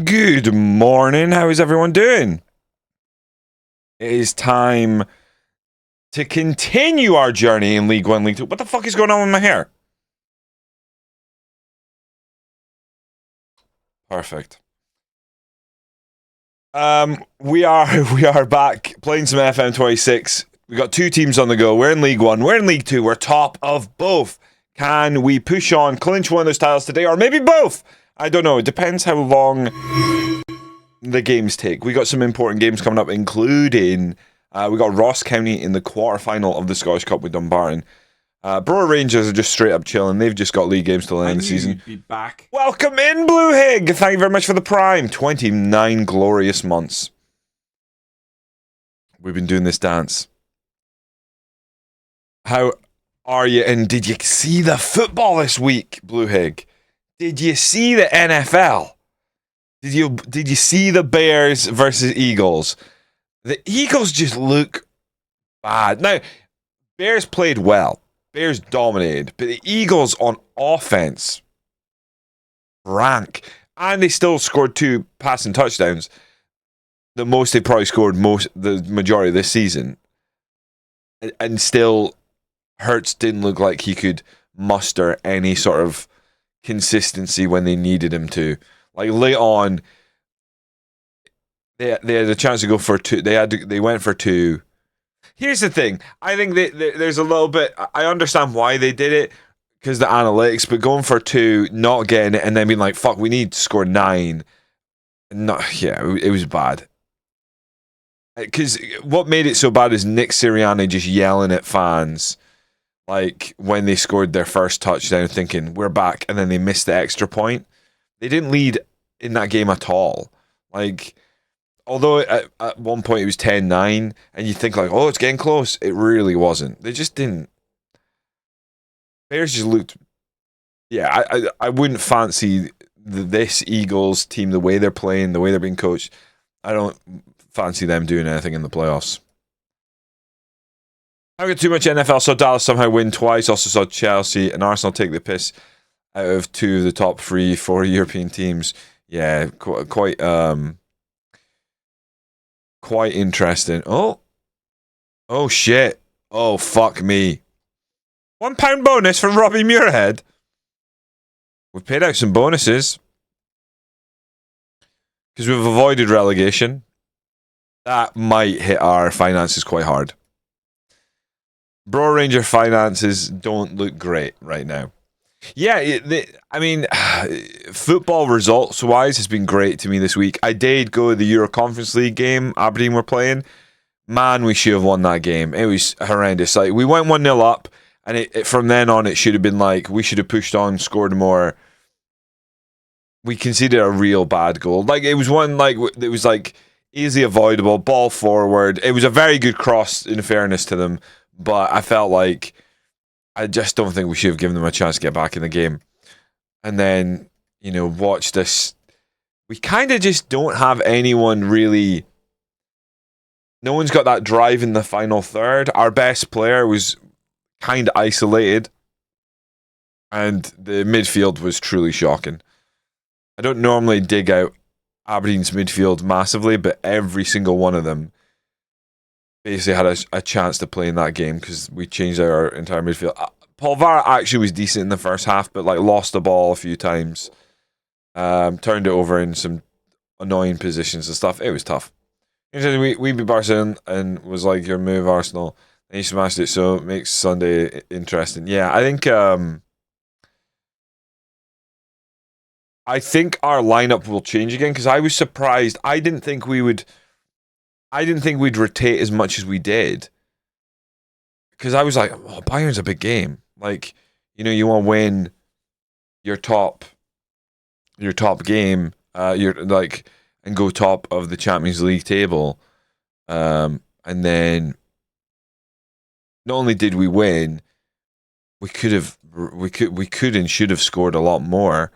Good morning. How is everyone doing? It is time to continue our journey in League One, League Two. What the fuck is going on with my hair? Perfect. We are back playing some FM26. We got two teams on the go. We're in League One. We're in League Two. We're top of both. Can we push on, clinch one of those titles today, or maybe both? I don't know. It depends how long the games take. We got some important games coming up, including we got Ross County in the quarterfinal of the Scottish Cup with Dumbarton. Brora Rangers are just straight up chilling. They've just got league games till the end of the season. Be back. Welcome in, Blue Hig. Thank you very much for the prime. 29 glorious months. We've been doing this dance. How are you? And did you see the football this week, Blue Hig? Did you see the NFL? Did you see the Bears versus Eagles? The Eagles just look bad. Now, Bears played well. Bears dominated. But the Eagles on offense rank. And they still scored 2 passing touchdowns. The most they probably scored the majority of this season. And still, Hurts didn't look like he could muster any sort of consistency when they needed him to. Like late on, they had a chance to go for 2. They went for 2. Here's the thing. I think there's a little bit. I understand why they did it because the analytics, but going for 2, not getting it, and then being like, "Fuck, we need to score 9." It was bad. Because what made it so bad is Nick Sirianni just yelling at fans, like when they scored their first touchdown, thinking we're back, and then they missed the extra point. They didn't lead in that game at all. Like, although at one point it was 10-9, and you think like, oh, it's getting close. It really wasn't. They just didn't. Bears just looked. Yeah, I wouldn't fancy this Eagles team, the way they're playing, the way they're being coached. I don't fancy them doing anything in the playoffs. I got too much NFL. Saw Dallas somehow win twice. Also saw Chelsea and Arsenal take the piss out of 2 of the top 3-4 European teams. Yeah, quite interesting. Oh shit. Oh fuck me. £1 bonus from Robbie Muirhead. We've paid out some bonuses because we've avoided relegation. That might hit our finances quite hard. Brora Rangers finances don't look great right now. Yeah, football results-wise has been great to me this week. I did go to the Euro Conference League game Aberdeen were playing. Man, we should have won that game. It was horrendous. Like, we went 1-0 up, and it from then on, it should have been like, we should have pushed on, scored more. We conceded a real bad goal. Like, it was one, like, it was like easily avoidable, ball forward. It was a very good cross, in fairness to them. But I felt like I just don't think we should have given them a chance to get back in the game. And then, watch this. We kind of just don't have anyone really. No one's got that drive in the final third. Our best player was kind of isolated. And the midfield was truly shocking. I don't normally dig out Aberdeen's midfield massively, but every single one of them basically had a chance to play in that game because we changed our entire midfield. Paul Vara actually was decent in the first half, but like lost the ball a few times. Turned it over in some annoying positions and stuff. It was tough. We beat Barcelona and was like, your move, Arsenal. And he smashed it, so it makes Sunday interesting. Yeah, I think our lineup will change again because I was surprised. I didn't think we'd rotate as much as we did. Because I was like, oh, Bayern's a big game. Like, you want to win your top game, and go top of the Champions League table. And then not only did we win, we could and should have scored a lot more.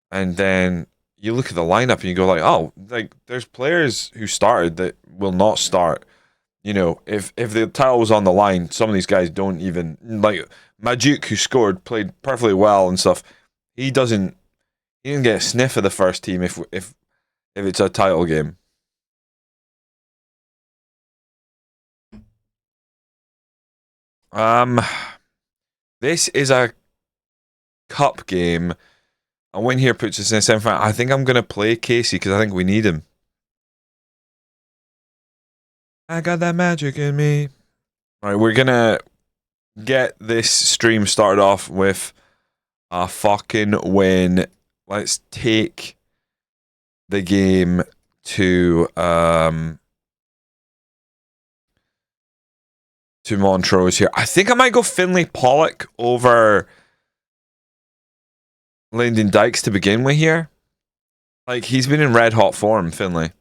And then you look at the lineup and you go like, oh, like there's players who started that will not start. If the title was on the line, some of these guys don't even, like Majuk, who scored, played perfectly well and stuff. He didn't get a sniff of the first team if if it's a title game. This is a cup game. A win here puts us in the semi-final. I think I'm going to play Casey because I think we need him. I got that magic in me. All right, we're going to get this stream started off with a fucking win. Let's take the game to Montrose here. I think I might go Finlay Pollock over Lyndon Dykes to begin with here. Like, he's been in red hot form, Finlay.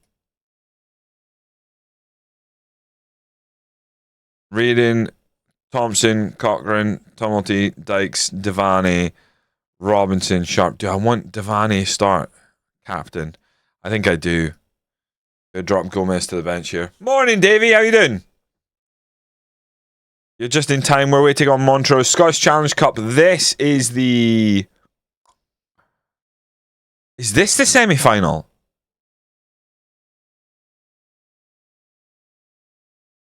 Reading, Thompson, Cochrane, Tumulty, Dykes, Devaney, Robinson, Sharp. Do I want Devaney start captain? I think I do. Gonna drop Gomez to the bench here. Morning, Davey. How you doing? You're just in time. We're waiting on Montrose Scottish Challenge Cup. This is the... Is this the semi-final?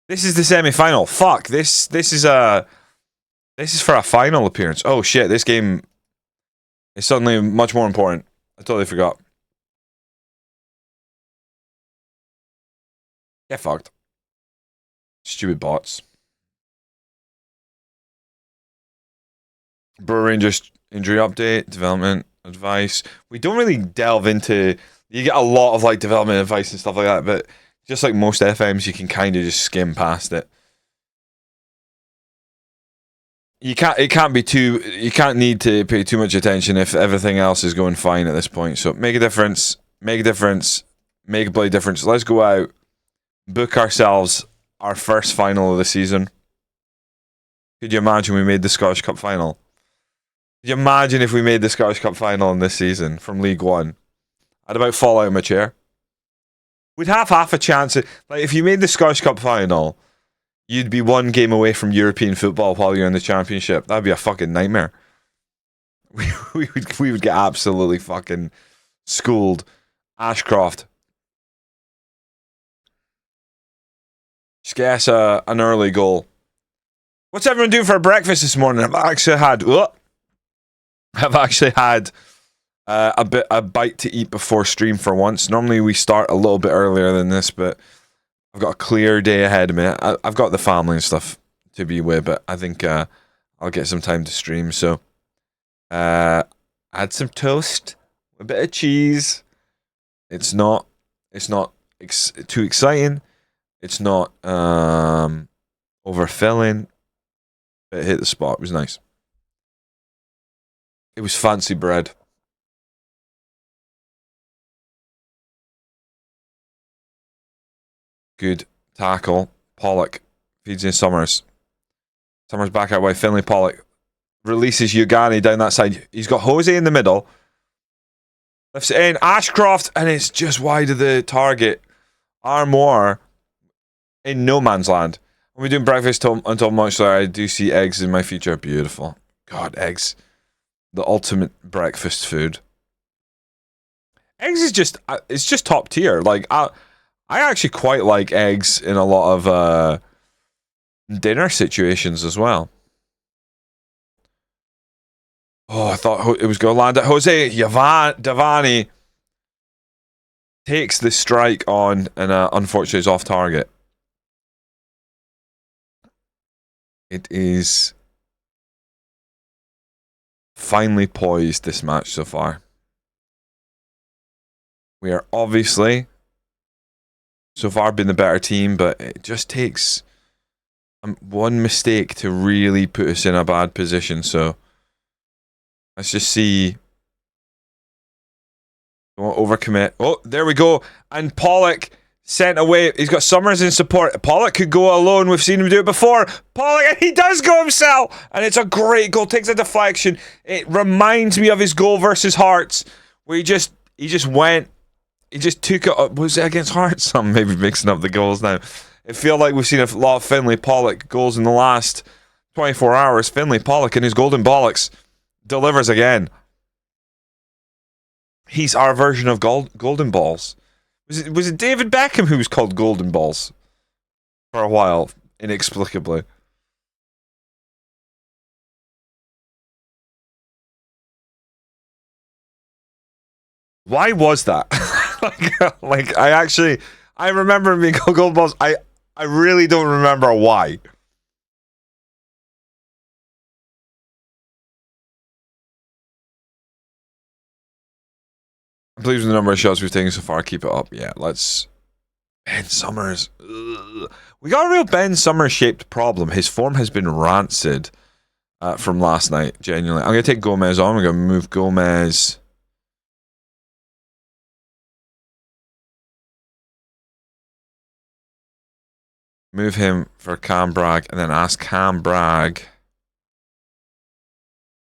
This is the semi-final. Fuck. This is for a final appearance. Oh shit, this game is suddenly much more important. I totally forgot. Get fucked. Stupid bots. Brora Rangers injury update, development advice. We don't really delve into... You get a lot of like development advice and stuff like that, but just like most FMs, you can kind of just skim past it. You can't need to pay too much attention if everything else is going fine at this point. So make a difference, make a bloody difference. Let's go out, book ourselves our first final of the season. Could you imagine we made the Scottish Cup final? Could you imagine if we made the Scottish Cup final in this season from League One? I'd about fall out of my chair. We'd have half a chance. Like, if you made the Scottish Cup final, you'd be one game away from European football while you're in the Championship. That'd be a fucking nightmare. We would get absolutely fucking schooled. Ashcroft. Just guess an early goal. What's everyone doing for breakfast this morning? I've actually had a bite to eat before stream for once. Normally we start a little bit earlier than this, but I've got a clear day ahead of me. I've got the family and stuff to be with, but I think I'll get some time to stream. So add some toast, a bit of cheese. It's not too exciting. It's not overfilling, but it hit the spot. It was nice. It was fancy bread. Good tackle. Pollock feeds in Summers. Summers back out by Finlay Pollock. Releases Ugani down that side. He's got Jose in the middle. Lifts it in. Ashcroft, and it's just wide of the target. Armour in no man's land. When we're doing breakfast until lunch, I do see eggs in my future. Beautiful. God, eggs. The ultimate breakfast food. Eggs is just, it's just top tier. Like, I actually quite like eggs in a lot of dinner situations as well. Oh, I thought it was going to land at Jose. Davani takes the strike on, and unfortunately is off target. It is finely poised, this match so far. We are obviously so far been the better team, but it just takes one mistake to really put us in a bad position. So let's just see. Don't overcommit. Oh, there we go. And Pollock sent away. He's got Summers in support. Pollock could go alone. We've seen him do it before. Pollock, and he does go himself. And it's a great goal. Takes a deflection. It reminds me of his goal versus Hearts, where he just went. He just took it up. Was it against Hearts? I'm maybe mixing up the goals now. It feels like we've seen a lot of Finlay Pollock goals in the last 24 hours. Finlay Pollock and his golden bollocks delivers again. He's our version of golden balls. Was it David Beckham who was called Golden Balls for a while, inexplicably? Why was that? like I remember him being called Golden Balls. I really don't remember why. I'm pleased with the number of shots we've taken so far. Keep it up. Yeah, let's. Ben Summers. Ugh. We got a real Ben Summers shaped problem. His form has been rancid from last night, genuinely. I'm going to take Gomez on. We're going to move Gomez. Move him for Cam Bragg and then ask Cam Bragg.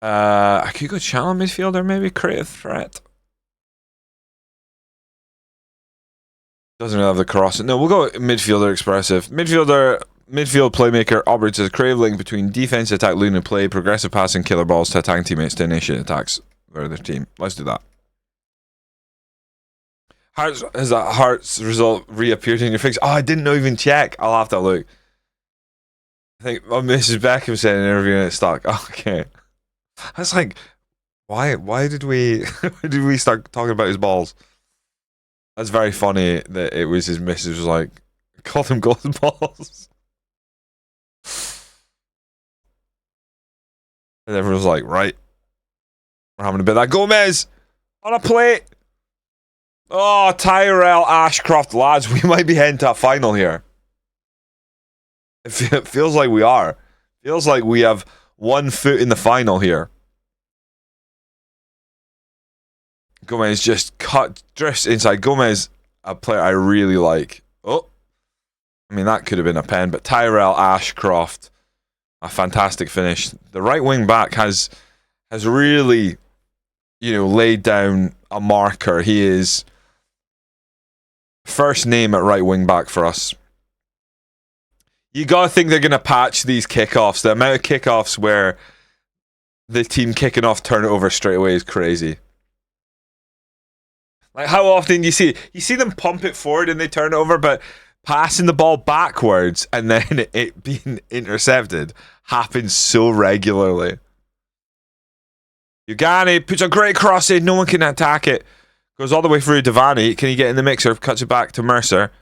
I could go channel midfielder, maybe creative threat. Doesn't really have the cross. No, we'll go midfielder expressive. Midfield playmaker operates as a creative link between defense, attack, loon, and play, progressive passing, killer balls to attacking teammates to initiate attacks for their team. Let's do that. Has that Hearts result reappeared in your fix? Oh, I didn't even check. I'll have to look. I think Mrs. Beckham said in an interview and it stuck. Oh, okay. I was like, why did we start talking about his balls? That's very funny that it was his missus was like, called him golden balls. And everyone was like, right. We're having a bit of that. Gomez on a plate. Oh, Tyrell Ashcroft, lads. We might be heading to a final here. It feels like we are. Feels like we have 1 foot in the final here. Gomez just drifts inside. Gomez, a player I really like. Oh, I mean, that could have been a pen, but Tyrell Ashcroft, a fantastic finish. The right wing back has really, laid down a marker. He is first name at right wing back for us. You gotta think they're gonna patch these kickoffs. The amount of kickoffs where the team kicking off turnover straight away is crazy. Like, how often you see them pump it forward and they turn it over, but passing the ball backwards and then it being intercepted happens so regularly. Ugani puts a great cross in, no one can attack it. Goes all the way through Devani. Can he get in the mixer? Cuts it back to Mercer.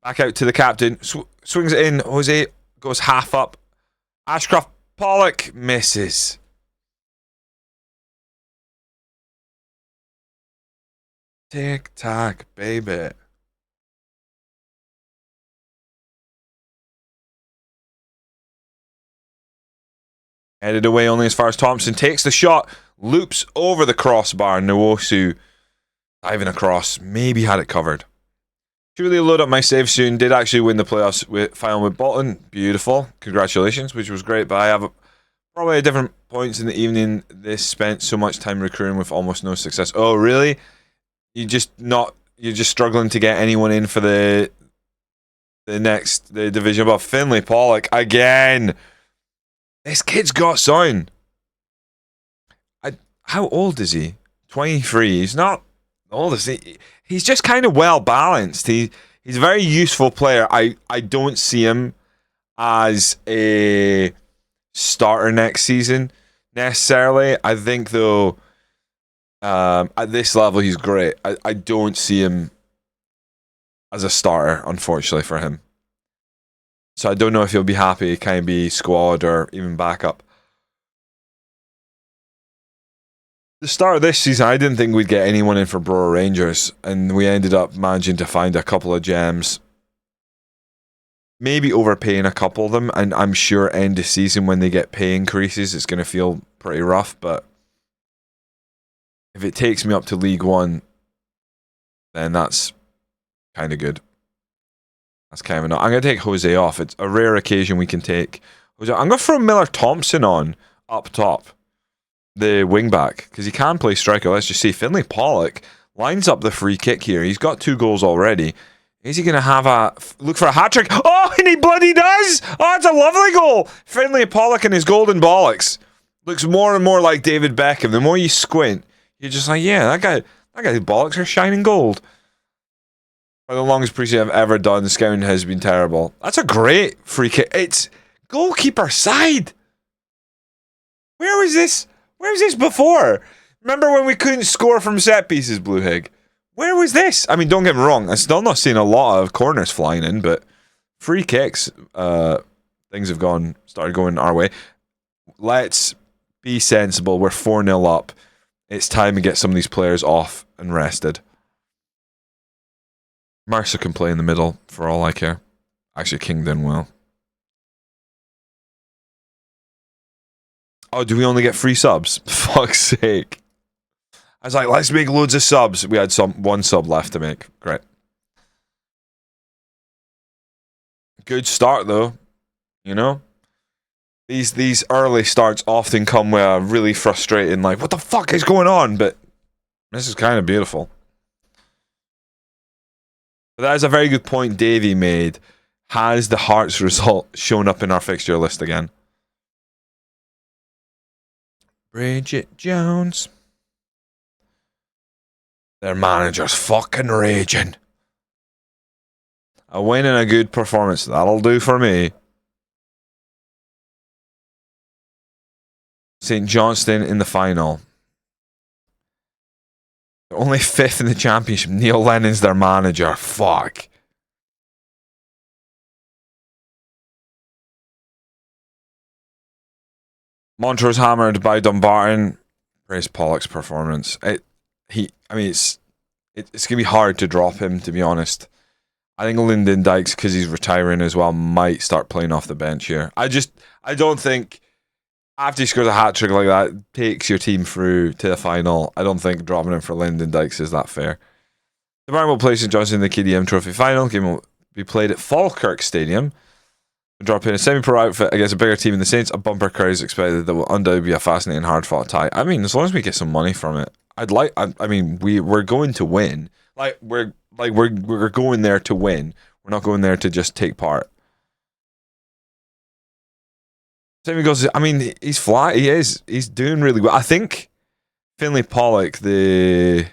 Back out to the captain. Swings it in. Jose goes half up. Ashcroft Pollock misses. Tick tack, baby. Headed away only as far as Thompson takes the shot. Loops over the crossbar. Nwosu diving across. Maybe had it covered. Should really load up my save soon. Did actually win the playoffs final with Bolton. Beautiful. Congratulations, which was great. But I have probably at different points in the evening this spent so much time recruiting with almost no success. Oh, really? You're just struggling to get anyone in for the division above. Finlay Pollock again. This kid's got sound. How old is he? 23. He's not old. He's just kind of well balanced. He's a very useful player. I don't see him as a starter next season necessarily. I think though, at this level he's great. I don't see him as a starter, unfortunately for him. So I don't know if he'll be happy to kind of be squad or even backup. The start of this season, I didn't think we'd get anyone in for Brora Rangers, and we ended up managing to find a couple of gems. Maybe overpaying a couple of them, and I'm sure end of season when they get pay increases, it's going to feel pretty rough, but if it takes me up to League One, then that's kind of good. That's kind of enough. I'm going to take Jose off. It's a rare occasion we can take Jose. I'm going to throw Miller Thompson on up top. The wing back, because he can play striker. Let's just see. Finlay Pollock lines up the free kick here. He's got 2 goals already. Is he going to look for a hat trick? Oh, and he bloody does! Oh, it's a lovely goal! Finlay Pollock and his golden bollocks. Looks more and more like David Beckham. The more you squint, you're just like, yeah, that guy's bollocks are shining gold. For the longest preseason I've ever done, scouting has been terrible. That's a great free kick. It's goalkeeper side. Where was this? Where was this before? Remember when we couldn't score from set pieces, Blue Hig? Where was this? I mean, don't get me wrong. I'm still not seeing a lot of corners flying in, but free kicks, things have started going our way. Let's be sensible. We're 4-0 up. It's time to get some of these players off and rested. Mercer can play in the middle for all I care. Actually, King did well. Oh, do we only get 3 subs? Fuck's sake. I was like, let's make loads of subs. We had one sub left to make. Great. Good start though. You know? These early starts often come with a really frustrating, like, what the fuck is going on? But this is kind of beautiful. But that is a very good point Davey made. Has the Hearts result shown up in our fixture list again? Bridget Jones. Their manager's fucking raging. A win and a good performance. That'll do for me. St. Johnston in the final. They're only 5th in the championship. Neil Lennon's their manager. Fuck. Montrose hammered by Dumbarton. Praise Pollock's performance. It's gonna be hard to drop him, to be honest. I think Lyndon Dykes, because he's retiring as well, might start playing off the bench here. I don't think after he scores a hat trick like that, takes your team through to the final. I don't think dropping him for Lyndon Dykes is that fair. The Bayern will play St. Johnstone in the KDM Trophy final. Game will be played at Falkirk Stadium. Drop in a semi-pro outfit against a bigger team in the Saints. A bumper crowd is expected that will undoubtedly be a fascinating, hard-fought tie. I mean, as long as we get some money from it, we're going to win. We're going there to win. We're not going there to just take part. Same goes. I mean, he's fly. He is. He's doing really well. I think Finlay Pollock, the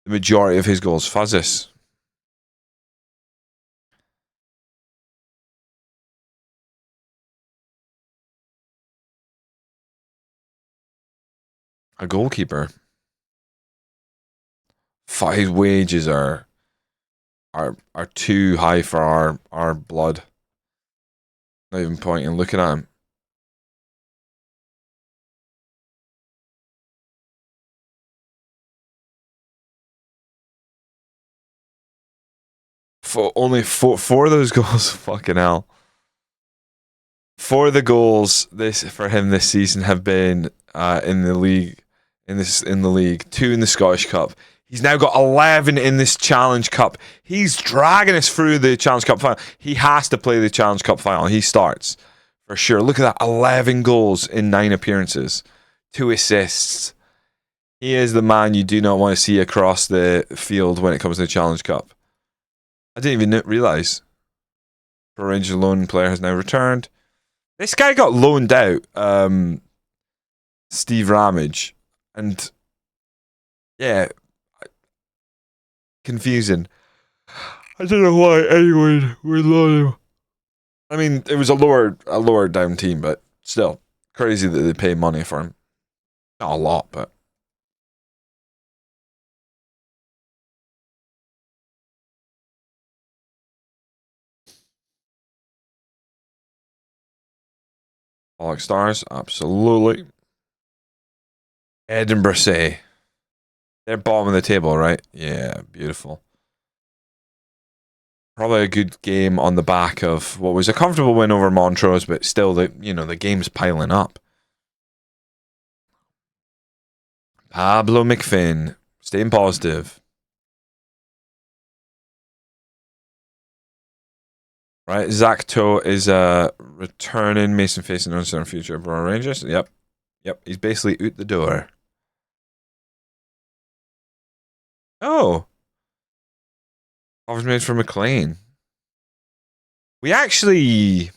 majority of his goals. Fazis. A goalkeeper. His wages are too high for our blood. Not even pointing looking at him. Only four of those goals, fucking hell. 4 of the goals for him this season have been in the league, in the league. 2 in the Scottish Cup. He's now got 11 in this Challenge Cup. He's dragging us through the Challenge Cup final. He has to play the Challenge Cup final. He starts for sure. Look at that, 11 goals in 9 appearances, 2 assists. He is the man you do not want to see across the field when it comes to the Challenge Cup. I didn't even realise. Brora Rangers loan player has now returned. This guy got loaned out, Steve Ramage, and yeah, confusing. I don't know why anyone would loan him. I mean, it was a lower down team, but still crazy that they pay money for him. Not a lot, but. Pollock stars, absolutely. Edinburgh say. They're bottom of the table, right? Yeah, beautiful. Probably a good game on the back of what was a comfortable win over Montrose, but still the game's piling up. Pablo McFinn, staying positive. Right, Zach Toe is returning. Mason facing uncertain future of Brora Rangers. Yep. He's basically out the door. Oh, offers made for McLean. We actually.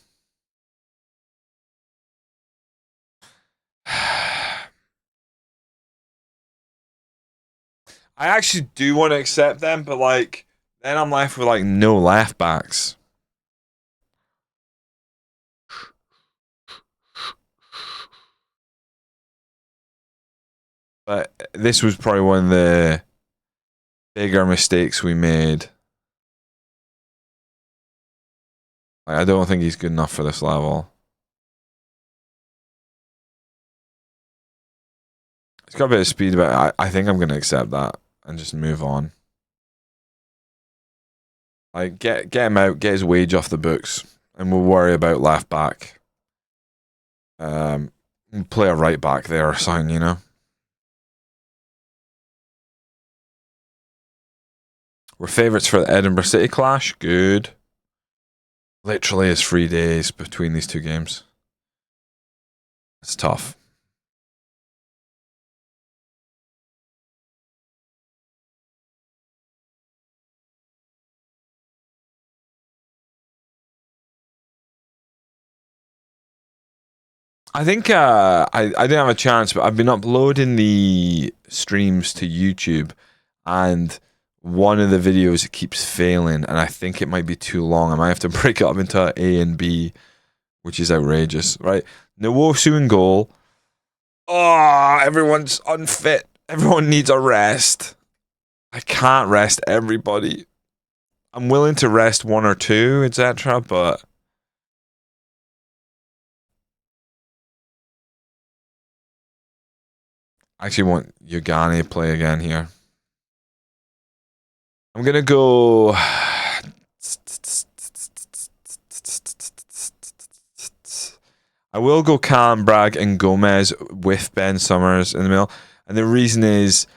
I actually do want to accept them, but like then I'm left with like no left backs. But this was probably one of the bigger mistakes we made. Like, I don't think he's good enough for this level. He's got a bit of speed, but I think I'm going to accept that and just move on. Like, get him out, get his wage off the books, and we'll worry about left back. Play a right back there or something, you know? We're favourites for the Edinburgh City clash. Good. Literally is 3 days between these two games. It's tough. I think I didn't have a chance, but I've been uploading the streams to YouTube, and one of the videos keeps failing, and I think it might be too long. I might have to break it up into A and B, which is outrageous, right? Nwosu in goal. Oh, everyone's unfit. Everyone needs a rest. I can't rest everybody. I'm willing to rest one or two, etc., but I actually want Yogani to play again here. I'm going to go... I will go Cam, Bragg, and Gomez with Ben Summers in the middle. And the reason is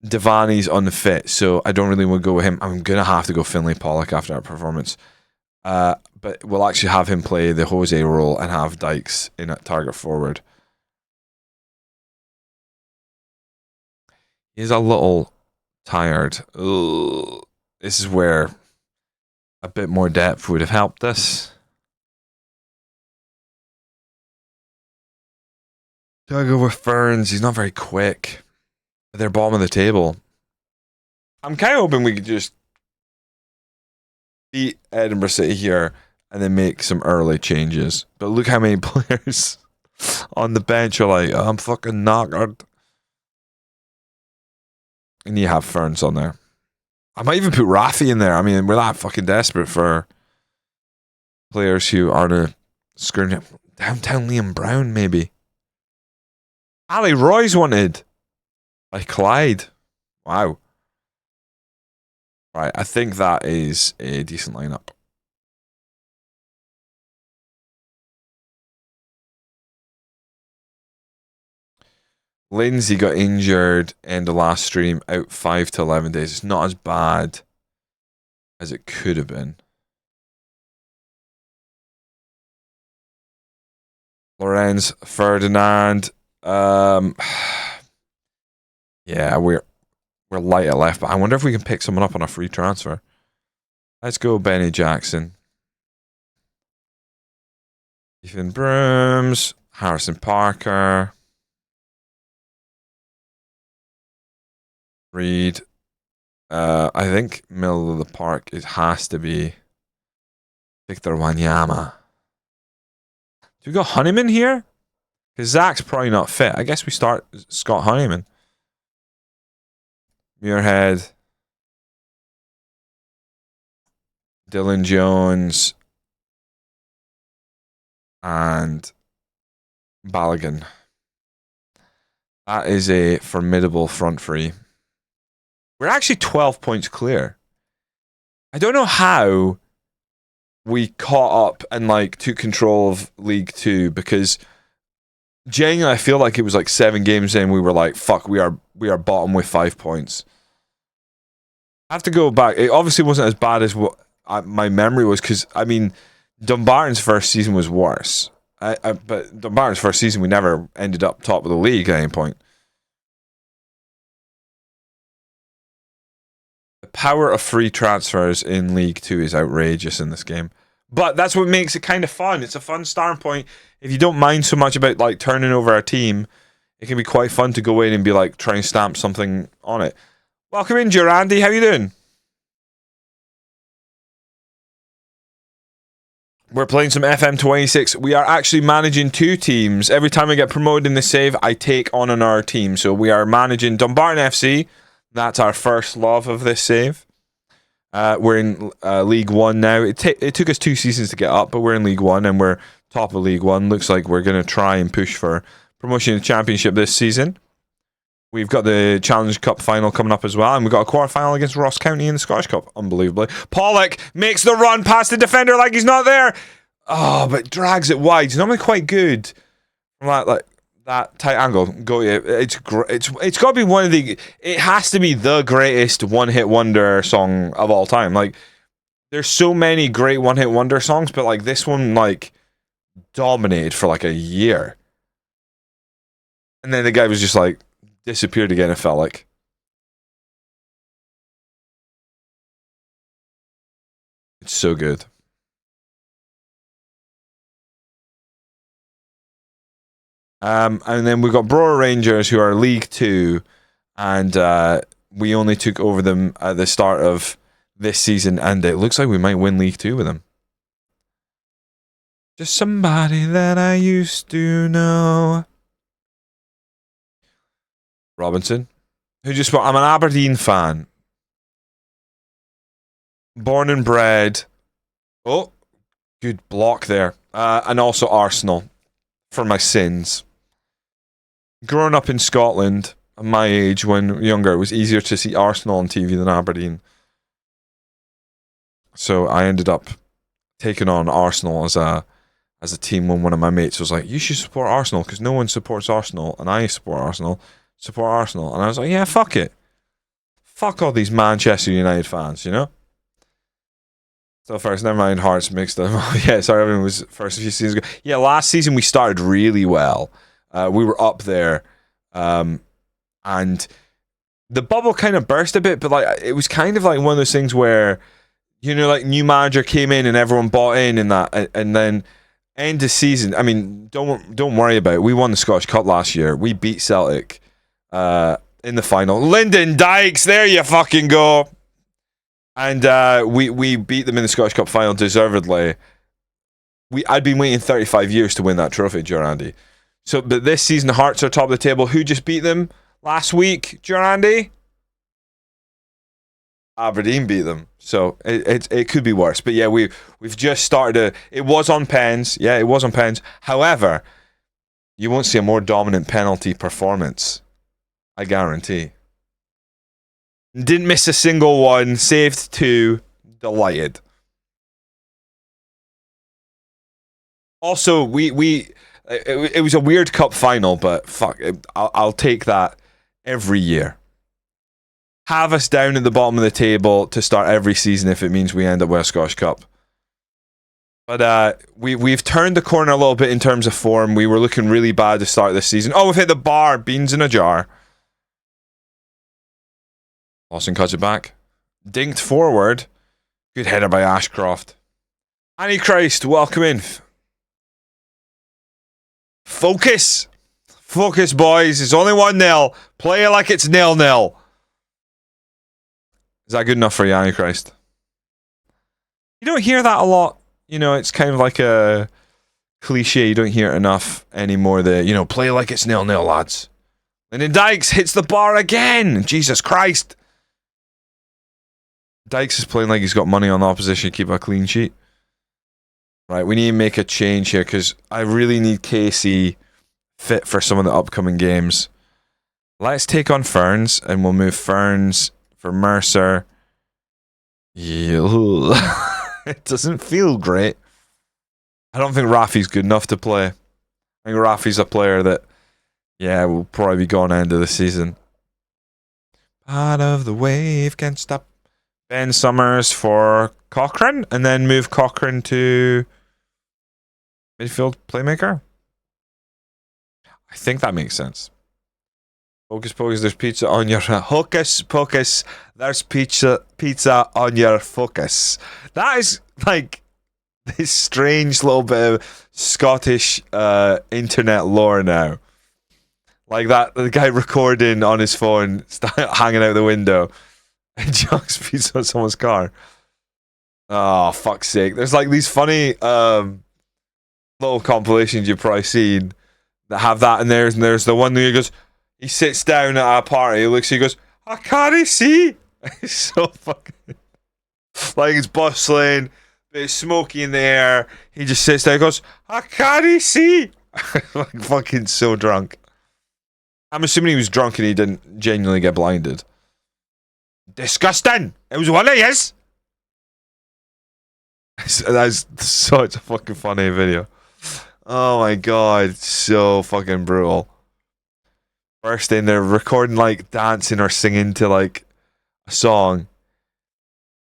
Devani's unfit, so I don't really want to go with him. I'm going to have to go Finlay Pollock after that performance. But we'll actually have him play the Jose role and have Dykes in at target forward. He's a little tired. Ugh. This is where a bit more depth would have helped us. Do I go with Ferns? He's not very quick. But they're bottom of the table. I'm kind of hoping we could just beat Edinburgh City here and then make some early changes. But look how many players on the bench are like, oh, I'm fucking knackered. And you have Ferns on there. I might even put Rafi in there. I mean, we're that fucking desperate for players who are to screen downtown Liam Brown, maybe. Ali Roy's wanted by Clyde. Wow. Right, I think that is a decent lineup. Lindsay got injured in the last stream, out 5 to 11 days. It's not as bad as it could have been. Lorenz Ferdinand. Yeah, we're light at left, but I wonder if we can pick someone up on a free transfer. Let's go Benny Jackson. Ethan Brooms, Harrison Parker. Reed. I think middle of the park it has to be Victor Wanyama. Do we go Honeyman here? Because Zach's probably not fit. I guess we start Scott Honeyman. Muirhead. Dylan Jones. And Balogun. That is a formidable front three. We're actually 12 points clear. I don't know how we caught up and like took control of League Two, because genuinely I feel like it was like 7 games in we were like, fuck, we are bottom with 5 points. I have to go back. It obviously wasn't as bad as what my memory was, because I mean Dumbarton's first season was worse. But Dumbarton's first season we never ended up top of the league at any point. The power of free transfers in League 2 is outrageous in this game. But that's what makes it kind of fun. It's a fun starting point. If you don't mind so much about like turning over a team, it can be quite fun to go in and be like, try and stamp something on it. Welcome in, Durandi. How you doing? We're playing some FM26. We are actually managing two teams. Every time I get promoted in the save, I take on another team. So we are managing Dumbarton FC. That's our first love of this save. We're in League One now. It took us 2 seasons to get up, but we're in League One and we're top of League One. Looks like we're going to try and push for promotion to the Championship this season. We've got the Challenge Cup final coming up as well, and we've got a quarter-final against Ross County in the Scottish Cup, unbelievably. Pollock makes the run past the defender like he's not there. Oh, but drags it wide. He's normally quite good. Like that tight angle. It's got to be one of the... It has to be the greatest one-hit wonder song of all time. Like, there's so many great one-hit wonder songs, but like this one, like, dominated for like a year. And then the guy was just like... disappeared again, it felt like. It's so good. And then we've got Brora Rangers, who are League 2, and we only took over them at the start of this season, and it looks like we might win League 2 with them. Just somebody that I used to know. Robinson, I'm an Aberdeen fan. Born and bred. Oh, good block there. And also Arsenal for my sins. Growing up in Scotland, at my age, when younger, it was easier to see Arsenal on TV than Aberdeen. So I ended up taking on Arsenal as a team when one of my mates was like, you should support Arsenal because no one supports Arsenal, and I support Arsenal. And I was like, yeah, fuck it. Fuck all these Manchester United fans, you know? So first, never mind, Hearts mixed them. Yeah, sorry, everyone was first a few seasons ago. Yeah, last season we started really well. We were up there. And the bubble kind of burst a bit, but like it was kind of like one of those things where, you know, like new manager came in and everyone bought in and that, and then end of season, I mean, don't worry about it. We won the Scottish Cup last year. We beat Celtic. In the final. Lyndon Dykes, there you fucking go. And we beat them in the Scottish Cup final deservedly. I'd been waiting 35 years to win that trophy, Durandi. So, but this season, Hearts are top of the table. Who just beat them last week, Durandi? Aberdeen beat them. So it could be worse. But yeah, we've just started it was on pens. Yeah, it was on pens. However, you won't see a more dominant penalty performance. I guarantee. Didn't miss a single one. Saved 2. Delighted. Also, it was a weird cup final, but fuck, I'll take that every year. Have us down at the bottom of the table to start every season if it means we end up with a Scottish Cup. But we've turned the corner a little bit in terms of form. We were looking really bad to start this season. Oh, we've hit the bar. Beans in a jar. Lawson cuts it back. Dinked forward. Good header by Ashcroft. Antichrist, welcome in. Focus. Focus, boys. It's only 1-0. Play it like it's 0-0. Is that good enough for you, Antichrist? You don't hear that a lot. You know, it's kind of like a cliche. You don't hear it enough anymore. Play like it's 0-0, lads. And then Dykes hits the bar again. Jesus Christ. Dykes is playing like he's got money on the opposition to keep a clean sheet. Right, we need to make a change here because I really need Casey fit for some of the upcoming games. Let's take on Ferns and we'll move Ferns for Mercer. Yeah. It doesn't feel great. I don't think Rafi's good enough to play. I think Rafi's a player that, yeah, will probably be gone end of the season. Part of the wave can't stop. Ben Summers for Cochrane, and then move Cochrane to midfield playmaker. I think that makes sense. Hocus pocus, there's pizza on your hocus pocus. There's pizza on your focus. That is like this strange little bit of Scottish internet lore now. Like that, the guy recording on his phone, hanging out the window, and junk speeds on someone's car. Oh, fuck's sake. There's like these funny little compilations you've probably seen that have that in there, and there's the one where he sits down at a party, he looks, he goes, I can't see. It's so fucking like it's bustling, but it's smoky in the air. He just sits there and goes, I can't see. Like fucking so drunk. I'm assuming he was drunk and he didn't genuinely get blinded. Disgusting! It was one of yours! That's such a fucking funny video. Oh my god, so fucking brutal. First in there recording like dancing or singing to like a song.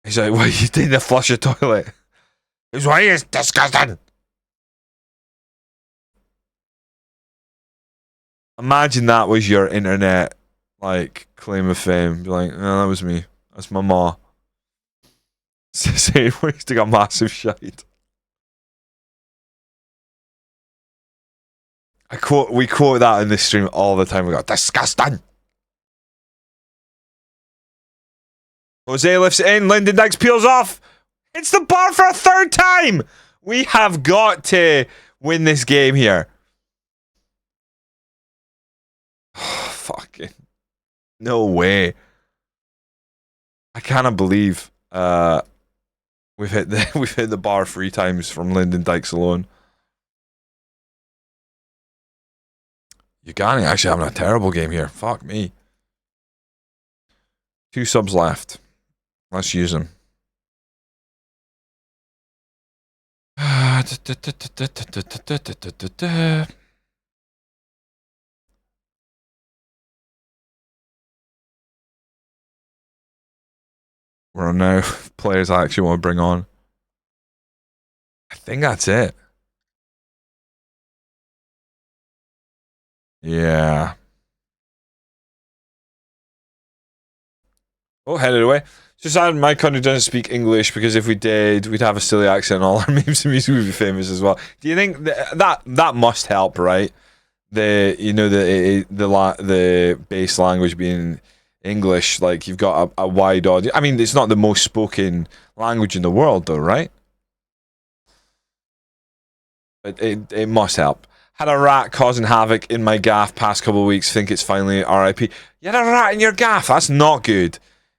He's like, what, you didn't flush your toilet? It was one of yours, disgusting! Imagine that was your internet like claim of fame. Be like, no, that was me. That's my ma. Say wasting a massive shite. We quote that in this stream all the time. We go, disgusting. Jose lifts it in. Lyndon Dykes peels off. It's the bar for a third time. We have got to win this game here. Fucking no way. I cannot believe we've hit the bar 3 times from Lyndon Dykes alone. Ugani actually having a terrible game here. Fuck me. 2 subs left. Let's use them. We're on now. Players I actually want to bring on. I think that's it. Yeah. Oh, headed away. Just add my country doesn't speak English because if we did, we'd have a silly accent and all our memes and music would be famous as well. Do you think that must help, right? The base language being English, like you've got a wide audience. I mean, it's not the most spoken language in the world, though, right? But it must help. Had a rat causing havoc in my gaff past couple of weeks. Think it's finally RIP. You had a rat in your gaff. That's not good.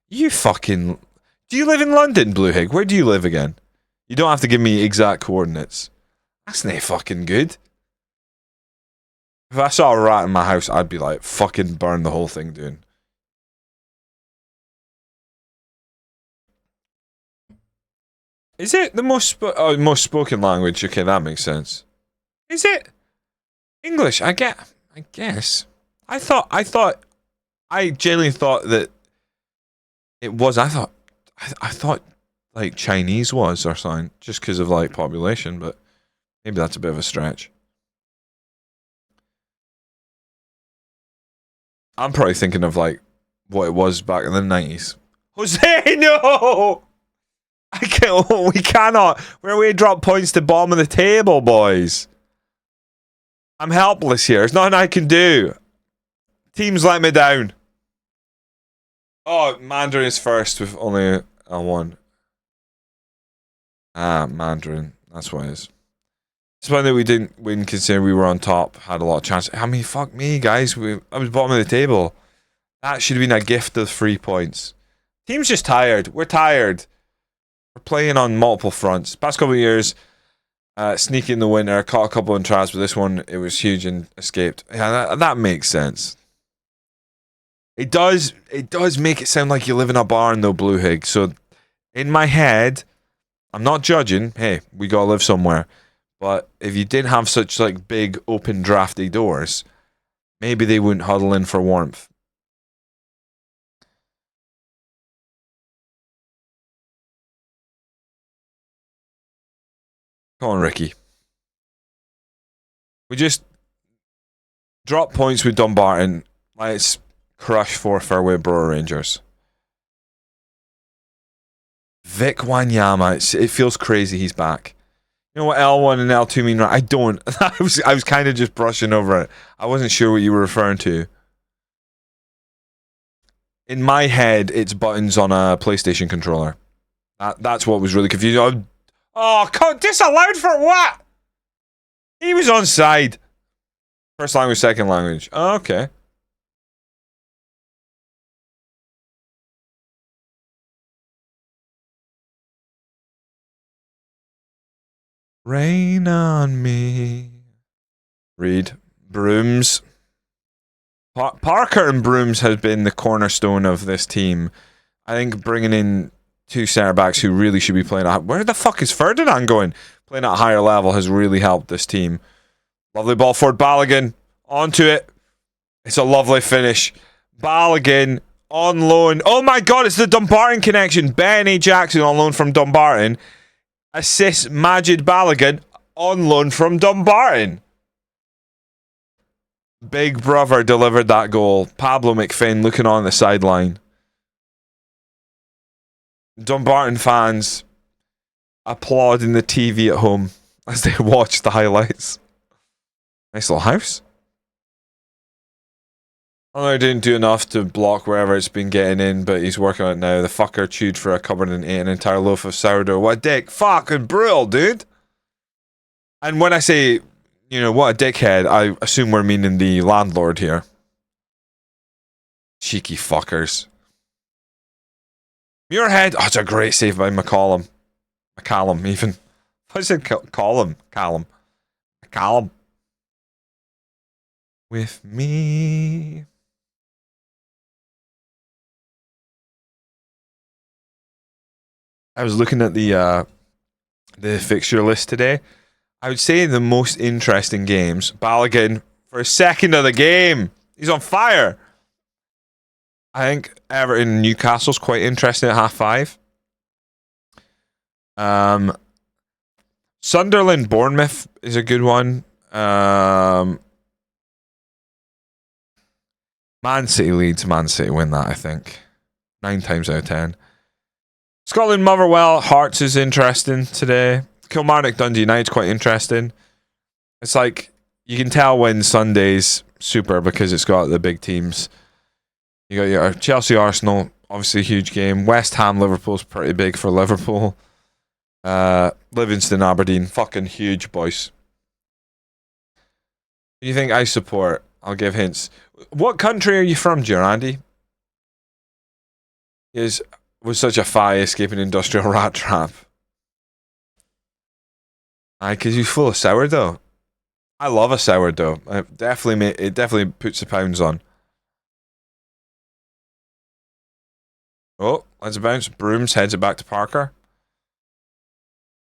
You fucking... Do you live in London, Bluehig? Where do you live again? You don't have to give me exact coordinates. That's not fucking good. If I saw a rat in my house, I'd be like, fucking burn the whole thing, dude. Is it the most spoken language? Okay, that makes sense. Is it? English, I guess. I genuinely thought that it was. I thought like Chinese was or something, just because of like population, but maybe that's a bit of a stretch. I'm probably thinking of like what it was back in the 90s. Jose, no! I can't. We cannot. We're away to drop points to bottom of the table, boys. I'm helpless here. There's nothing I can do. Teams let me down. Oh, Mandarin is first with only a 1. Mandarin. That's what it is. It's funny that we didn't win considering we were on top. Had a lot of chances. I mean, fuck me, guys. I was bottom of the table. That should have been a gift of 3 points. Team's just tired. We're tired. We're playing on multiple fronts. Past couple of years... sneaky in the winter, caught a couple in traps, but this one, it was huge and escaped. Yeah, that makes sense. It does make it sound like you live in a barn though, Bluehig. So, in my head, I'm not judging. Hey, we gotta live somewhere. But if you didn't have such like big, open, drafty doors, maybe they wouldn't huddle in for warmth. Come on, Ricky. We just drop points with Dumbarton. Let's crush 4 fairway Brora Rangers. Vic Wanyama. It feels crazy he's back. You know what L1 and L2 mean, right? I don't. I was kind of just brushing over it. I wasn't sure what you were referring to. In my head, it's buttons on a PlayStation controller. That's what was really confusing. Disallowed for what? He was on side. First language, second language. Oh, okay. Rain on me. Read. Brooms. Parker and Brooms has been the cornerstone of this team. I think bringing in two centre backs who really should be playing at... Where the fuck is Ferdinand going? Playing at a higher level has really helped this team. Lovely ball forward. Balogun. Onto it. It's a lovely finish. Balogun on loan. Oh my god, it's the Dumbarton connection. Benny Jackson on loan from Dumbarton. Assists Majid Balogun on loan from Dumbarton. Big brother delivered that goal. Pablo McFinn looking on the sideline. Dumbarton fans applauding the TV at home as they watch the highlights. Nice little house. I know he didn't do enough to block wherever it's been getting in, but he's working on it now. The fucker chewed for a cupboard and ate an entire loaf of sourdough. What a dick. Fucking brutal, dude. And when I say, you know, what a dickhead, I assume we're meaning the landlord here. Cheeky fuckers. Muirhead. Oh, it's a great save by McCallum. McCallum, even. I said Callum. Callum. McCallum. With me. I was looking at the fixture list today. I would say the most interesting games. Balogun for a second of the game. He's on fire. I think Everton and Newcastle's quite interesting at 5:30. Sunderland Bournemouth is a good one. Man City Leeds. Man City win that, I think. 9 times out of 10. Scotland Motherwell Hearts is interesting today. Kilmarnock Dundee United's quite interesting. It's like you can tell when Sunday's super because it's got the big teams. You got your Chelsea Arsenal, obviously a huge game. West Ham Liverpool's pretty big for Liverpool. Livingston Aberdeen, fucking huge, boys. Who do you think I support? I'll give hints. What country are you from, Durandi? Was such a fire escaping industrial rat trap. Aye, because he's full of sourdough. I love a sourdough. It definitely puts the pounds on. Oh, let's bounce. Brooms heads it back to Parker.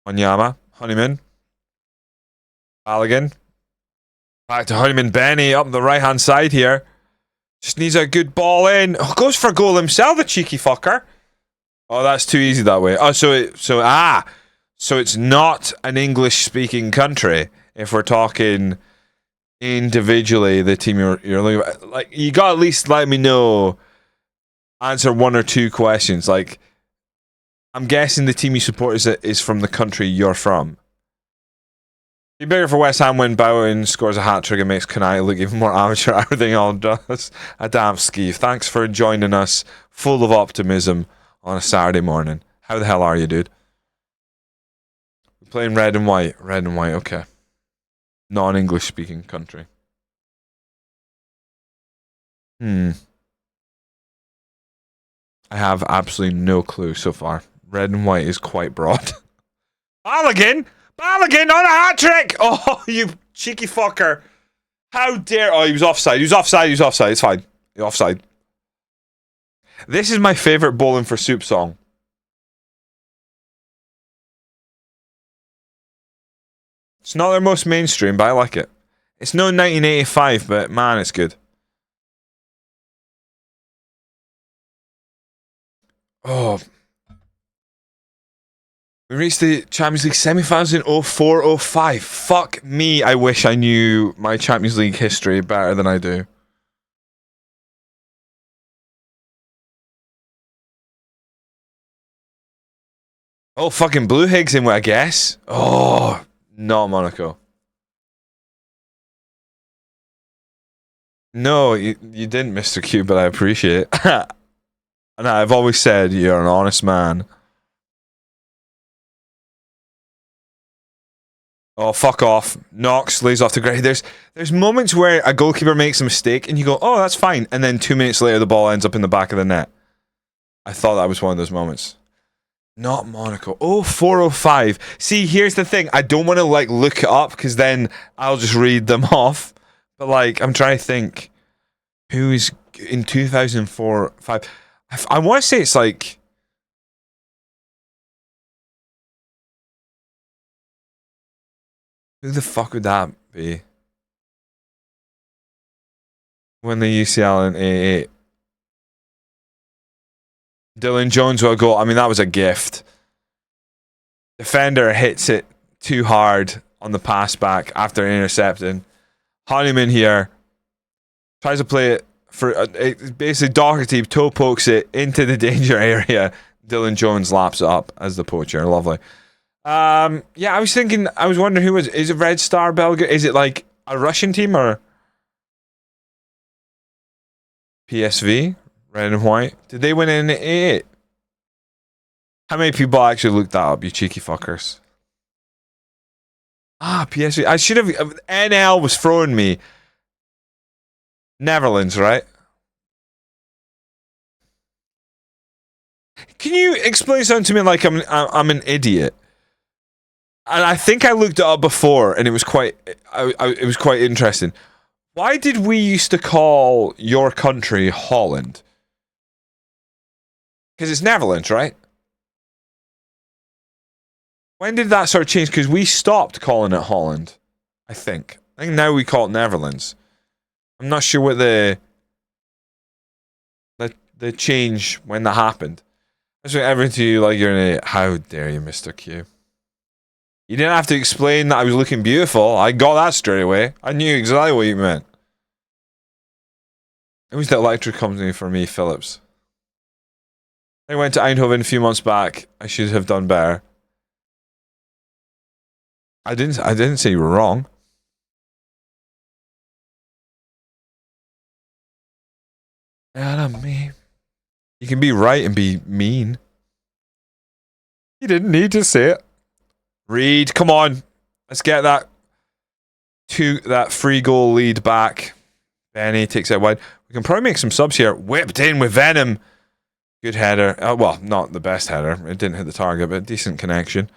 Onyama. Honeyman. Balogun. Back to Honeyman. Benny up the right hand side here. Just needs a good ball in. Oh, goes for goal himself, the cheeky fucker. Oh, that's too easy that way. Oh, so it's not an English-speaking country. If we're talking individually, the team you're looking at, like, you got to at least let me know. Answer 1 or 2 questions. Like, I'm guessing the team you support is from the country you're from. Be bigger for West Ham when Bowen scores a hat trick and makes Kanai look even more amateur. Everything all does. A damn skeeve. Thanks for joining us, full of optimism on a Saturday morning. How the hell are you, dude? We're playing red and white. Red and white, okay. Non-English speaking country. I have absolutely no clue so far. Red and white is quite broad. Balogun on a hat trick! Oh, you cheeky fucker. How dare... Oh, he was offside. It's fine. He's offside. This is my favourite Bowling for Soup song. It's not their most mainstream, but I like it. It's no 1985, but man, it's good. Oh. We reached the Champions League semi-finals in 04-05. Fuck me, I wish I knew my Champions League history better than I do. Oh, fucking Blue Higgs in, I guess. Oh, Not Monaco. No, you didn't, Mr. Q, but I appreciate it. And I've always said you're an honest man. Oh, fuck off. Knox lays off the ground. There's moments where a goalkeeper makes a mistake and you go, oh, that's fine. And then 2 minutes later, the ball ends up in the back of the net. I thought that was one of those moments. Not Monaco. Oh, 405. See, here's the thing. I don't want to like look it up because then I'll just read them off. But like, I'm trying to think who is in 2004, 5. I want to say it's like. Who the fuck would that be? When the UCL in A8. Dylan Jones will go. I mean, that was a gift. Defender hits it too hard on the pass back after intercepting. Honeyman here tries to play it for basically Doherty toe pokes it into the danger area. Dylan Jones laps it up as the poacher. Lovely. Yeah, I was wondering who is it Red Star Belgrade? Is it like a Russian team or PSV? Red and white. Did they win in 8? How many people actually looked that up, you cheeky fuckers? PSV. I should have. NL was throwing me. Netherlands, right? Can you explain something to me like I'm an idiot? And I think I looked it up before, and it was quite interesting. Why did we used to call your country Holland? Because it's Netherlands, right? When did that sort of change? Because we stopped calling it Holland, I think. I think now we call it Netherlands. I'm not sure what the change when that happened. That's what everything to you like you're an idiot. How dare you, Mr. Q? You didn't have to explain that I was looking beautiful. I got that straight away. I knew exactly what you meant. It was the electric company for me, Philips. I went to Eindhoven a few months back. I should have done better. I didn't say you were wrong. Me. You can be right and be mean. You didn't need to say it. Reed, come on. Let's get that 3-goal lead back. Benny takes it wide. We can probably make some subs here. Whipped in with Venom. Good header. Well, not the best header. It didn't hit the target, but decent connection.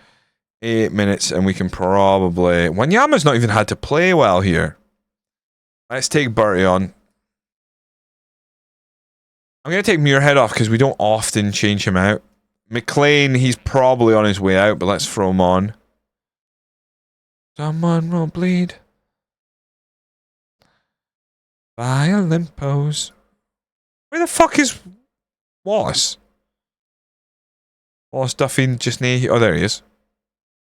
8 minutes, and we can probably... Wanyama's not even had to play well here. Let's take Bertie on. I'm going to take Muirhead off because we don't often change him out. McLean, he's probably on his way out, but let's throw him on. Someone will bleed. Violent pose. Where the fuck is Wallace? Wallace Duffy just near... Oh, there he is.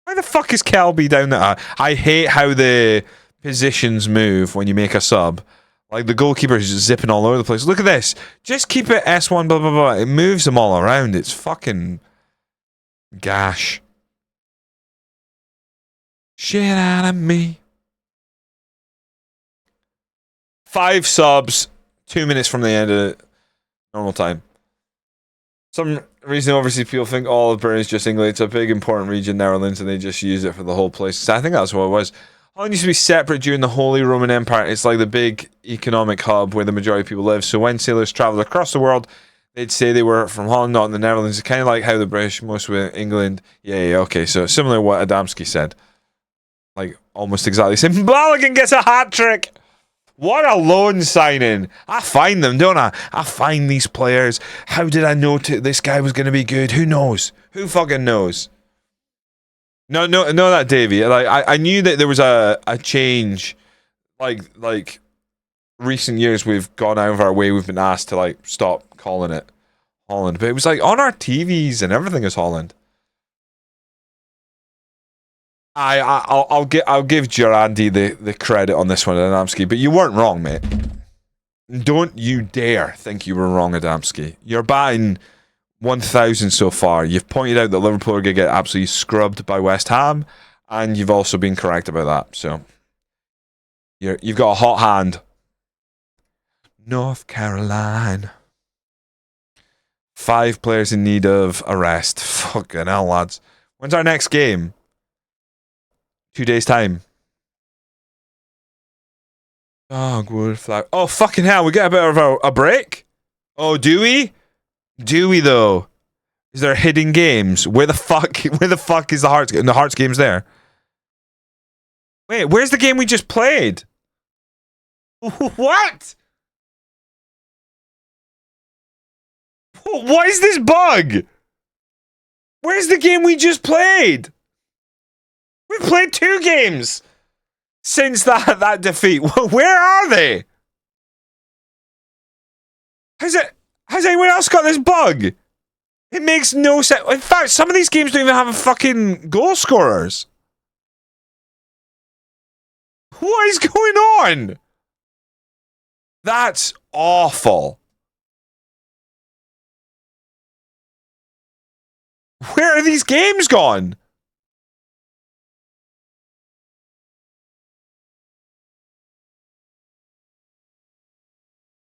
Why the fuck is Kelby down there? I hate how the positions move when you make a sub. Like, the goalkeeper is just zipping all over the place. Look at this. Just keep it S1, blah, blah, blah. It moves them all around. It's fucking... gash. Shit out of me. 5 subs. 2 minutes from the end of normal time. Some reason overseas people think all of Britain is just England. It's a big, important region, Netherlands, and they just use it for the whole place. So I think that's what it was. Holland used to be separate during the Holy Roman Empire. It's like the big economic hub where the majority of people live. So when sailors traveled across the world, they'd say they were from Holland, not in the Netherlands. It's kind of like how the British, most with England. Yeah, okay. So similar to what Adamski said. Like, almost exactly the same. Balogun gets a hat-trick! What a loan signing. I find them, don't I? I find these players. How did I know this guy was going to be good? Who knows? Who fucking knows? No, that Davey. Like, I knew that there was a change. Like recent years, we've gone out of our way. We've been asked to like stop calling it Holland, but it was like on our TVs and everything is Holland. I'll give Gerandi the credit on this one, Adamski, but you weren't wrong, mate. Don't you dare think you were wrong, Adamski. You're batting 1,000 so far. You've pointed out that Liverpool are going to get absolutely scrubbed by West Ham, And you've also been correct about that. So you've got a hot hand. North Carolina. 5 players in need of arrest. Fucking hell, lads. When's our next game? 2 days' time. Dogwood flag. Oh, fucking hell. We get a bit of a break? Oh, do we? Do we, though? Is there hidden games? Where the fuck is the Hearts game? The Hearts game's there. Wait, where's the game we just played? What? What is this bug? Where's the game we just played? We've played 2 games since that defeat. Where are they? Has anyone else got this bug? It makes no sense. In fact, some of these games don't even have fucking goal scorers. What is going on? That's awful. Where are these games gone?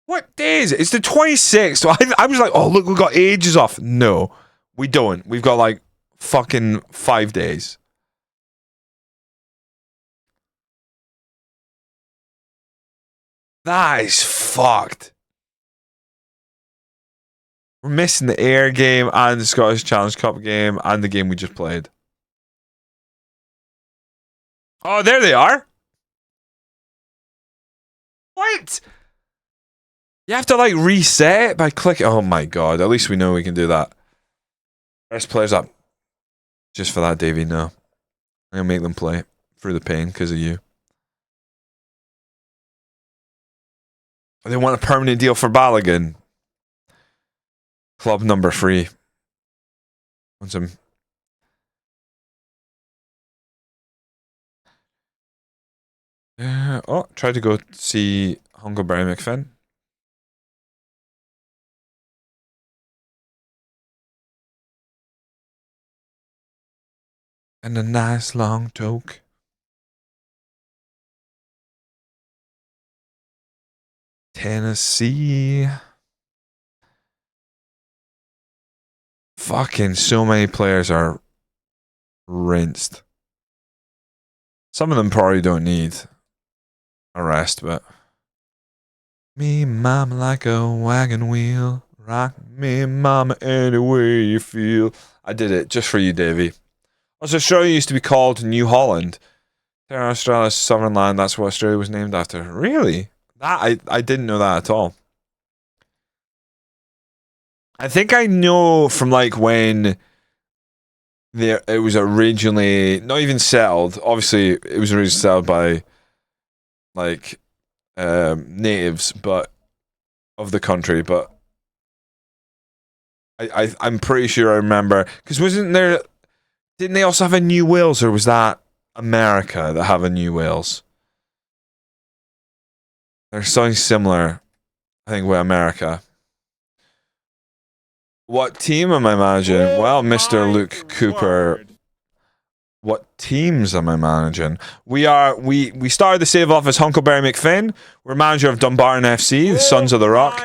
What day is it? It's the 26th. So I was like, oh, look, we've got ages off. No, we don't. We've got like fucking 5 days. That is fucked. We're missing the Air game and the Scottish Challenge Cup game and the game we just played. Oh, there they are. What? You have to like reset it by clicking. Oh my god, at least we know we can do that. Best players up. Just for that, Davey, no. I'm going to make them play through the pain because of you. They want a permanent deal for Balogun. Club number 3. Wants him. Oh, try to go see Hunkleberry McFinn. And a nice long toke. Tennessee. Fucking so many players are rinsed. Some of them probably don't need arrest, but me mama like a wagon wheel. Rock me mama any way you feel. I did it just for you, Davey. Also, Australia used to be called New Holland. Australia's sovereign land, that's what Australia was named after. Really? That I didn't know that at all. I think I know from like when it was originally not even settled. Obviously, it was originally settled by like natives, but of the country. But I'm pretty sure I remember because wasn't there? Didn't they also have a New Wales, or was that America that have a New Wales? There's something similar, I think, with America. What team am I managing? Oh, well, Mr. Luke Cooper. What teams am I managing? We started the save off as Hunkleberry McFinn. We're manager of Dumbarton FC, the Sons of the Rock.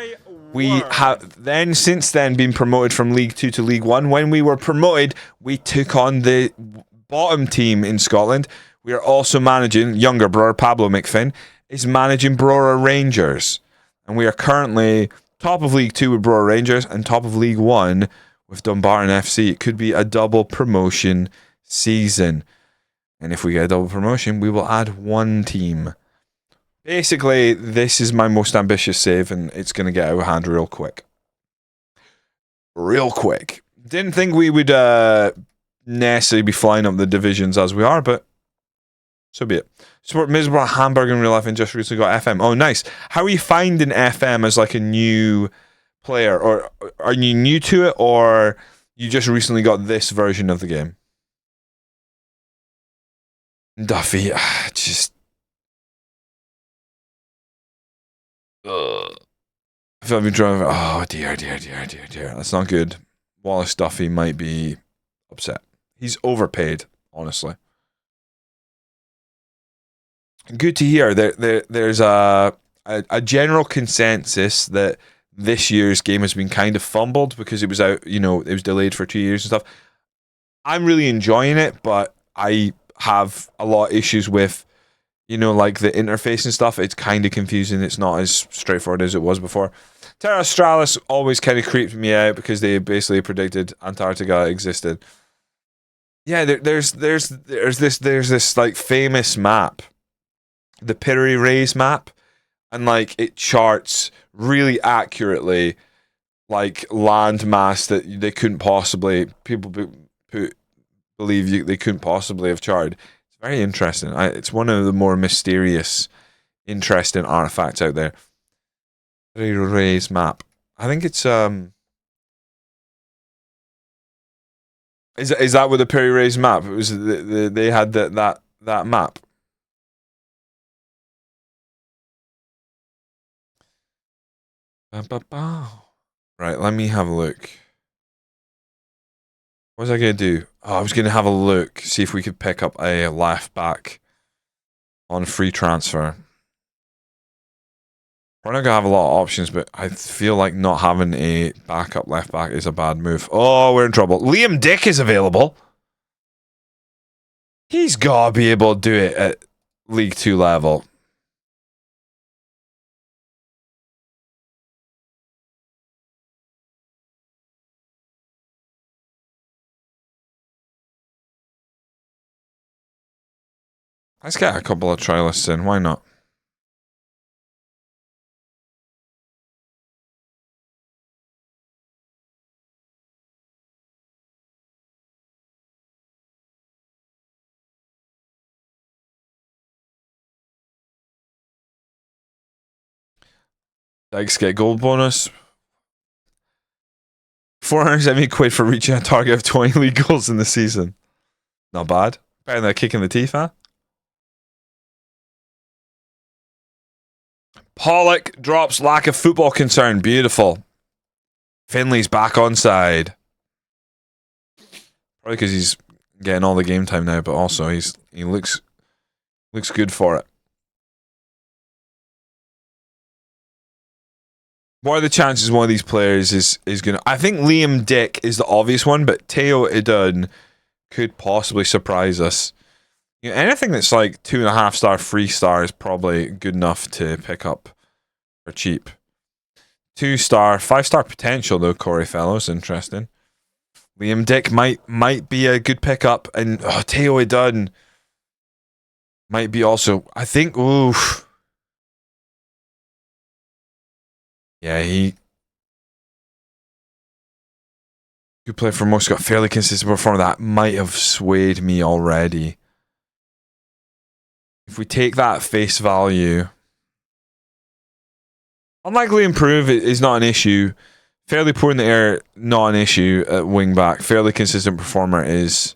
We have then since then been promoted from League 2 to League 1. When we were promoted, we took on the bottom team in Scotland. We are also managing younger brother Pablo McFinn is managing Brora Rangers, and we are currently top of League 2 with Brora Rangers and top of League 1 with Dumbarton FC. It could be a double promotion season. And if we get a double promotion, we will add 1 team. Basically, this is my most ambitious save, and it's going to get out of hand real quick. Real quick. Didn't think we would necessarily be flying up the divisions as we are, but so be it. Support miserable Hamburg in real life and just recently got FM. Oh, nice. How are you finding FM as like a new player? Or are you new to it, or you just recently got this version of the game? Duffy, just... I feel I've been driving... Oh, dear. That's not good. Wallace Duffy might be upset. He's overpaid, honestly. good to hear. There's a general consensus that this year's game has been kind of fumbled because it was out, it was delayed for 2 years and stuff. I'm really enjoying it, but I have a lot of issues with, like the interface and stuff. It's kind of confusing. It's not as straightforward as it was before. Terra Australis always kind of creeped me out because they basically predicted Antarctica existed. Yeah, there's this like famous map, the Piri Reis map, and like it charts really accurately like land mass that they couldn't possibly believe they couldn't possibly have charted. It's very interesting. It's one of the more mysterious, interesting artifacts out there. Piri Reis map. I think it's Is that with the Piri Reis map? It was they had that map. Right, let me have a look. What was I gonna do? Oh, I was gonna have a look, see if we could pick up a left back on free transfer. We're not gonna have a lot of options, but I feel like not having a backup left back is a bad move. Oh, we're in trouble. Liam Dick is available. He's gotta be able to do it at League 2 level. Let's get a couple of trialists in. Why not? Dykes get gold bonus. 470 quid for reaching a target of 20 league goals in the season. Not bad. Better than a kick in the teeth, huh? Pollock drops lack of football concern. Beautiful. Finley's back on side. Probably because he's getting all the game time now, but also he looks good for it. What are the chances one of these players is going to... I think Liam Dick is the obvious one, but Teo Idun could possibly surprise us. Anything that's like 2.5 star, 3 star is probably good enough to pick up for cheap. 2 star, 5 star potential though, Corey Fellows, interesting. Liam Dick might be a good pickup, and Teo Idun might be also... I think... Oof. Yeah, he could play for most, got fairly consistent performance. That might have swayed me already. If we take that face value, unlikely improve is not an issue. Fairly poor in the air, not an issue at wing back. Fairly consistent performer is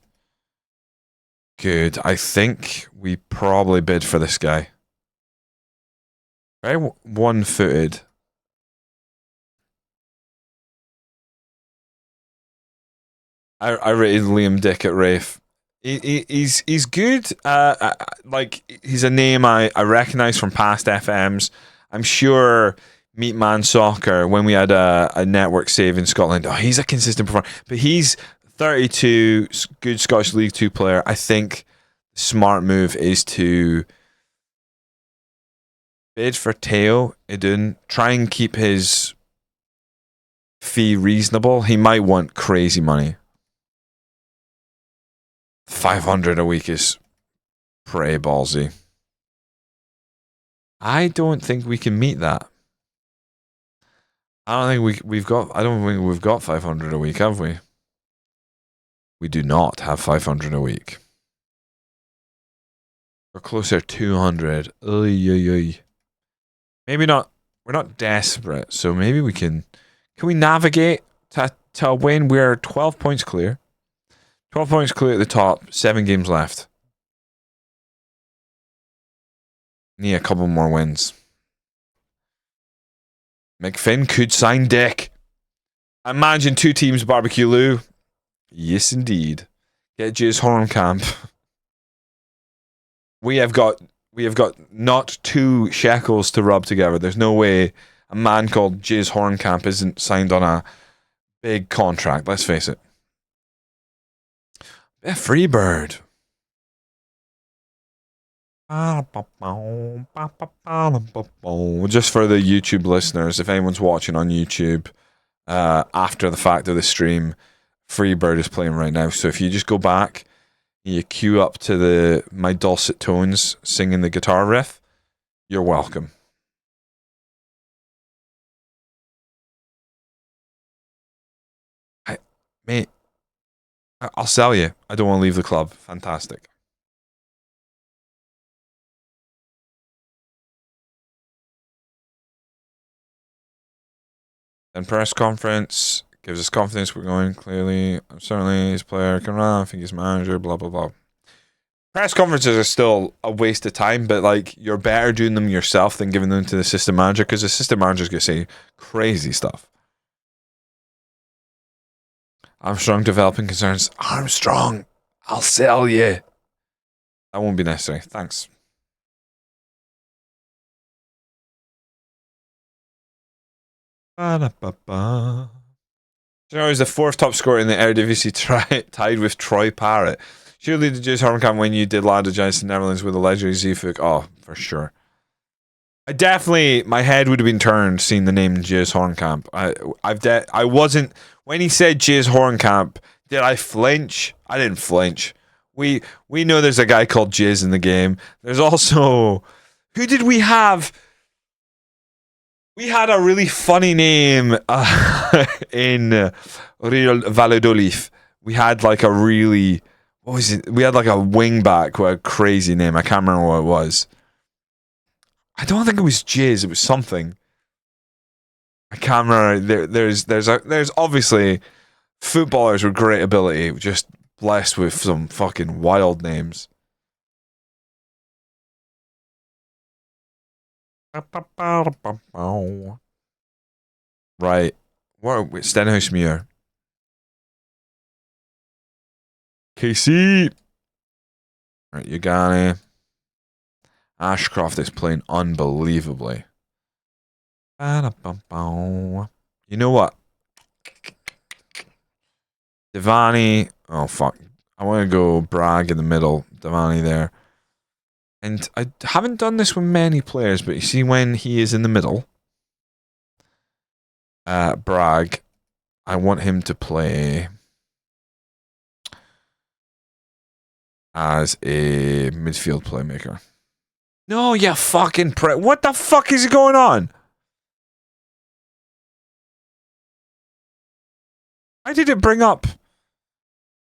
good. I think we probably bid for this guy. Very one-footed. I rated Liam Dick at Rafe. He's good. Like he's a name I recognize from past FMs. I'm sure Meat Man Soccer, when we had a network save in Scotland, he's a consistent performer. But he's 32, good Scottish League 2 player. I think the smart move is to bid for Teo Idun, try and keep his fee reasonable. He might want crazy money. 500 a week is pretty ballsy. I don't think we can meet that. I don't think we've got 500 a week, have we? We do not have 500 a week. We're closer to 200. Maybe not. We're not desperate, so maybe we can. Can we navigate to a win? We're 12 points clear. 12 points clear at the top. 7 games left. Need a couple more wins. McFinn could sign Dick. Imagine 2 teams barbecue Lou. Yes, indeed. Get Jay's Horn Camp. We have got we have got not 2 shekels to rub together. There's no way a man called Jizz Hornkamp isn't signed on a big contract. Let's face it. Freebird. Just for the YouTube listeners, if anyone's watching on YouTube after the fact of the stream, Freebird is playing right now. So if you just go back, you queue up to my dulcet tones singing the guitar riff, you're welcome. Mate, I'll sell you. I don't want to leave the club. Fantastic. Then press conference gives us confidence. We're going clearly. Certainly, his player can run. I think he's manager. Blah blah blah. Press conferences are still a waste of time, but like you're better doing them yourself than giving them to the assistant manager because the assistant manager's gonna say crazy stuff. Armstrong developing concerns. Armstrong, I'll sell you. That won't be necessary. Thanks. Ba-da-ba-ba. Now he's the 4th top scorer in the Eredivisie, tied with Troy Parrott. Surely the Jizz Hornkamp when you did Lado Giants in the Netherlands with the legendary Zifuk. Oh, for sure. My head would have been turned seeing the name Jizz Hornkamp. I wasn't, when he said Jizz Hornkamp, did I flinch? I didn't flinch. We know there's a guy called Jizz in the game. There's also, who did we have? We had a really funny name in Real Valladolid. We had like a really, what was it? We had like a wingback with a crazy name. I can't remember what it was. I don't think it was Jizz. It was something. I can't remember. There's obviously footballers with great ability, just blessed with some fucking wild names. Right. What are we? Stenhousemuir. KC. Right, Ugani. Ashcroft is playing unbelievably. You know what? Devani. Oh, fuck. I want to go Bragg in the middle. Devani there. And I haven't done this with many players, but you see when he is in the middle, Bragg, I want him to play as a midfield playmaker. No, you fucking what the fuck is going on? Why did it bring up?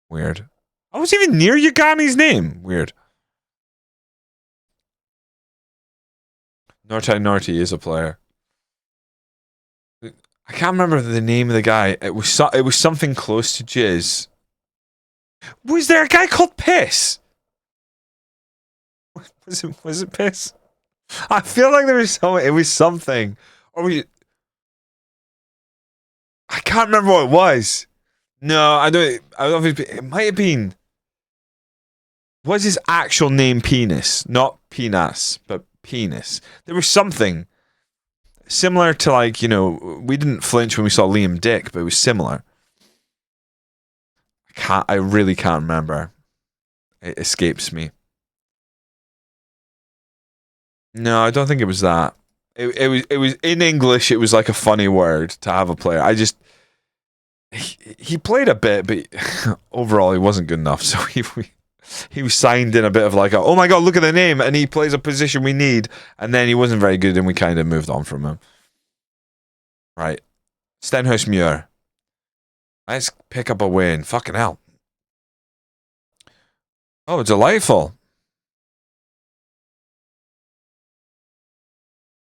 Weird. I was even near Yugani's name. Weird. Norty is a player. I can't remember the name of the guy. It was something close to Jizz. Was there a guy called Piss? Was it Piss? I feel like there was it was something. I can't remember what it was. No, I don't think it might have been. Was his actual name Penis? Not Penis, but Penis. There was something similar to, like, you know, we didn't flinch when we saw Liam Dick, but it was similar. I really can't remember. It escapes me. No, I don't think it was that. It was in English. It was like a funny word to have a player. He played a bit, but overall he wasn't good enough. So he was signed in a bit of like oh my god, look at the name, and he plays a position we need, and then he wasn't very good, and we kind of moved on from him. Right, Stenhousemuir. Let's pick up a win. Fucking hell. Oh, delightful.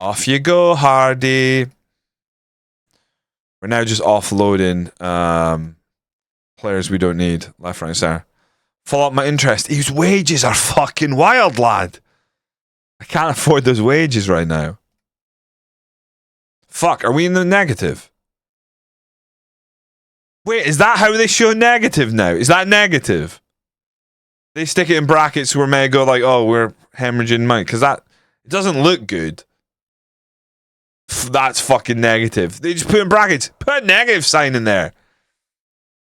Off you go, Hardy. We're now just offloading players we don't need. Left, right, center. Follow up my interest. His wages are fucking wild, lad. I can't afford those wages right now. Fuck, are we in the negative? Wait, is that how they show negative now? Is that negative? They stick it in brackets where may go like, oh, we're hemorrhaging money, because that it doesn't look good. That's fucking negative. They just put in brackets. Put a negative sign in there.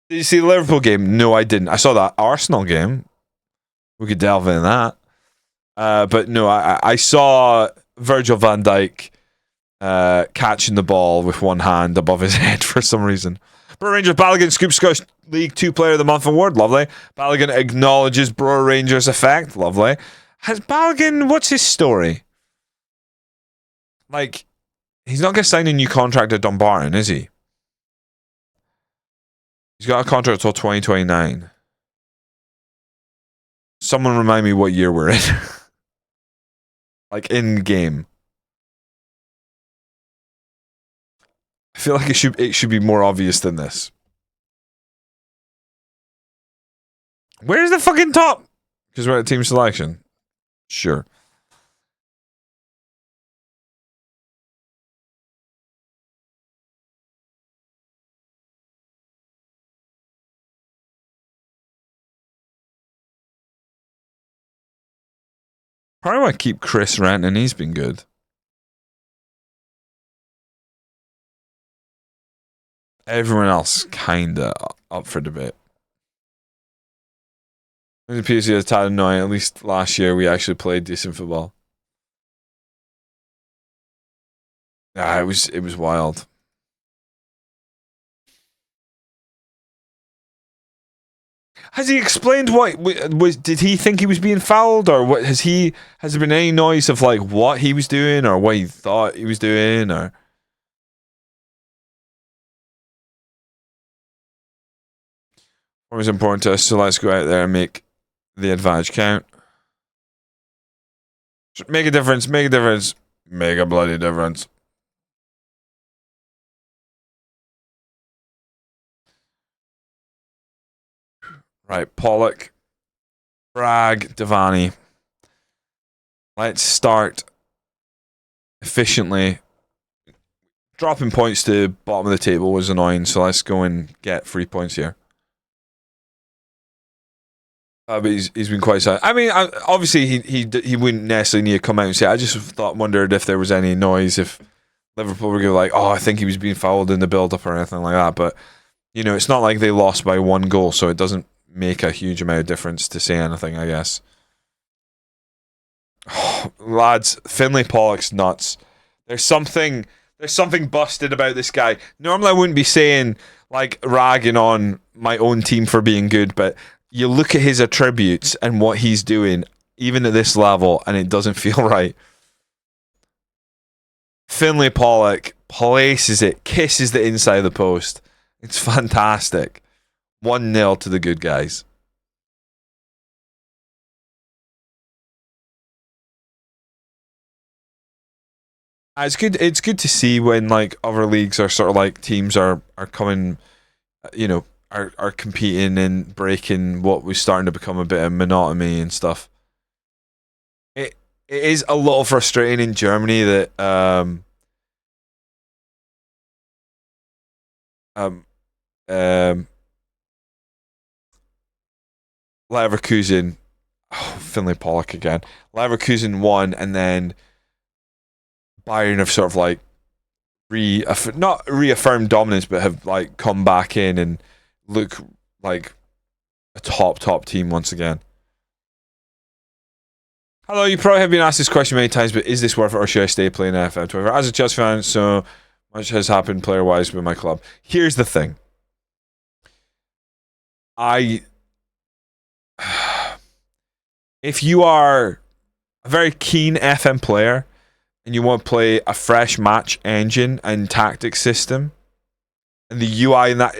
Did you see the Liverpool game? No, I didn't. I saw that Arsenal game. We could delve into that. But no, I saw Virgil van Dijk catching the ball with one hand above his head for some reason. Brora Rangers Balogun scoops Scottish League 2 Player of the Month award. Lovely. Balogun acknowledges Brora Rangers effect. Lovely. Has Balogun, what's his story? Like, he's not going to sign a new contract at Dumbarton, is he? He's got a contract until 2029. Someone remind me what year we're in. Like, in game. I feel like it should be more obvious than this. Where's the fucking top? Because we're at team selection. Sure. Probably want to keep Chris Renton. He's been good. Everyone else kinda up for debate. The PC is tad annoying. At least last year we actually played decent football. It was wild. Has he explained what did he think he was being fouled, or what has there been any noise of like what he was doing or what he thought he was doing, or what was important to us? So let's go out there and make the advantage count. Make a difference, make a difference, make a bloody difference. Right, Pollock, Bragg, Devaney. Let's start efficiently. Dropping points to bottom of the table was annoying, so let's go and get 3 points here. But he's been quite sad. I mean, obviously he wouldn't necessarily need to come out and say it. I just wondered if there was any noise, if Liverpool were going like, oh, I think he was being fouled in the build-up or anything like that. But, you know, it's not like they lost by 1 goal, so it doesn't make a huge amount of difference to say anything, I guess. Oh, lads, Finlay Pollock's nuts. There's something busted about this guy. Normally I wouldn't be saying, like, ragging on my own team for being good, but you look at his attributes and what he's doing, even at this level, and it doesn't feel right. Finlay Pollock places it, kisses the inside of the post. It's fantastic. 1-0 to the good guys. It's good to see when like other leagues are sort of like teams are coming, you know, are competing and breaking what was starting to become a bit of monotony and stuff. It is a little frustrating in Germany that Leverkusen, Finlay Pollock again. Leverkusen won, and then Bayern have sort of like not reaffirmed dominance, but have like come back in and look like a top team once again. Hello, you probably have been asked this question many times, but is this worth it, or should I stay playing FM26? As a Chelsea fan, so much has happened player-wise with my club. Here's the thing. If you are a very keen FM player and you want to play a fresh match engine and tactics system, and the UI in that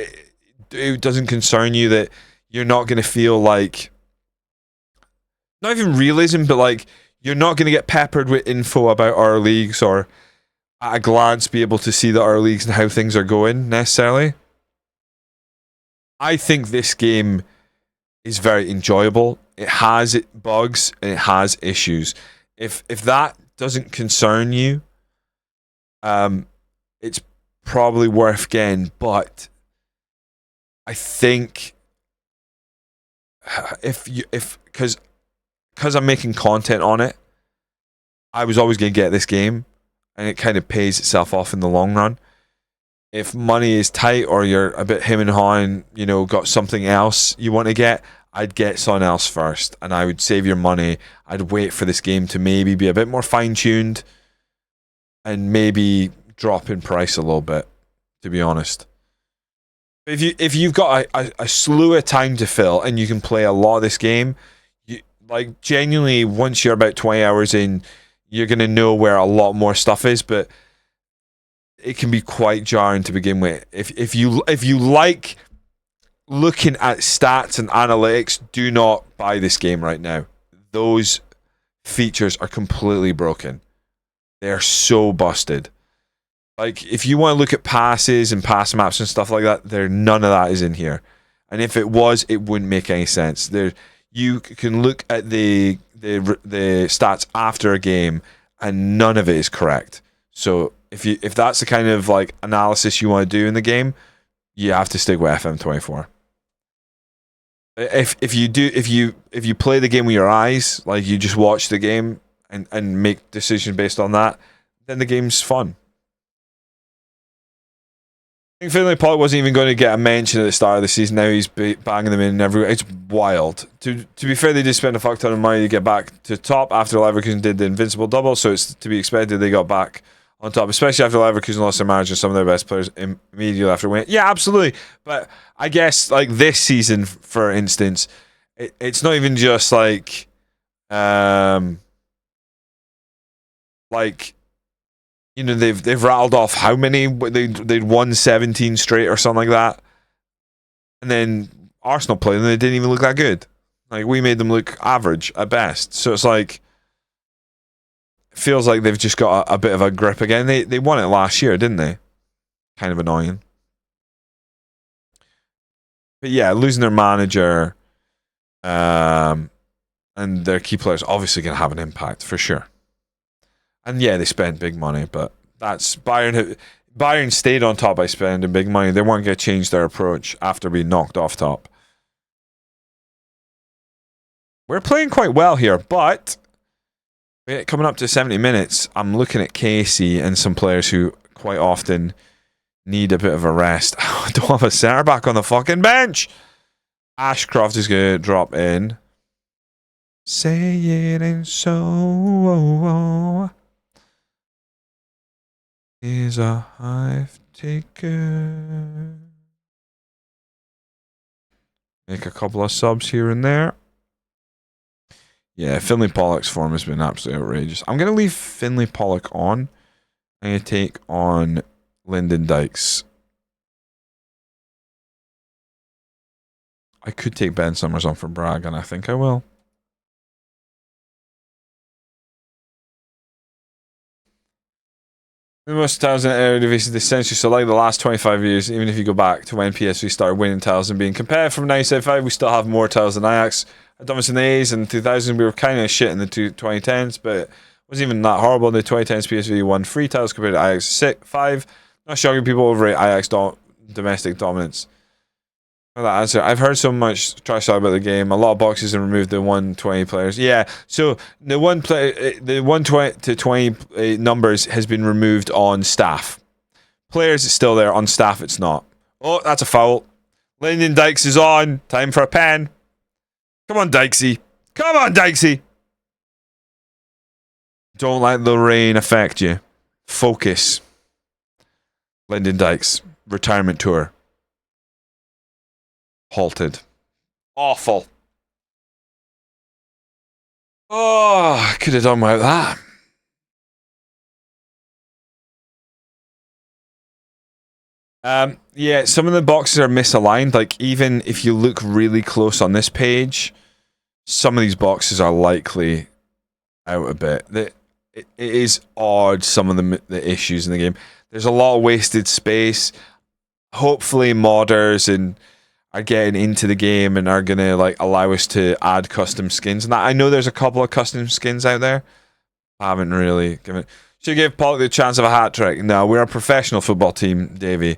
it doesn't concern you, that you're not going to feel like, not even realism, but like you're not going to get peppered with info about our leagues, or at a glance be able to see the our leagues and how things are going necessarily. I think this game is very enjoyable. It has bugs and it has issues. If that doesn't concern you, it's probably worth getting. But I think because I'm making content on it, I was always going to get this game, and it kind of pays itself off in the long run. If money is tight or you're a bit him and hawing, got something else you want to get, I'd get something else first, and I would save your money. I'd wait for this game to maybe be a bit more fine-tuned and maybe drop in price a little bit, to be honest. If you've got a slew of time to fill and you can play a lot of this game, genuinely, once you're about 20 hours in, you're going to know where a lot more stuff is, but it can be quite jarring to begin with. If you like looking at stats and analytics, do not buy this game right now. Those features are completely broken. They're so busted. If you want to look at passes and pass maps and stuff like that, none of that is in here. And if it was, it wouldn't make any sense. You can look at the stats after a game, and none of it is correct. So if that's the kind of analysis you want to do in the game, you have to stick with FM24. If you play the game with your eyes, you just watch the game and make decisions based on that, then the game's fun. I think Finlay Pollock wasn't even going to get a mention at the start of the season. Now he's banging them in everywhere. It's wild. To be fair, they did spend a fuck ton of money to get back to top after Leverkusen did the invincible double, so it's to be expected they got back on top, especially after Leverkusen lost their manager, some of their best players immediately after winning. Yeah, absolutely. But I guess this season, for instance, it's not even just they've rattled off how many they'd won 17 straight or something like that, and then Arsenal played and they didn't even look that good. We made them look average at best. So it's it feels like they've just got a bit of a grip again. They won it last year, didn't they? Kind of annoying. But yeah, losing their manager and their key players obviously going to have an impact for sure. And yeah, they spent big money, but that's Bayern. Bayern stayed on top by spending big money. They weren't going to change their approach after being knocked off top. We're playing quite well here, but coming up to 70 minutes, I'm looking at Casey and some players who quite often need a bit of a rest. I don't have a centre back on the fucking bench. Ashcroft is going to drop in. Say it ain't so. Is a hive taker. Make a couple of subs here and there. Yeah, Finlay Pollock's form has been absolutely outrageous. I'm going to leave Finlay Pollock on. I'm going to take on Lyndon Dykes. I could take Ben Summers on for Bragg, and I think I will. The most titles in Eredivisie this century, so the last 25 years, even if you go back to when PSV started winning titles and being compared from 1975, we still have more titles than Ajax. I done this in the A's in 2000, we were kind of shit in the 2010s, but it wasn't even that horrible. In the 2010s, PSV won 3 titles compared to Ajax 5. Not shocking, people overrate Ajax domestic dominance. For that answer, I've heard so much trash talk about the game. A lot of boxes have removed the 120 players. Yeah, so the 120 to 20 numbers has been removed on staff. Players, it's still there. On staff, it's not. Oh, that's a foul. Lyndon Dykes is on. Time for a pen. Come on, Dykesy. Come on, Dykesy. Don't let the rain affect you. Focus. Lyndon Dykes. Retirement tour. Halted. Awful. Oh, I could have done without that. Yeah, some of the boxes are misaligned. Even if you look really close on this page, some of these boxes are likely out a bit. It is odd, some of the issues in the game. There's a lot of wasted space. Hopefully modders are getting into the game and are going to allow us to add custom skins. And I know there's a couple of custom skins out there. I haven't really given it. Should give Pollock the chance of a hat trick. No, we're a professional football team, Davey.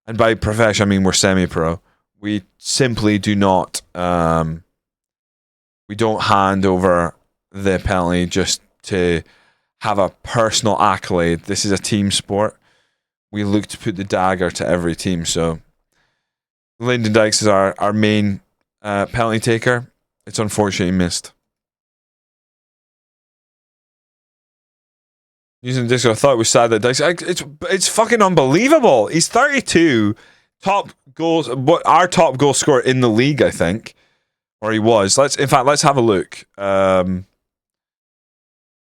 And by professional, I mean we're semi-pro. We simply do not We don't hand over the penalty just to have a personal accolade. This is a team sport. We look to put the dagger to every team. So Lyndon Dykes is our main penalty taker. It's unfortunately missed. Using Disco, I thought it was sad that Dykes. It's fucking unbelievable. He's 32, top goals. Our top goal scorer in the league, I think, or he was. Let's have a look.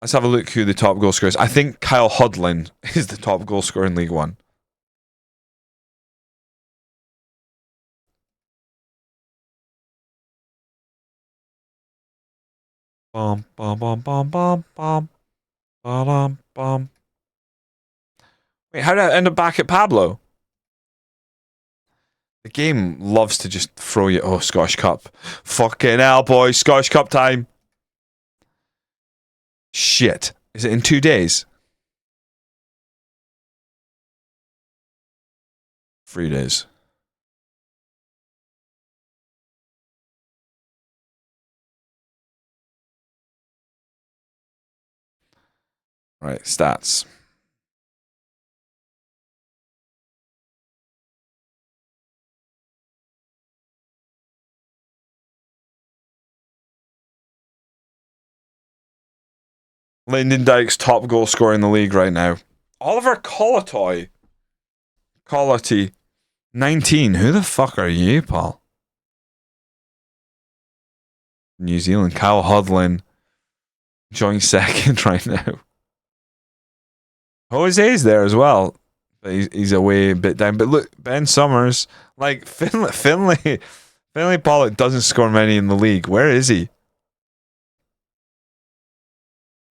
Let's have a look who the top goal scorer is. I think Kyle Hudlin is the top goal scorer in League One. Bum bum bum bum bum bum. Bum bum. Wait, how did I end up back at Pablo? The game loves to just throw you. Oh, Scottish Cup. Fucking hell, boys. Scottish Cup time. Shit. Is it in 2 days? 3 days. Right, stats. Lyndon Dykes, top goal scorer in the league right now. Oliver Colatoy. 19. Who the fuck are you, pal? New Zealand. Kyle Hudlin. Joint second right now. Jose's there as well. But he's away a bit down. But look, Ben Summers. Like, Finlay Pollock doesn't score many in the league. Where is he?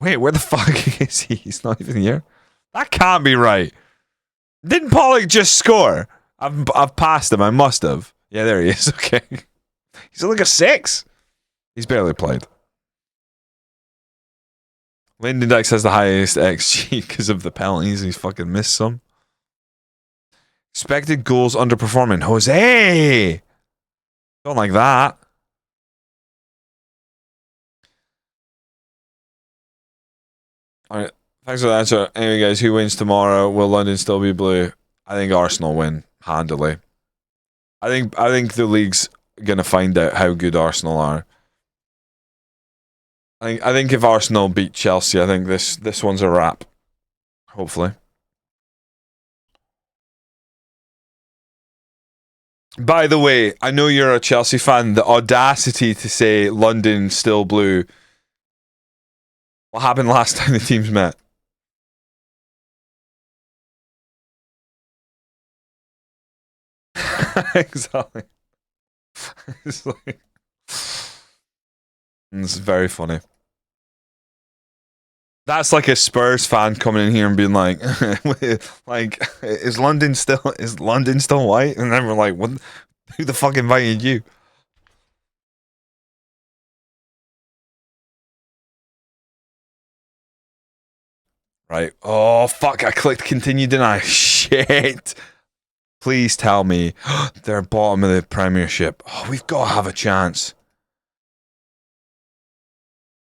Wait, where the fuck is he? He's not even here. That can't be right. Didn't Pollock just score? I've passed him. I must have. Yeah, there he is. Okay. He's like a 6. He's barely played. Lyndon Dykes has the highest XG because of the penalties. He's fucking missed some. Expected goals underperforming. Jose! Don't like that. Alright, thanks for the answer. Anyway, guys, who wins tomorrow? Will London still be blue? I think Arsenal win handily. I think the league's gonna find out how good Arsenal are. I think if Arsenal beat Chelsea, I think this one's a wrap. Hopefully. By the way, I know you're a Chelsea fan. The audacity to say London still blue. What happened last time the teams met? Exactly. It's very funny. That's like a Spurs fan coming in here and being like, is London still white? And then we're like, what? Who the fuck invited you? Right. Oh fuck! I clicked continue, didn't I? Shit. Please tell me they're bottom of the Premiership. Oh, we've got to have a chance.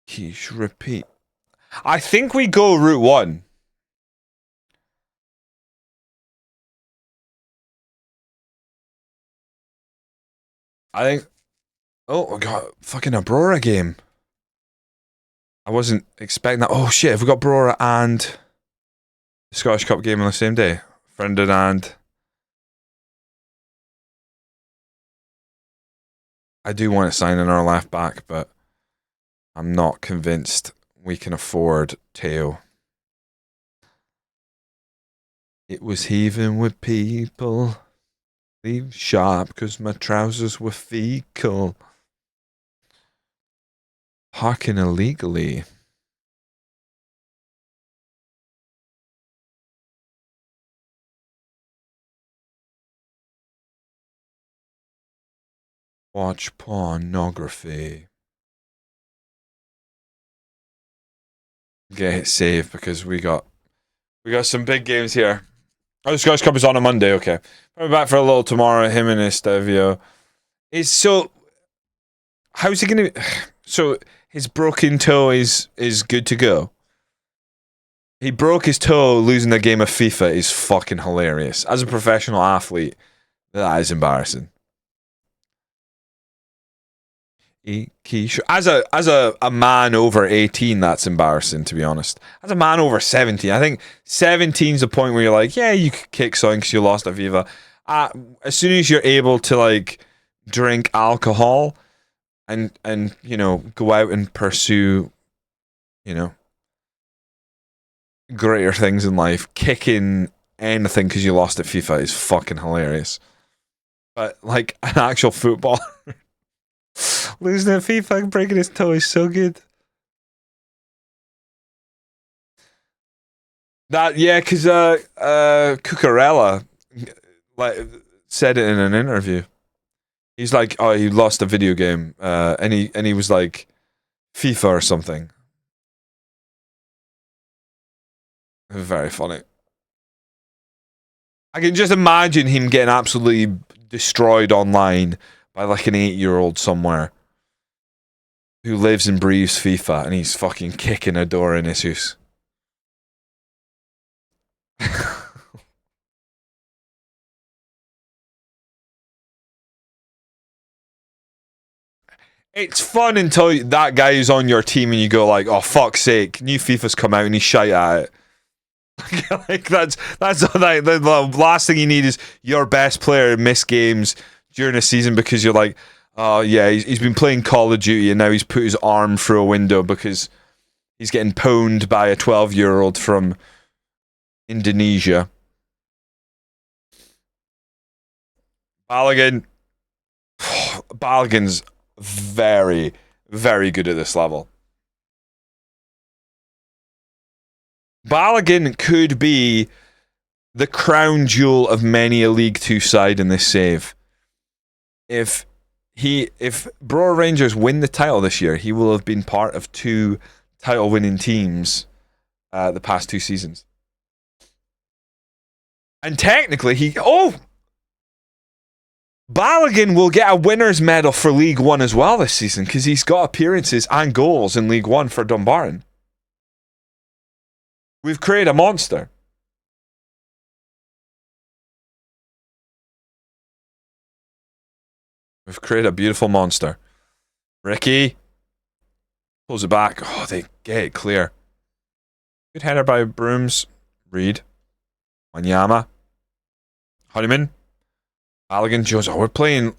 Quiche, repeat. I think we go route 1. I think. Oh, God. Fucking a Brora game. I wasn't expecting that. Oh, shit. Have we got Brora and the Scottish Cup game on the same day? Ferdinand. I do want to sign in our left back, but I'm not convinced we can afford Teo. It was heaving with people. Leave sharp because my trousers were fecal. Parking illegally. Watch pornography. Get it saved because we got some big games here. Oh, the Scottish Cup is on a Monday. Okay, we're back for a little tomorrow. Him and Estevio. How's he gonna? So his broken toe is good to go. He broke his toe losing a game of FIFA is fucking hilarious. As a professional athlete, that is embarrassing. As a man over 18, that's embarrassing, to be honest. As a man over 17, I think 17 is the point where you're like, yeah, you could kick something because you lost at FIFA. As soon as you're able to like drink alcohol and you know, go out and pursue, you know, greater things in life, kicking anything because you lost at FIFA is fucking hilarious. But like an actual football. Losing at FIFA and breaking his toe is so good. That because Cucurella like said it in an interview. He's like, oh, he lost a video game, and he was like, FIFA or something. Very funny. I can just imagine him getting absolutely destroyed online by like an 8-year-old somewhere who lives and breathes FIFA, and he's fucking kicking a door in his house. It's fun until that guy is on your team and you go like, oh fuck's sake, new FIFA's come out and he's shite at it. Like that's the last thing you need is your best player miss games during a season because you're like, oh yeah, he's been playing Call of Duty and now he's put his arm through a window because he's getting pwned by a 12-year-old from Indonesia. Balogun's very, very good at this level. Balogun could be the crown jewel of many a League 2 side in this save. If Brora Rangers win the title this year, he will have been part of 2 title-winning teams the past 2 seasons. And technically, Balogun will get a winner's medal for League 1 as well this season because he's got appearances and goals in League 1 for Dumbarton. We've created a monster. We've created a beautiful monster. Ricky pulls it back. Oh, they get it clear. Good header by Brooms. Reed. Wanyama. Honeyman. Balogun Jones. Oh, we're playing.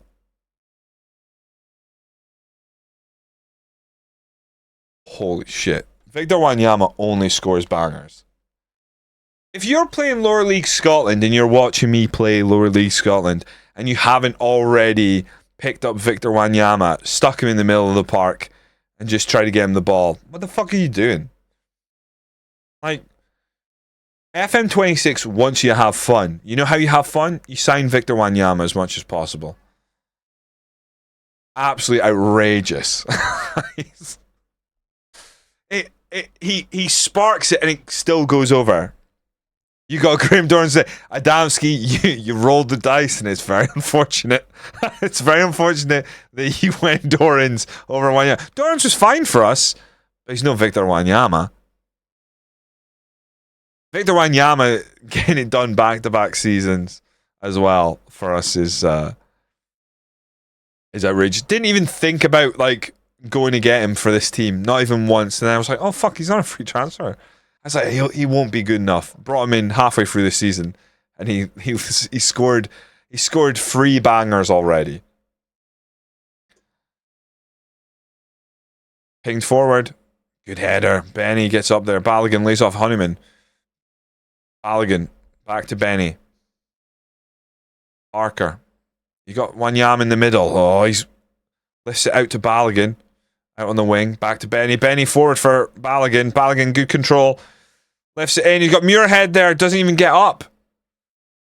Holy shit. Victor Wanyama only scores bangers. If you're playing Lower League Scotland and you're watching me play Lower League Scotland and you haven't already picked up Victor Wanyama, stuck him in the middle of the park, and just try to get him the ball, what the fuck are you doing? Like, FM26 wants you to have fun. You know how you have fun? You sign Victor Wanyama as much as possible. Absolutely outrageous. He sparks it and it still goes over. You got Graham Doran say, Adamski, you rolled the dice, and it's very unfortunate. It's very unfortunate that you went Doran's over Wanyama. Doran's was fine for us, but he's no Victor Wanyama. Victor Wanyama getting it done back-to-back seasons as well for us is outrageous. Didn't even think about like going to get him for this team, not even once. And then I was like, oh fuck, he's on a free transfer. I was like, he won't be good enough. Brought him in halfway through the season, and he scored 3 bangers already. Pinged forward, good header. Benny gets up there. Balogun lays off Honeyman. Balogun back to Benny. Parker, you got Wanyama in the middle. Oh, he's lifts it out to Balogun. Out on the wing, back to Benny. Benny forward for Balogun. Balogun, good control. Lifts it in. He's got Muirhead there. Doesn't even get up.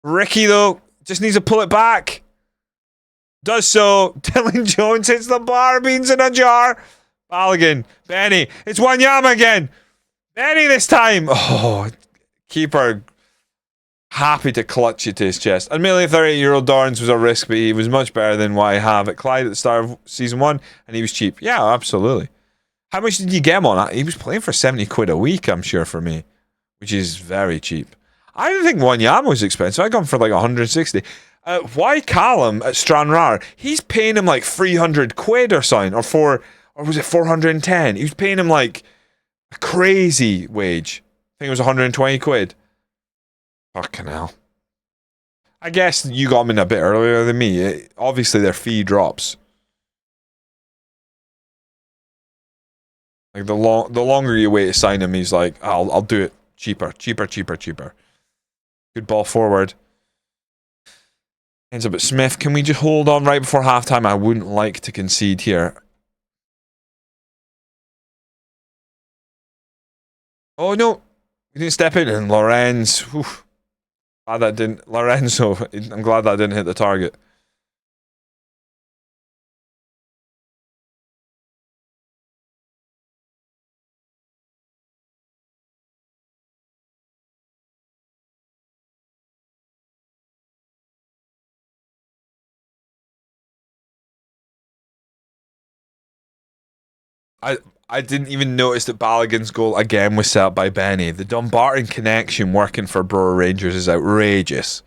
Ricky, though, just needs to pull it back. Does so. Dylan Jones hits the bar. Beans in a jar. Balogun. Benny. It's Wanyama again. Benny this time. Oh, keeper happy to clutch it to his chest. Admittedly, 38-year-old Dorrans was a risk, but he was much better than what I have at Clyde at the start of season 1, and he was cheap. Yeah, absolutely. How much did you get him on? He was playing for 70 quid a week, I'm sure, for me, which is very cheap. I didn't think Wanyama was expensive. I got him for like 160. Why Callum at Stranraer? He's paying him like 300 quid or something, or was it 410? He was paying him like a crazy wage. I think it was 120 quid. Fucking hell. I guess you got him in a bit earlier than me. Obviously, their fee drops. Like the longer you wait to sign him, he's like, I'll do it cheaper. Good ball forward. Ends up at Smith. Can we just hold on right before halftime? I wouldn't like to concede here. Oh no, we didn't step in, and Lorenz. Glad that didn't. Lorenzo. I'm glad that didn't hit the target. I didn't even notice that Balogun's goal again was set up by Benny. The Dumbarton connection working for Brora Rangers is outrageous.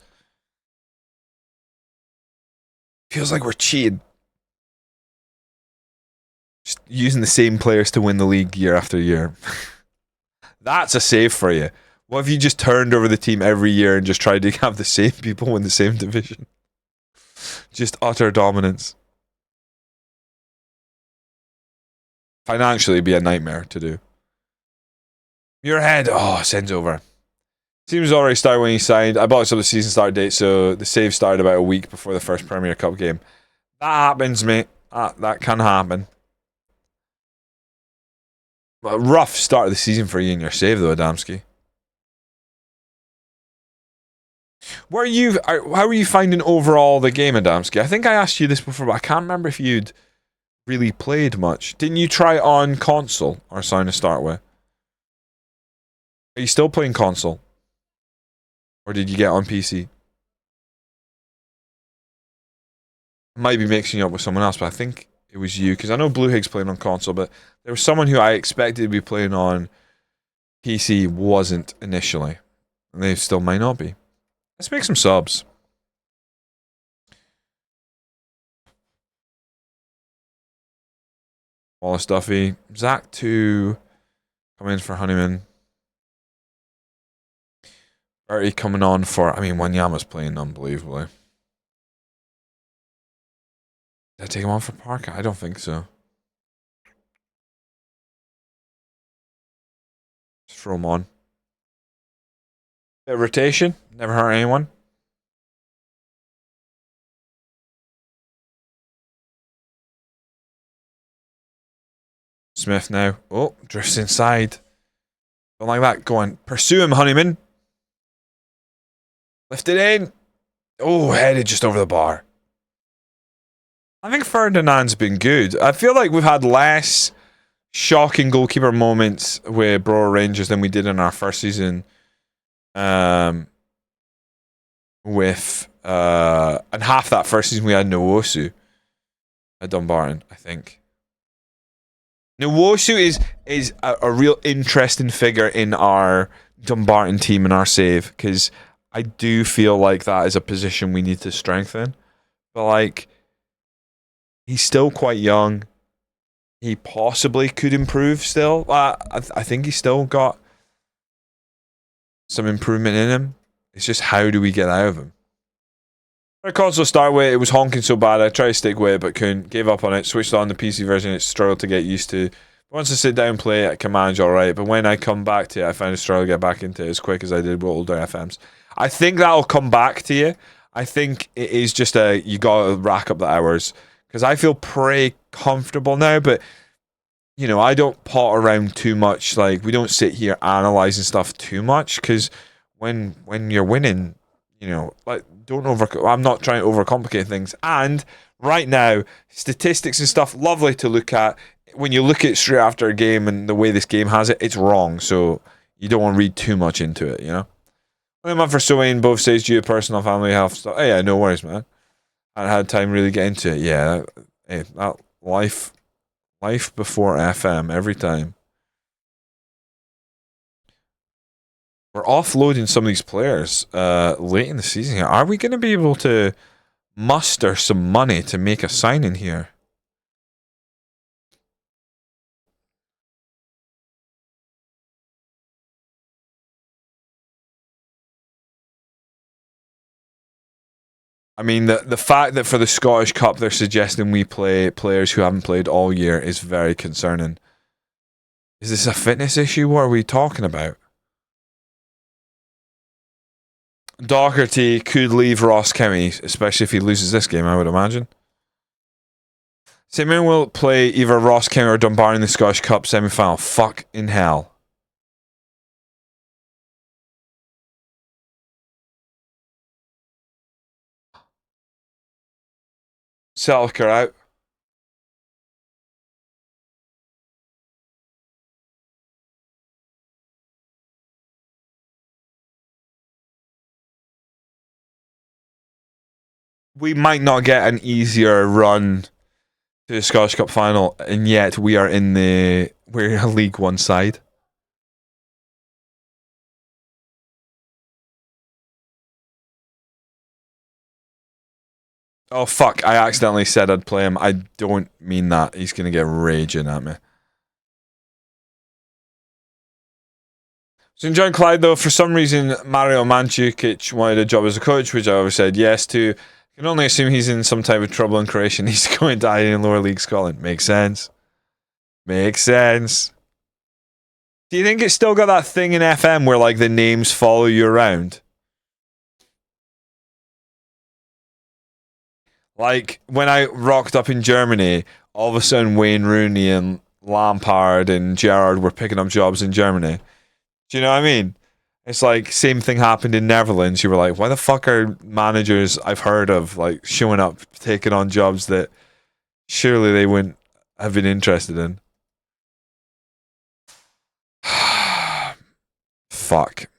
Feels like we're cheating. Just using the same players to win the league year after year. That's a save for you. What if you just turned over the team every year and just tried to have the same people win the same division? Just utter dominance. Financially, it'd be a nightmare to do. Your head. Oh, sends over. Seems already started when he signed. I bought up the season start date, so the save started about a week before the first Premier Cup game. That happens, mate. That can happen. But a rough start of the season for you in your save, though, Adamski. How were you finding overall the game, Adamski? I think I asked you this before, but I can't remember if you'd really played much. Didn't you try it on console or something to start with? Are you still playing console? Or did you get on PC? I might be mixing you up with someone else, but I think it was you, because I know Blue Hig's playing on console, but there was someone who I expected to be playing on PC wasn't initially. And they still might not be. Let's make some subs. Wallace Duffy. Zach 2. Coming in for Honeyman. Bertie coming on for... I mean, Wanyama's playing unbelievably. Did I take him on for Parker? I don't think so. Just throw him on. Bit of rotation. Never hurt anyone. Smith now. Oh, drifts inside. Don't like that. Go on. Pursue him, Honeyman. Lift it in. Oh, headed just over the bar. I think Ferdinand's been good. I feel like we've had less shocking goalkeeper moments with Brora Rangers than we did in our first season. With and half that first season we had Nwosu at Dumbarton, I think. Nwosu is a real interesting figure in our Dumbarton team and our save, because I do feel like that is a position we need to strengthen. But like, he's still quite young. He possibly could improve still. I think he's still got some improvement in him. It's just, how do we get out of him? Our console start with, it was honking so bad, I tried to stick with it but couldn't. Gave up on it, switched on the PC version, it struggled to get used to. Once I sit down and play it, it can manage alright, but when I come back to it, I find it struggle to get back into it as quick as I did with older FMs. I think that'll come back to you. I think it is just you gotta rack up the hours, because I feel pretty comfortable now, but you know, I don't pot around too much. Like, we don't sit here analysing stuff too much, because when you're winning, you know, like, I'm not trying to overcomplicate things. And right now, statistics and stuff, lovely to look at. When you look at it straight after a game and the way this game has it, it's wrong. So you don't want to read too much into it, you know? I'm up for sewing both stages due to personal family health stuff. Oh, yeah, no worries, man. I had time to really get into it. Yeah, that life before FM every time. We're offloading some of these players late in the season here. Are we going to be able to muster some money to make a signing here? I mean, the fact that for the Scottish Cup they're suggesting we play players who haven't played all year is very concerning. Is this a fitness issue? What are we talking about? Doherty could leave Ross County, especially if he loses this game, I would imagine. St Mirren will play either Ross County or Dumbarton in the Scottish Cup semi-final. Fuck in hell. Celtic are out. We might not get an easier run to the Scottish Cup final, and yet we're a League One side. Oh fuck, I accidentally said I'd play him. I don't mean that. He's gonna get raging at me. So enjoying Clyde though. For some reason, Mario Mandzukic wanted a job as a coach, which I always said yes to. I can only assume he's in some type of trouble in Croatia and he's going to die in lower league Scotland. Makes sense. Makes sense. Do you think it's still got that thing in FM where like the names follow you around? Like when I rocked up in Germany, all of a sudden Wayne Rooney and Lampard and Gerrard were picking up jobs in Germany. Do you know what I mean? It's like same thing happened in Netherlands. You were like, why the fuck are managers I've heard of like showing up, taking on jobs that surely they wouldn't have been interested in? Fuck.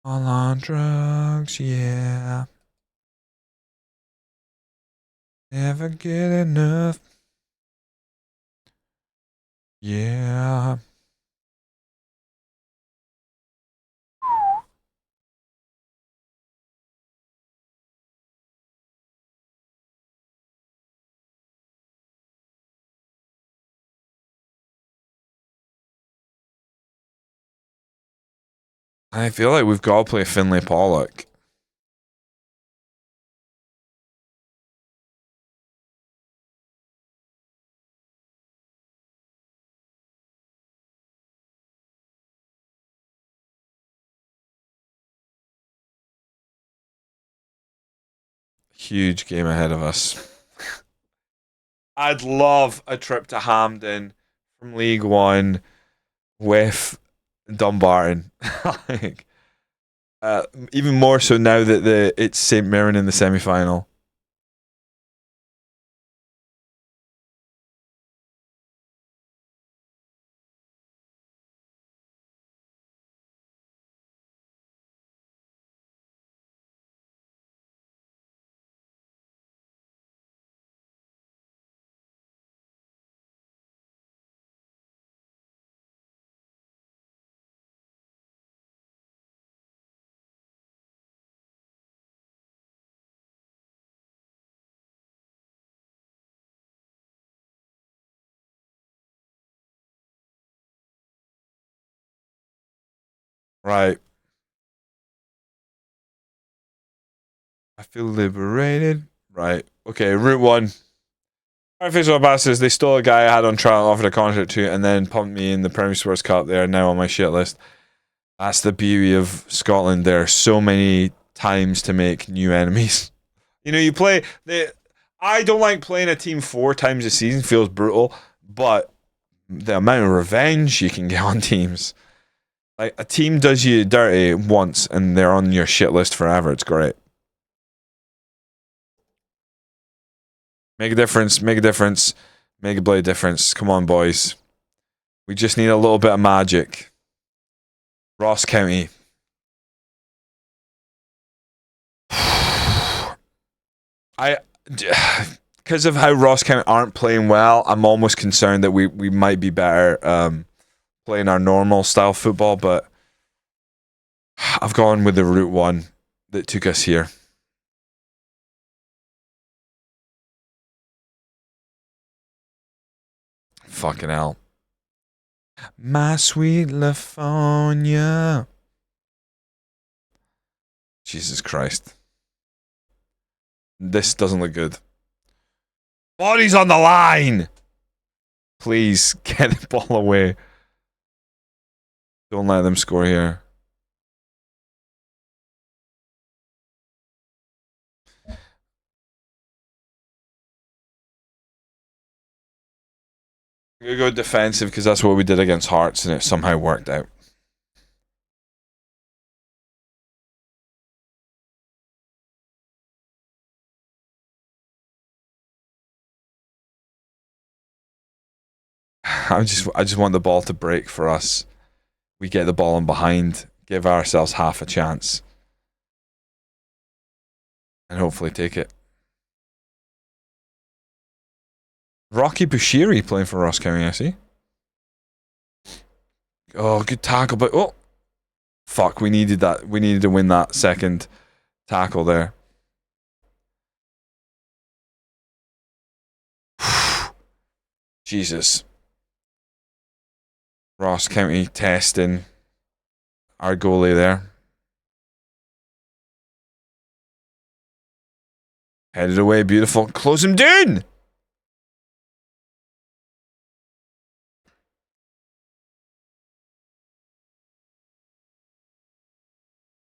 All on drugs, yeah. Never get enough. Yeah. I feel like we've got to play Finlay Pollock. Huge game ahead of us. I'd love a trip to Hampden from League One with Dumbarton. Like, even more so now that it's St Mirren in the semi-final. Right. I feel liberated. Right. Okay, Route 1. Our official ambassadors, they stole a guy I had on trial, offered a contract to, and then pumped me in the Premier Sports Cup. They are now on my shit list. That's the beauty of Scotland. There are so many times to make new enemies. You know, you play. I don't like playing a team 4 times a season. Feels brutal, but the amount of revenge you can get on teams. Like a team does you dirty once, and they're on your shit list forever. It's great. Make a difference. Make a difference. Make a bloody difference. Come on, boys. We just need a little bit of magic. Ross County. Because of how Ross County aren't playing well, I'm almost concerned that we might be better playing our normal style football, but I've gone with the route one that took us here. Fucking hell. My sweet Lafonia. Jesus Christ. This doesn't look good. Body's on the line! Please, get the ball away. Don't let them score here. I'm going to go defensive because that's what we did against Hearts and it somehow worked out. I just want the ball to break for us. We get the ball in behind, give ourselves half a chance, and hopefully take it. Rocky Bushiri playing for Ross County, I see. Oh, good tackle, but oh, fuck! We needed that. We needed to win that second tackle there. Jesus. Ross County testing our goalie there. Headed away, beautiful. Close him down!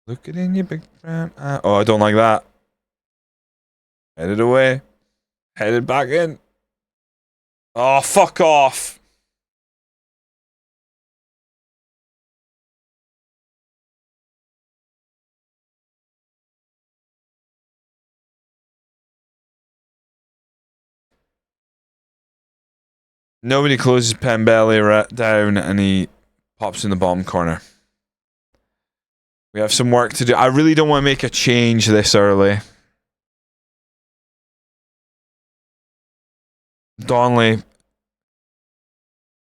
Look it in your big brown eye. Oh, I don't like that. Headed away. Headed back in. Oh, fuck off. Nobody closes Pembele down and he pops in the bottom corner. We have some work to do. I really don't want to make a change this early. Donnelly,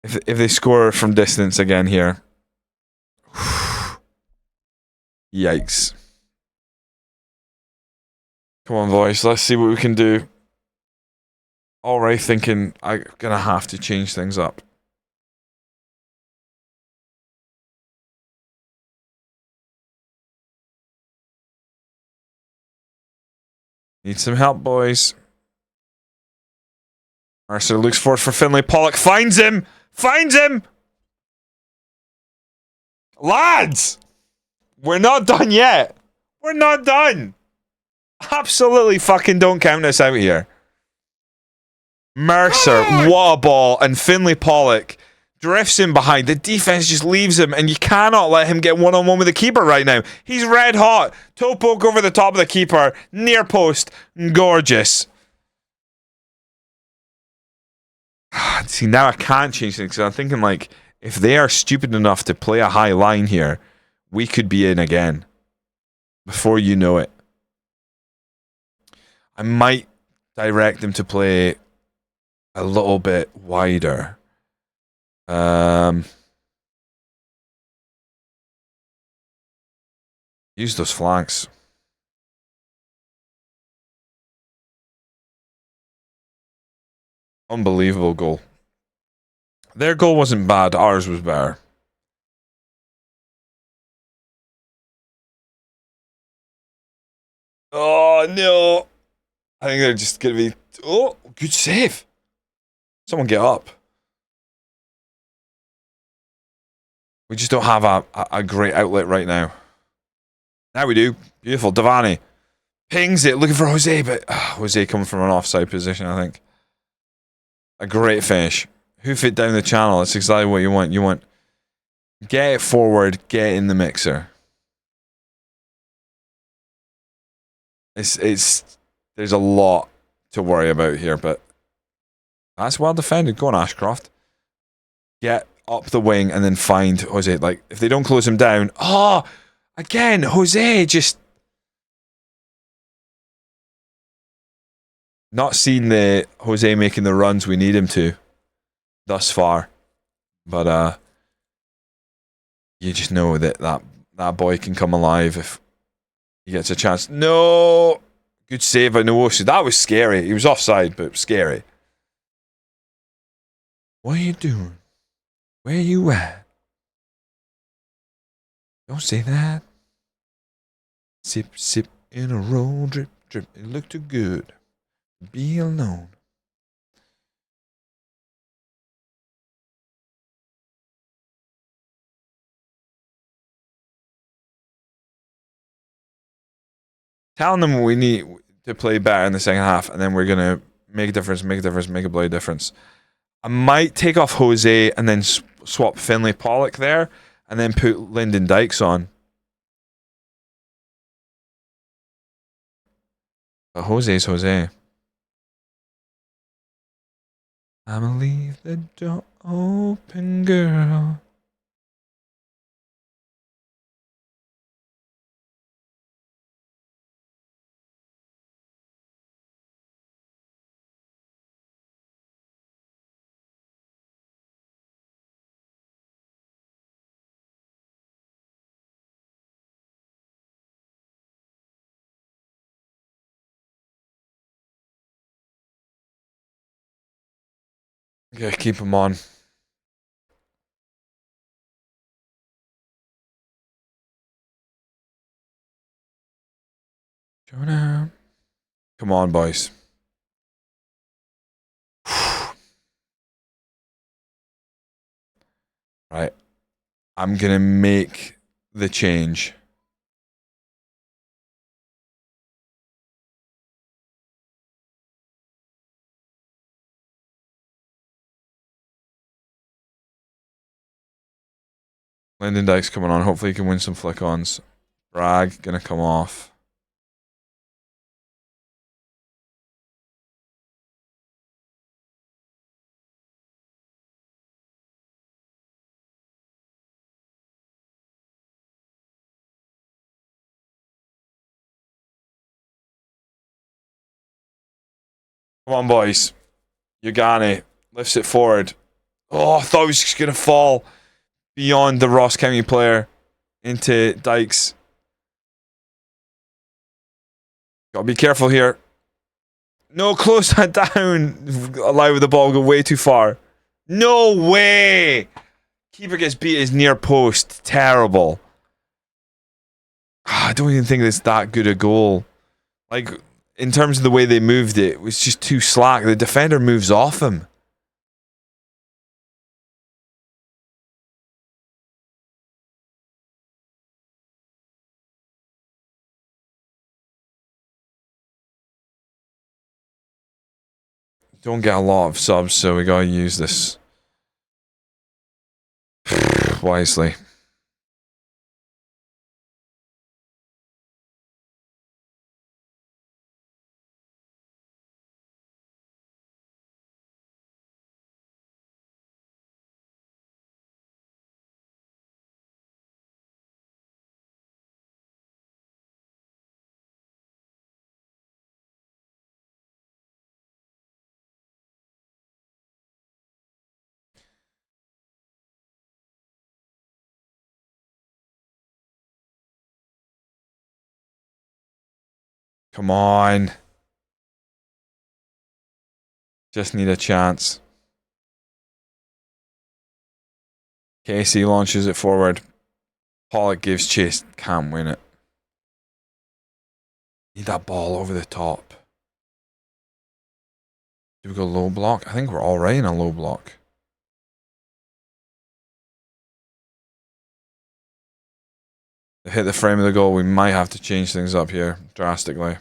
if they score from distance again here. Yikes. Come on, boys. Let's see what we can do. Already thinking I'm going to have to change things up. Need some help, boys. Mercer looks forward for Finlay. Pollock finds him! Finds him! Lads! We're not done yet. We're not done. Absolutely fucking don't count us out here. Mercer, what a ball. And Finlay Pollock drifts in behind. The defense just leaves him, and you cannot let him get one-on-one with the keeper right now. He's red hot. Toe poke over the top of the keeper. Near post. Gorgeous. See, now I can't change things because I'm thinking, like, if they are stupid enough to play a high line here, we could be in again. Before you know it. I might direct them to play a little bit wider. Use those flanks. Unbelievable goal. Their goal wasn't bad. Ours was better. Oh, no. I think they're just going to be... Oh, good save. Someone get up. We just don't have a great outlet right now. Now we do. Beautiful. Davani pings it, looking for Jose, but Jose coming from an offside position, I think. A great finish. Hoof it down the channel. That's exactly what you want. You want get it forward, get it in the mixer. There's a lot to worry about here, but That's well defended. Go on, Ashcroft. Get up the wing and then find Jose. Like, if they don't close him down... Oh! Again, Jose just... Not seen the Jose making the runs we need him to thus far. But, you just know that boy can come alive if he gets a chance. No! Good save by Nwosu. That was scary. He was offside, but scary. What are you doing? Where you at? Don't say that. Sip, sip in a roll, drip, drip. It looked too good. Be alone. Telling them we need to play better in the second half, and then we're going to make a difference, make a bloody difference. I might take off Jose and then swap Finlay Pollock there, and then put Lyndon Dykes on. But Jose's Jose. I'ma leave the door open, girl. Yeah, keep him on. Jonah. Come on, boys. Right. I'm going to make the change. Lyndon Dykes coming on. Hopefully he can win some flick-ons. Bragg going to come off. Come on, boys. Yagane lifts it forward. Oh, I thought he was just going to fall beyond the Ross County player into Dykes. Got to be careful here. No, close that down. Allow the ball go way too far. No way! Keeper gets beat at his near post. Terrible. I don't even think it's that good a goal. Like, in terms of the way they moved it, it was just too slack. The defender moves off him. Don't get a lot of subs, so we gotta use this wisely. Come on. Just need a chance. Casey launches it forward. Pollock gives chase. Can't win it. Need that ball over the top. Do we go low block? I think we're already in a low block. To hit the frame of the goal, we might have to change things up here drastically.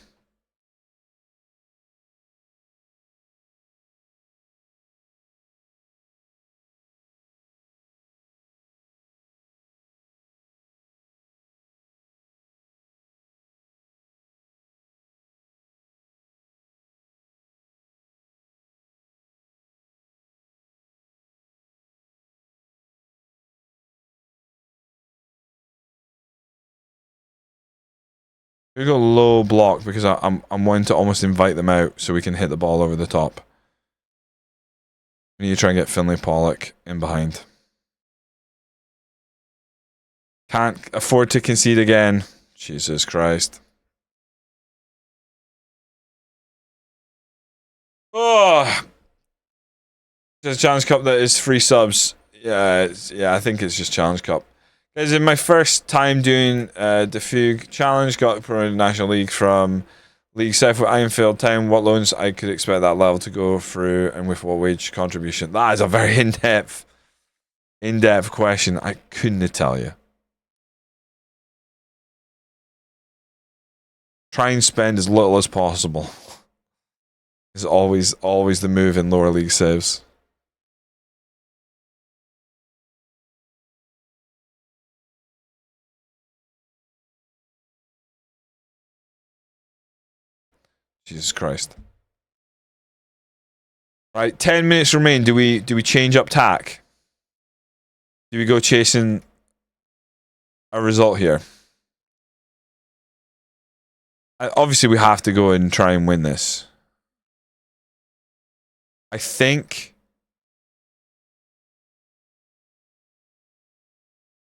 We go low block because I'm wanting to almost invite them out so we can hit the ball over the top. We need to try and get Finlay Pollock in behind. Can't afford to concede again. Jesus Christ. Oh, just Challenge Cup that is free subs. Yeah, I think it's just Challenge Cup. Guys, in my first time doing the Fugue Challenge, got promoted to National League from League South with Ironfield Town. What loans I could expect that level to go through, and with what wage contribution? That is a very in-depth question. I couldn't tell you. Try and spend as little as possible. Is always the move in lower league saves. Jesus Christ. Right, 10 minutes remain. Do we change up tack? Do we go chasing a result here? Obviously, we have to go and try and win this. I think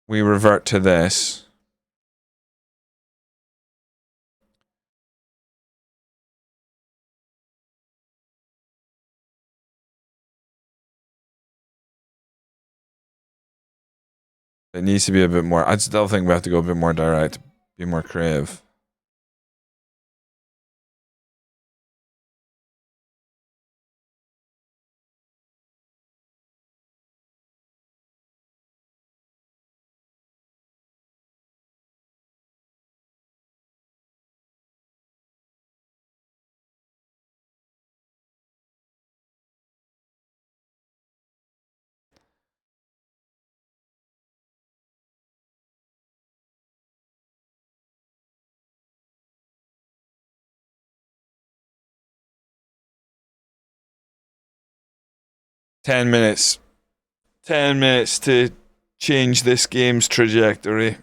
we revert to this. It needs to be a bit more. I still think we have to go a bit more direct, be more creative. Ten minutes. 10 minutes to change this game's trajectory.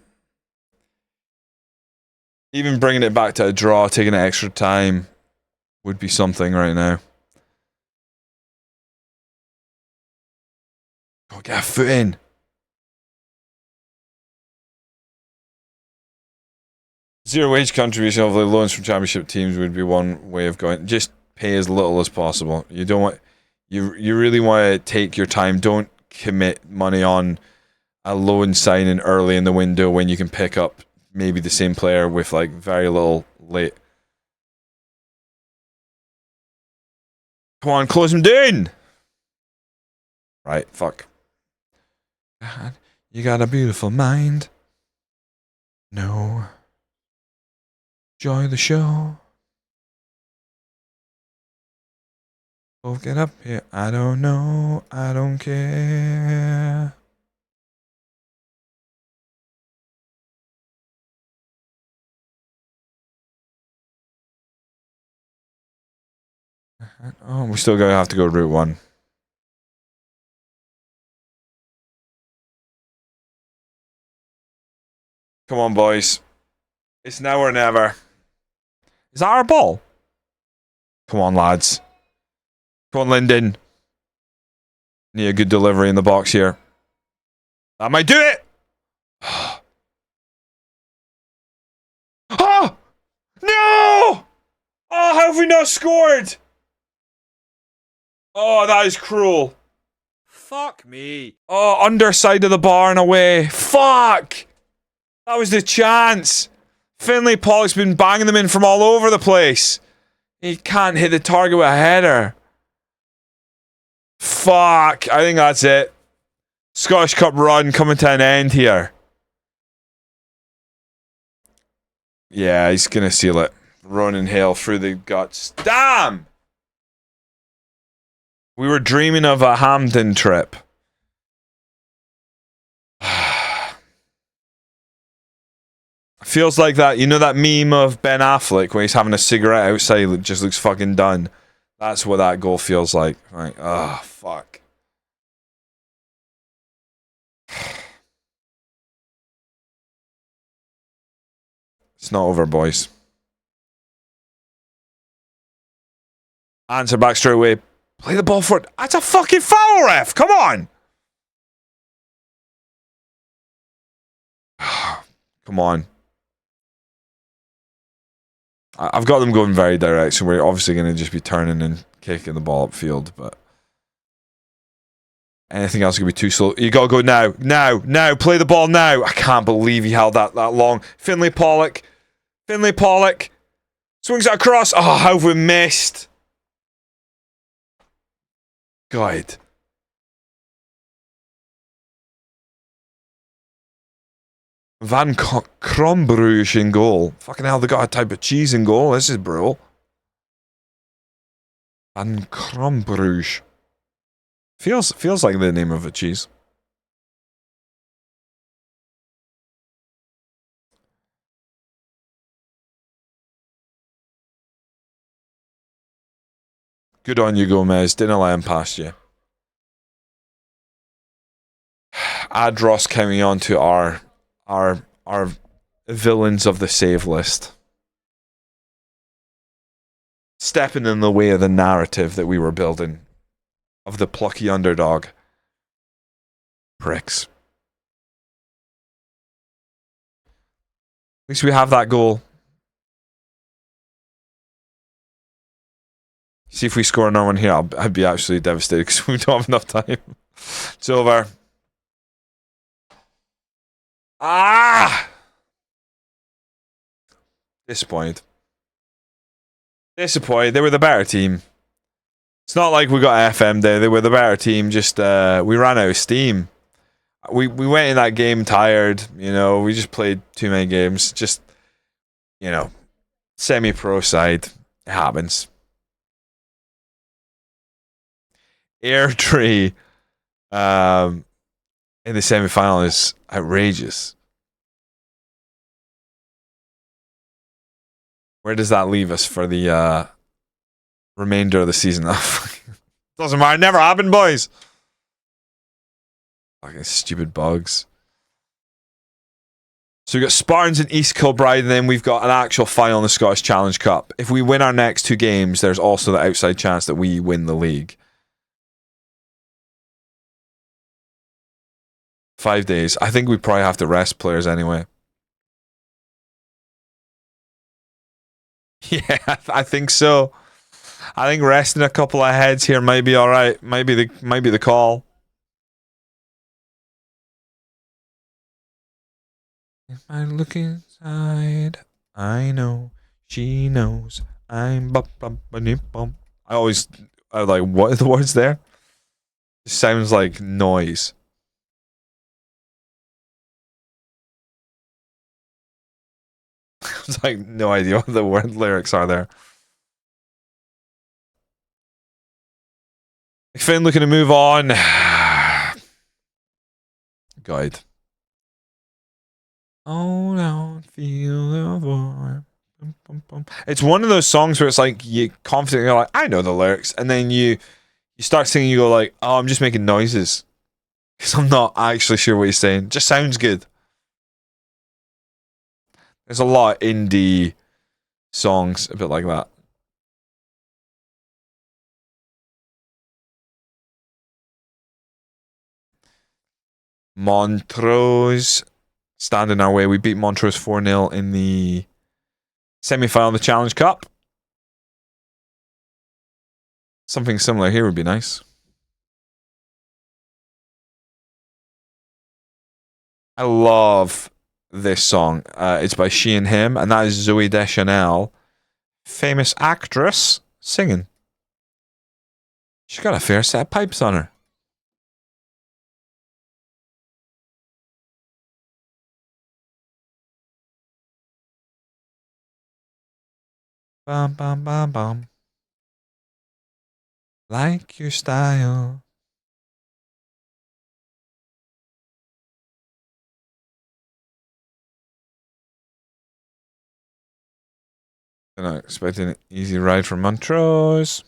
Even bringing it back to a draw, taking extra time, would be something right now. Go get a foot in. Zero wage contribution of the loans from championship teams would be one way of going. Just pay as little as possible. You don't want, you really want to take your time. Don't commit money on a loan signing early in the window when you can pick up maybe the same player with like very little late. Come on, close him down. Right, fuck. God, you got a beautiful mind. No. Enjoy the show. Both get up here. I don't know. I don't care. Oh, we're still gonna have to go route one. Come on, boys. It's now or never. Is that our ball? Come on, lads. Come on, Lyndon. Need a good delivery in the box here. That might do it! Oh! No! Oh, how have we not scored? Oh, that is cruel. Fuck me. Oh, underside of the bar and away. Fuck! That was the chance. Finlay Pollock's been banging them in from all over the place. He can't hit the target with a header. Fuck. I think that's it. Scottish Cup run coming to an end here. Yeah, he's going to seal it. Running Hale through the guts. Damn! We were dreaming of a Hampden trip. Feels like that, you know that meme of Ben Affleck where he's having a cigarette outside that just looks fucking done. That's what that goal feels like. Like, oh, fuck. It's not over, boys. Answer back straight away. Play the ball for it. That's a fucking foul, ref. Come on. Come on. I've got them going very direct, so we're obviously going to just be turning and kicking the ball upfield, but anything else could be too slow. You got to go now. Now. Play the ball now. I can't believe he held that long. Finlay Pollock. Swings it across. Oh, how have we missed? God. Van Krombruge in goal. Fucking hell, they got a type of cheese in goal. This is brutal. Van Krombruge. Feels like the name of a cheese. Good on you, Gomez. Didn't let him past you. Add Ross County onto our villains of the save list. Stepping in the way of the narrative that we were building of the plucky underdog. Pricks. At least we have that goal. See if we score another one here. I'd be absolutely devastated because we don't have enough time. It's over. Disappointed. They were the better team. It's not like we got FM there. They were the better team. Just we ran out of steam. We went in that game tired. You know, we just played too many games. Just, you know, semi-pro side. It happens. Airdrie in the semi-final is outrageous. Where does that leave us for the remainder of the season? Doesn't matter. Never happened, boys. Fucking stupid bugs. So we've got Spartans and East Kilbride, and then we've got an actual final in the Scottish Challenge Cup. If we win our next two games, there's also the outside chance that we win the league. 5 days. I think we probably have to rest players anyway. Yeah, I think so. I think resting a couple of heads here might be all right. Might be the call. If I look inside, I know she knows I'm bum. I like, what are the words there? It sounds like noise. It's like no idea what the word lyrics are there. Finn looking to move on. Guide. Hold on, feel the warmth. It's one of those songs where it's like you confidently, you're like, I know the lyrics, and then you start singing, you go like, oh, I'm just making noises because I'm not actually sure what you're saying. Just sounds good. There's a lot of indie songs a bit like that. Montrose stand in our way. We beat Montrose 4-0 in the semi-final of the Challenge Cup. Something similar here would be nice. I love this song. It's by She and Him, and that is Zoe Deschanel, famous actress, singing. She's got a fair set of pipes on her. Bum, bum, bum, bum. Like your style. I'm not expecting an easy ride from Montrose.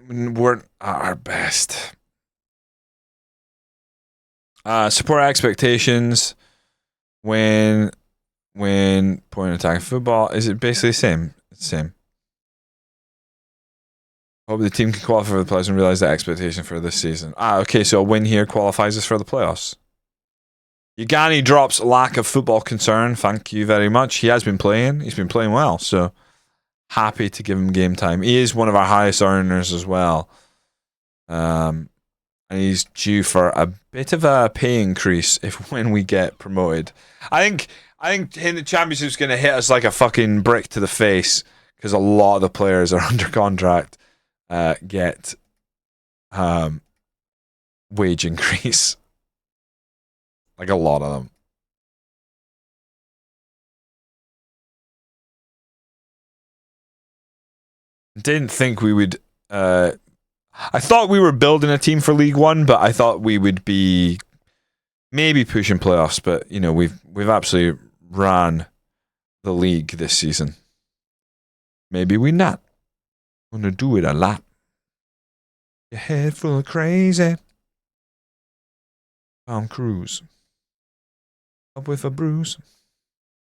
weren't at our best. Support expectations when point attack football. Is it basically the same? It's the same. Hope the team can qualify for the playoffs and realize the expectation for this season. Okay, so a win here qualifies us for the playoffs. Yagani drops lack of football concern. Thank you very much. He has been playing. He's been playing well, so happy to give him game time. He is one of our highest earners as well. And he's due for a bit of a pay increase when we get promoted. I think in the championship's going to hit us like a fucking brick to the face because a lot of the players are under contract. Get wage increase. Like a lot of them. Didn't think we would. I thought we were building a team for League One, but I thought we would be maybe pushing playoffs. But you know, we've absolutely ran the league this season. Maybe we not. Gonna do it a lot. Your head full of crazy. Tom Cruise. Up with a bruise.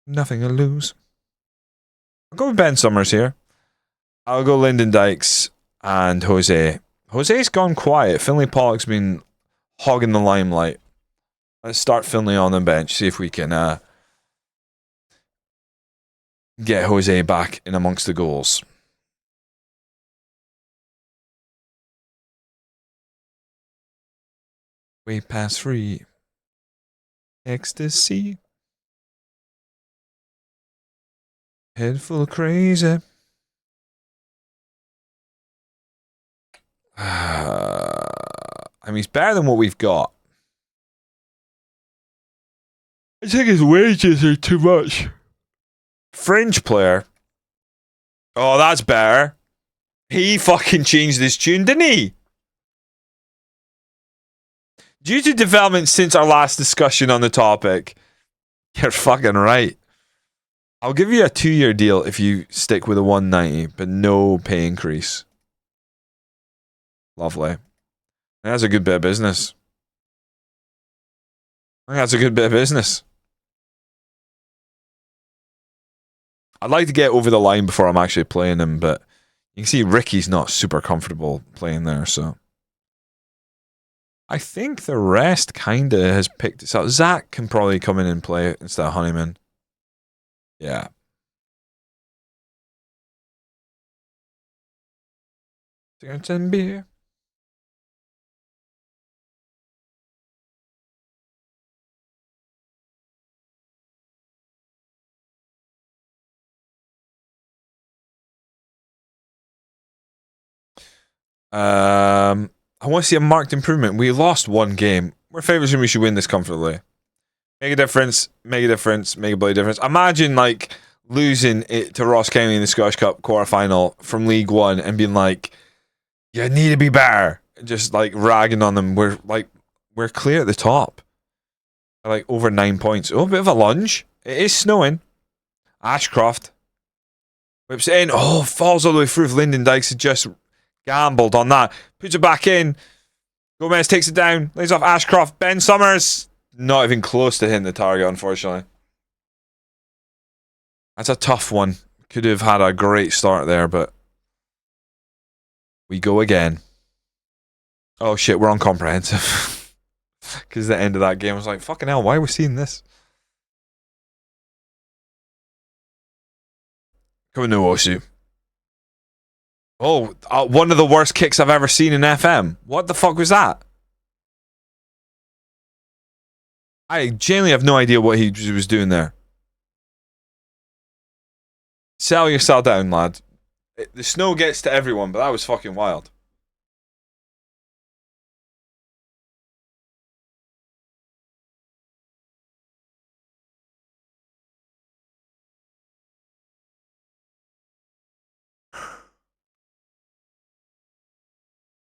Nothing to lose. I'll go with Ben Summers here. I'll go Lyndon Dykes and Jose. Jose's gone quiet. Finlay Pollock's been hogging the limelight. Let's start Finlay on the bench. See if we can get Jose back in amongst the goals. Way past free. Ecstasy. Head full of crazy. I mean, it's better than what we've got. I think his wages are too much. Fringe player. Oh, that's better. He fucking changed his tune, didn't he? Due to developments since our last discussion on the topic. You're fucking right. I'll give you a 2-year deal if you stick with a 190, but no pay increase. Lovely. That's a good bit of business. I think that's a good bit of business. I'd like to get over the line before I'm actually playing him, but you can see Ricky's not super comfortable playing there, so. I think the rest kind of has picked it up. Zach can probably come in and play instead of Honeyman. Yeah. Cigarettes and beer. I want to see a marked improvement. We lost one game. We're favourites and we should win this comfortably. Make a difference, make a difference, make a bloody difference. Imagine like losing it to Ross County in the Scottish Cup quarter-final from League One and being like, you need to be better. Just like ragging on them. We're clear at the top. Like over 9 points. Oh, a bit of a lunge. It is snowing. Ashcroft whips it in. Oh, falls all the way through. If Lyndon Dykes had just gambled on that. Puts it back in. Gomez takes it down. Lays off Ashcroft. Ben Summers. Not even close to hitting the target, unfortunately. That's a tough one. Could have had a great start there, but we go again. Oh shit, we're on comprehensive. Because the end of that game was like, fucking hell, why are we seeing this? Coming to Osu. Oh, one of the worst kicks I've ever seen in FM. What the fuck was that? I genuinely have no idea what he was doing there. Sell yourself down, lad. The snow gets to everyone, but that was fucking wild.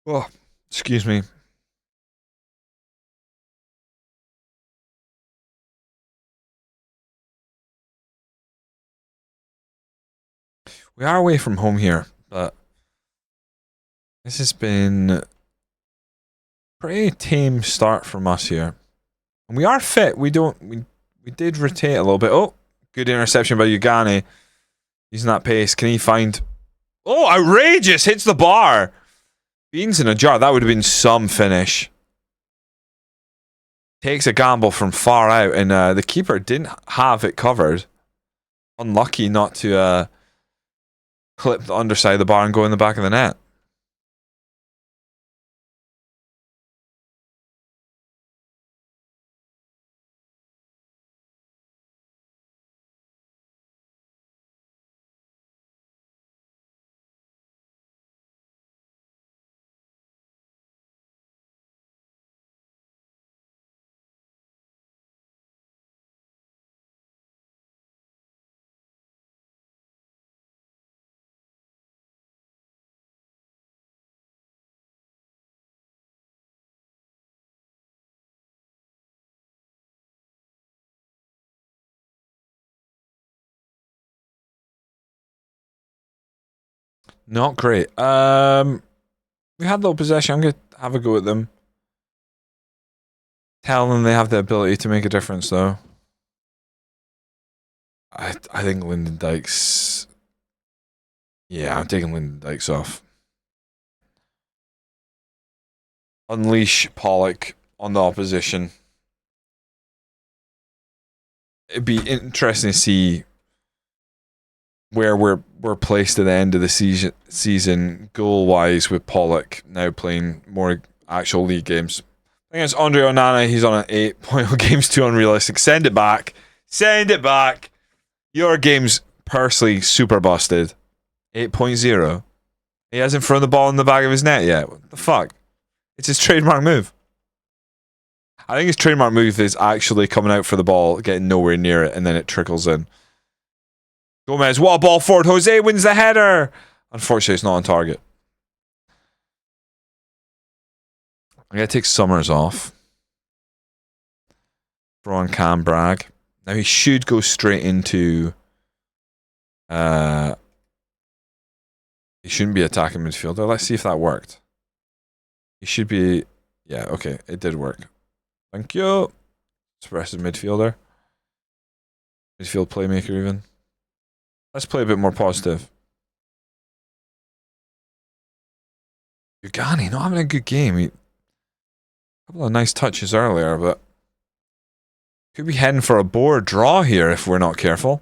Oh, excuse me. We are away from home here, but This has been pretty tame start from us here. And we are fit. We did rotate a little bit. Oh, good interception by Ugani. Using that pace. Can he find... Oh, outrageous! Hits the bar! Beans in a jar. That would have been some finish. Takes a gamble from far out, and the keeper didn't have it covered. Unlucky not to clip the underside of the bar and go in the back of the net. Not great. We had little possession. I'm going to have a go at them. Tell them they have the ability to make a difference, though. I think Lyndon Dykes... Yeah, I'm taking Lyndon Dykes off. Unleash Pollock on the opposition. It'd be interesting to see where we're placed at the end of the season goal-wise with Pollock now playing more actual league games. Against Andre Onana, he's on an 8-point game's too unrealistic. Send it back. Send it back. Your game's personally super busted. 8.0. He hasn't thrown the ball in the back of his net yet. What the fuck? It's his trademark move. I think his trademark move is actually coming out for the ball, getting nowhere near it, and then it trickles in. Gomez, what a ball forward. Jose wins the header. Unfortunately, it's not on target. I'm going to take Summers off. Throw on Cam Bragg. Now he should go straight into... he shouldn't be attacking midfielder. Let's see if that worked. He should be... Yeah, okay. It did work. Thank you. Expressive midfielder. Midfield playmaker even. Let's play a bit more positive. Ugani not having a good game. A couple of nice touches earlier, but could be heading for a board draw here if we're not careful.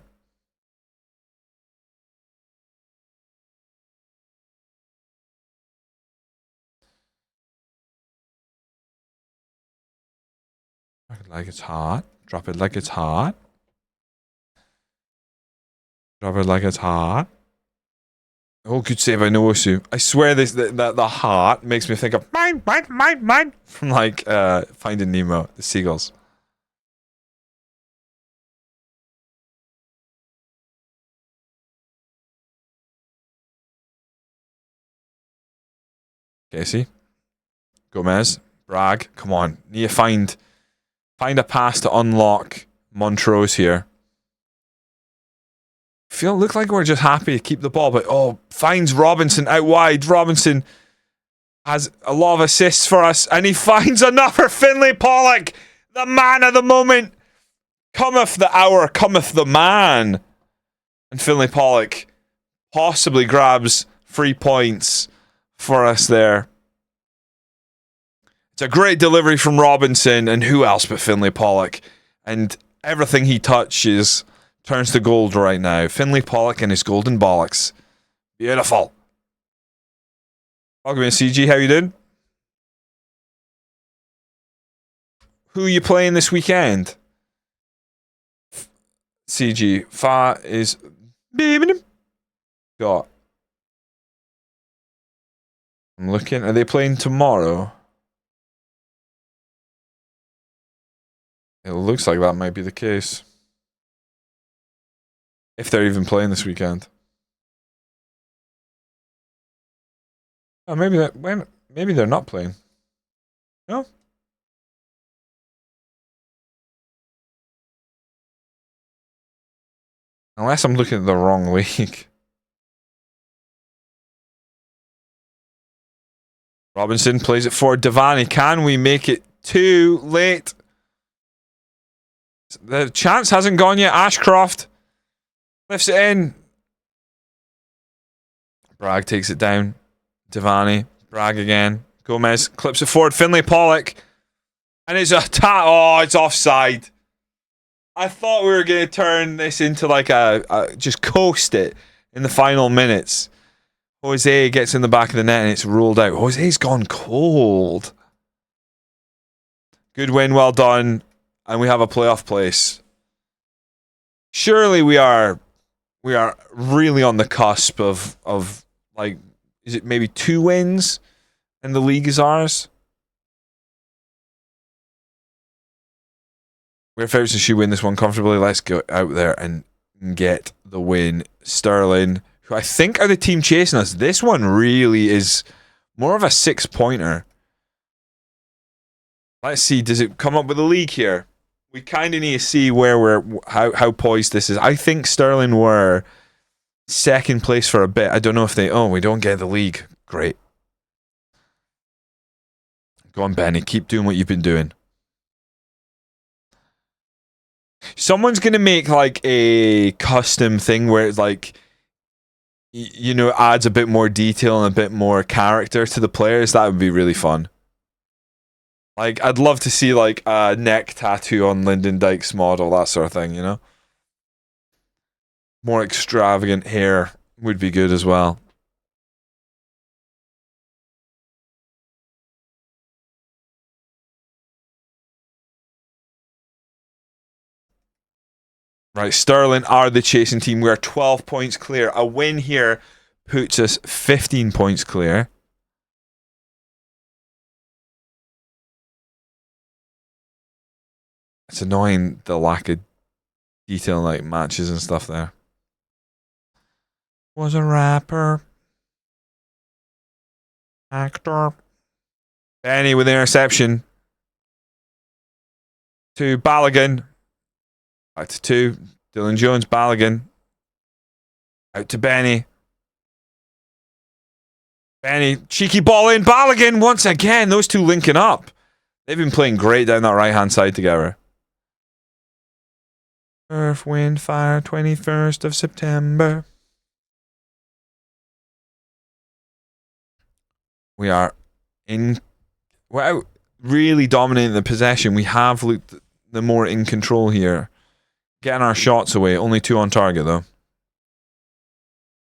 Drop it like it's hot. Drop it like it's hot. Drop it like it's hot. Oh, good save by Noosu. I swear the heart makes me think of mine from like Finding Nemo, the seagulls. Casey. Gomez. Bragg. Come on. Need to find a pass to unlock Montrose here. Look like we're just happy to keep the ball, but finds Robinson out wide. Robinson has a lot of assists for us, and he finds another Finlay Pollock, the man of the moment. Cometh the hour, cometh the man. And Finlay Pollock possibly grabs 3 points for us there. It's a great delivery from Robinson, and who else but Finlay Pollock? And everything he touches turns to gold right now. Finlay Pollock and his golden bollocks. Beautiful. Welcome in, CG. How you doing? Who are you playing this weekend? CG. Fa is... Got. I'm looking. Are they playing tomorrow? It looks like that might be the case. If they're even playing this weekend. Oh, maybe they're not playing. No? Unless I'm looking at the wrong league. Robinson plays it for Devaney. Can we make it too late? The chance hasn't gone yet. Ashcroft lifts it in. Bragg takes it down. Devaney. Bragg again. Gomez clips it forward. Finlay Pollock. And it's a oh, it's offside. I thought we were going to turn this into like just coast it in the final minutes. Jose gets in the back of the net and it's ruled out. Jose's gone cold. Good win, well done. And we have a playoff place. Surely we are really on the cusp of like, is it maybe 2 wins and the league is ours? Where Ferguson should win this one comfortably. Let's go out there and get the win. Sterling, who I think are the team chasing us. This one really is more of a 6-pointer. Let's see, does it come up with a league here? We kind of need to see where how poised this is. I think Sterling were second place for a bit. I don't know if we don't get the league. Great. Go on, Benny. Keep doing what you've been doing. Someone's going to make like a custom thing where it's like, adds a bit more detail and a bit more character to the players. That would be really fun. Like, I'd love to see like a neck tattoo on Lyndon Dykes' model, that sort of thing, More extravagant hair would be good as well. Right, Sterling are the chasing team. We are 12 points clear. A win here puts us 15 points clear. It's annoying the lack of detail in like matches and stuff there. Was a rapper. Actor. Benny with the interception. To Balogun. Back to 2. Dylan Jones, Balogun. Out to Benny. Benny, cheeky ball in. Balogun once again. Those two linking up. They've been playing great down that right-hand side together. Earth, wind, fire, 21st of September. We're out really dominating the possession. We have looked the more in control here. Getting our shots away. Only 2 on target, though.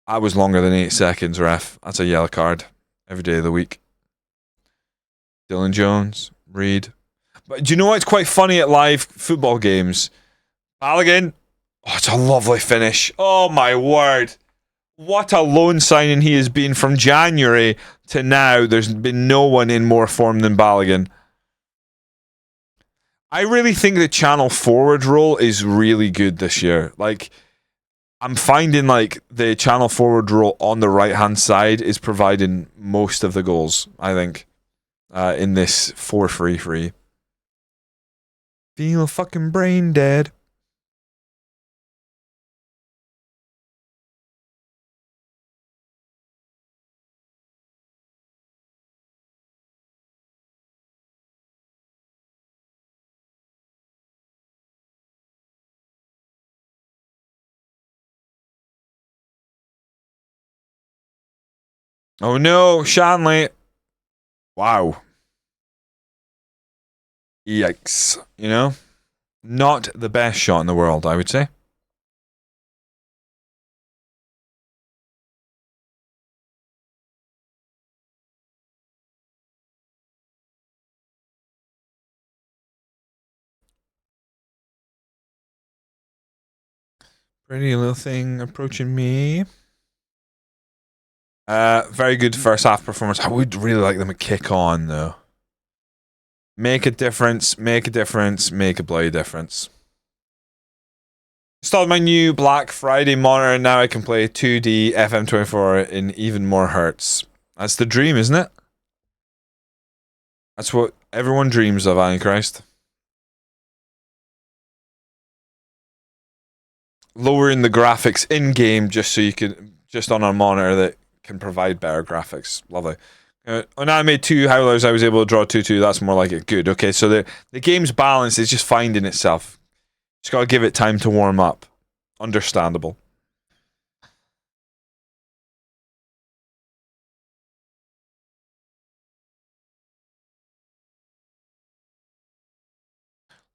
That was longer than 8 seconds, ref. That's a yellow card. Every day of the week. Dylan Jones. Reed. But do you know what's quite funny at live football games? Balogun. Oh, it's a lovely finish. Oh, my word. What a loan signing he has been from January to now. There's been no one in more form than Balogun. I really think the channel forward role is really good this year. Like, I'm finding like the channel forward role on the right hand side is providing most of the goals, I think, in this 4-3-3. Feel fucking brain dead. Oh no, Shanley. Wow. Yikes. Not the best shot in the world, I would say. Pretty little thing approaching me. Very good first half performance. I would really like them to kick on, though. Make a difference, make a difference, make a bloody difference. Installed my new Black Friday monitor, and now I can play 2D FM24 in even more hertz. That's the dream, isn't it? That's what everyone dreams of, Antichrist. Lowering the graphics in game just so you can, just on a monitor that can provide better graphics. Lovely. When I made 2 howlers, I was able to draw 2-2. That's more like it. Good. Okay, so the game's balance is just finding itself. Just gotta give it time to warm up. Understandable.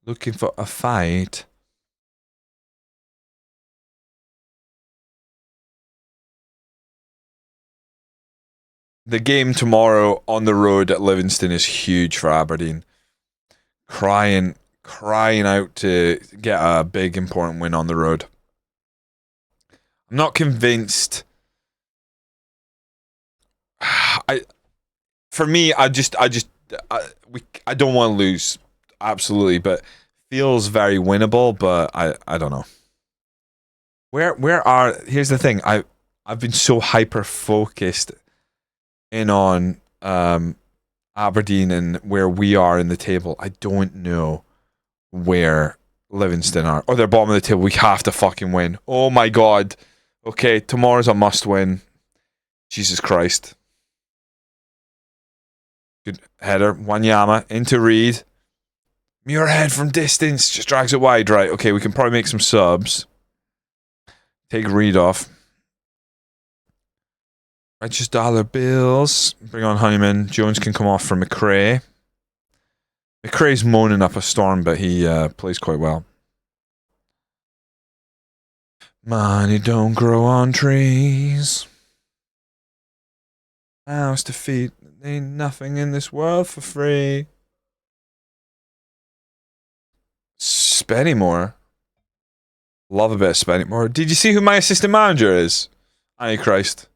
Looking for a fight. The game tomorrow on the road at Livingston is huge for Aberdeen. Crying out to get a big important win on the road. I'm not convinced. I don't want to lose, absolutely, but feels very winnable. But I don't know. Here's the thing. I've been so hyper focused in on Aberdeen and where we are in the table. I don't know where Livingston are. Or they're bottom of the table. We have to fucking win. Oh my god. Okay, tomorrow's a must win. Jesus Christ. Good header. Wanyama into Reed. Muirhead from distance. Just drags it wide. Right, okay, we can probably make some subs. Take Reed off. Righteous dollar bills. Bring on Honeyman. Jones can come off for McRae. McRae's moaning up a storm, but he plays quite well. Money don't grow on trees. House to feet. Ain't nothing in this world for free. Spennymoor. Love a bit of Spennymoor. Did you see who my assistant manager is? Aye, Christ.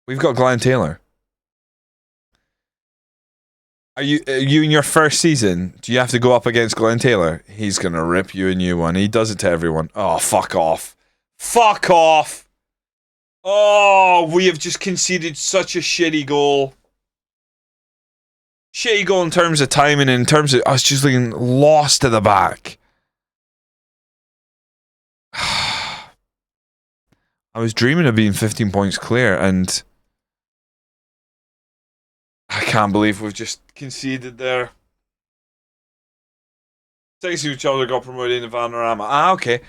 We've got Glenn Taylor. Are you in your first season? Do you have to go up against Glenn Taylor? He's gonna rip you a new one. He does it to everyone. Oh, fuck off. Fuck off. Oh, we have just conceded such a shitty goal. Shitty goal in terms of timing, in terms of us just looking lost to the back. I was dreaming of being 15 points clear, and I can't believe we've just conceded there. Thanks to each other, got promoted in Vanarama. Okay.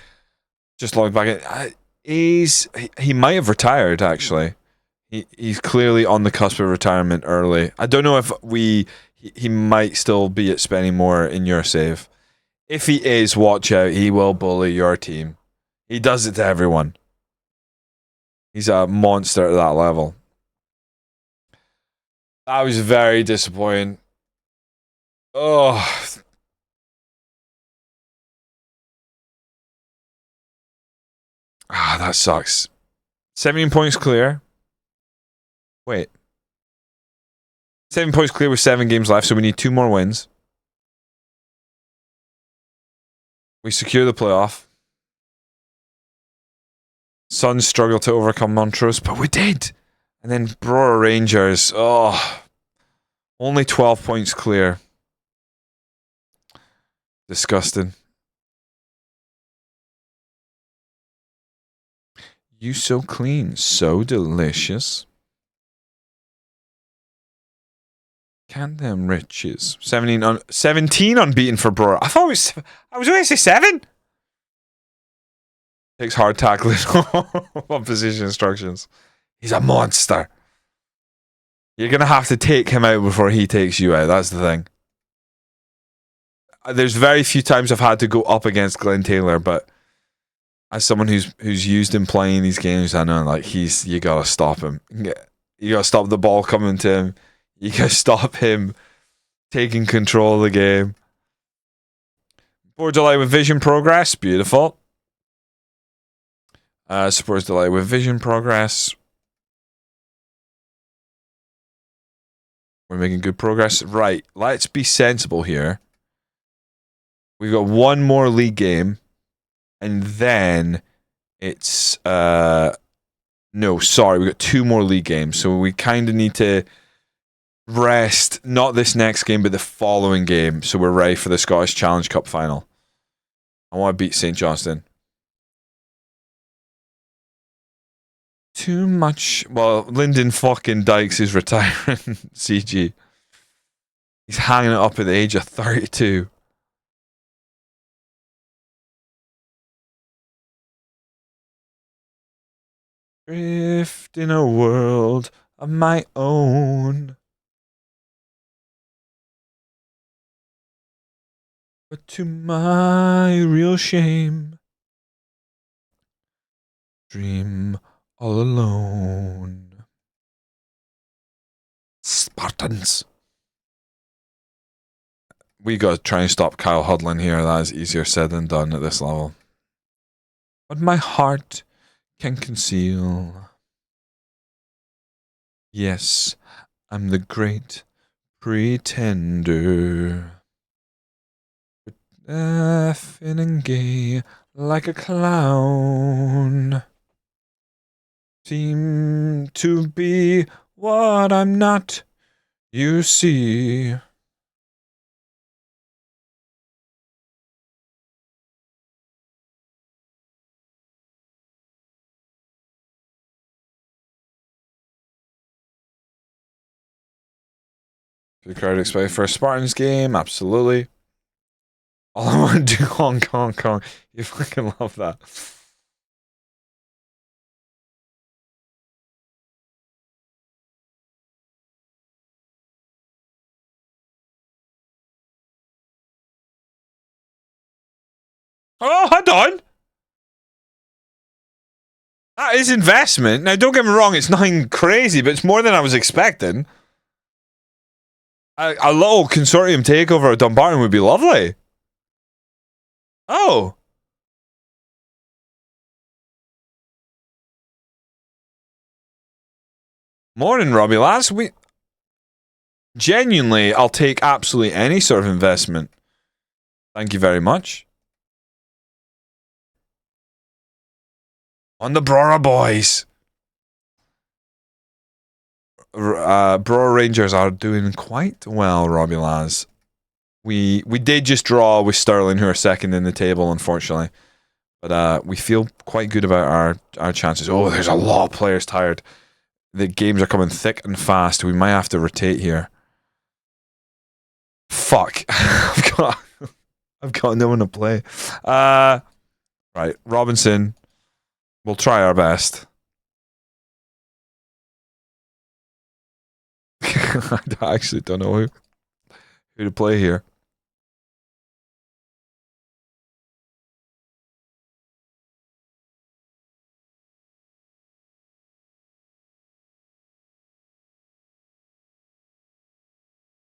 Just logged back in. He might have retired, actually. He's clearly on the cusp of retirement early. I don't know if he might still be at Spennymoor in your save. If he is, watch out. He will bully your team. He does it to everyone. He's a monster at that level. That was very disappointing. Oh. That sucks. 17 points clear. Wait. 7 points clear with 7 games left, so we need 2 more wins. We secure the playoff. Suns struggle to overcome Montrose, but we did. And then Brora Rangers. Oh. Only 12 points clear. Disgusting. You so clean, so delicious. Can them riches. 17 unbeaten for Brora. I was going to say 7. Takes hard tackling on position instructions. He's a monster. You're going to have to take him out before he takes you out. That's the thing. There's very few times I've had to go up against Glenn Taylor, but as someone who's used him playing these games, I know you gotta stop him. You gotta stop the ball coming to him. You gotta stop him taking control of the game. Board delay with vision progress, beautiful. Support delay with vision progress. We're making good progress. Right, let's be sensible here. We've got one more league game. And then it's we've got 2 more league games. So we kind of need to rest, not this next game, but the following game. So we're ready for the Scottish Challenge Cup final. I want to beat St. Johnstone. too much. Well, Lyndon fucking Dykes is retiring. CG. He's hanging it up at the age of 32. Drift in a world of my own. But to my real shame, dream all alone. Spartans. We gotta try and stop Kyle huddling here. That is easier said than done at this level. But my heart can conceal. Yes, I'm the great pretender. Laughing and gay like a clown. Seem to be what I'm not, you see. Good card expect for a Spartans game, absolutely. All I want to do, Hong Kong. You fucking love that. Oh, hold on. That is investment. Now, don't get me wrong, it's nothing crazy, but it's more than I was expecting. A little consortium takeover of Dumbarton would be lovely. Oh. Morning, Robbie lads. Genuinely, I'll take absolutely any sort of investment. Thank you very much. On the Brora boys. Brora Rangers are doing quite well, Robbie lads. We did just draw with Sterling, who are second in the table, unfortunately. But we feel quite good about our chances. Oh, there's a lot of players tired. The games are coming thick and fast. We might have to rotate here. Fuck. I've got no one to play. Right, Robinson. We'll try our best. I actually don't know who to play here.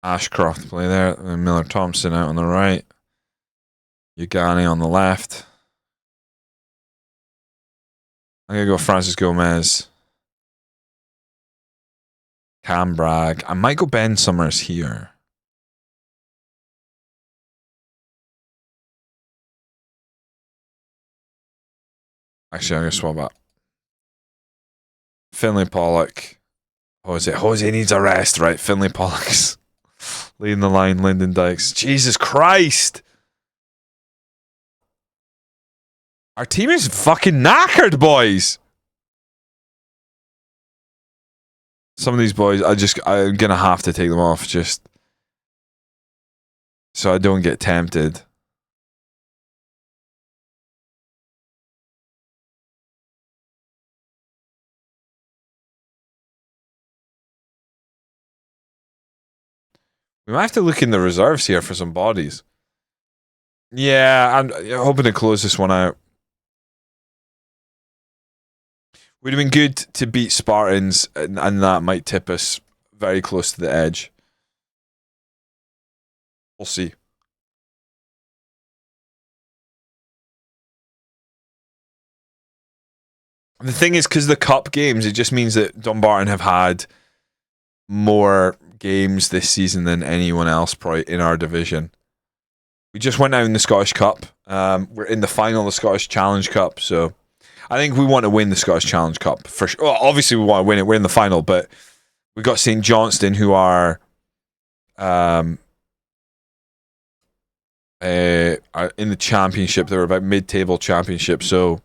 Ashcroft play there. Miller Thompson out on the right. Ugani on the left. I'm going to go Francis Gomez. Cam Bragg. I might go Ben Summers here. Actually, I'm going to swap out. Finlay Pollock. Jose needs a rest, right? Finlay Pollock's leading the line. Lyndon Dykes. Jesus Christ! Our team is fucking knackered, boys! Some of these boys, I'm gonna have to take them off just so I don't get tempted. We might have to look in the reserves here for some bodies. Yeah, I'm hoping to close this one out. Would have been good to beat Spartans, and that might tip us very close to the edge. We'll see. The thing is, because the cup games, it just means that Dumbarton have had more games this season than anyone else probably in our division. We just went out in the Scottish Cup. We're in the final of the Scottish Challenge Cup, so I think we want to win the Scottish Challenge Cup for sure. Well, obviously we want to win it. We're in the final, but we've got St Johnston, who are in the championship. They're about mid-table championship, so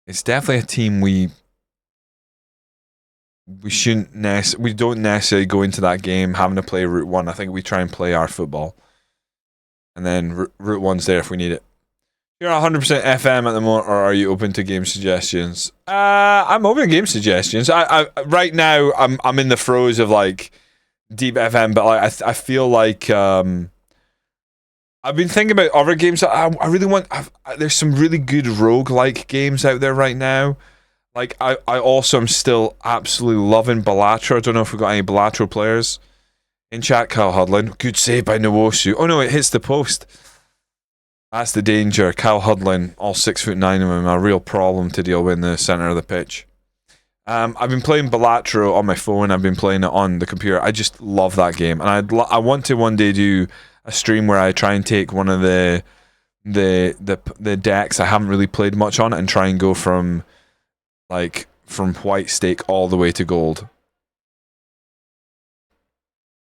it's definitely a team we we don't necessarily go into that game having to play Route 1. I think we try and play our football. And then Route 1's there if we need it. You're 100% FM at the moment, or are you open to game suggestions? I'm open to game suggestions. I right now I'm in the throes of like deep FM, but like I feel like I've been thinking about other games that I really want. There's some really good roguelike games out there right now. Like I also am still absolutely loving Balatro. I don't know if we've got any Balatro players in chat. Kyle Hudlin, good save by Nwosu. Oh no, it hits the post. That's the danger. Kyle Hudlin, all 6'9" of him, a real problem to deal with in the center of the pitch. I've been playing Balatro on my phone. I've been playing it on the computer. I just love that game, and I want to one day do a stream where I try and take one of the decks I haven't really played much on and try and go from white stake all the way to gold.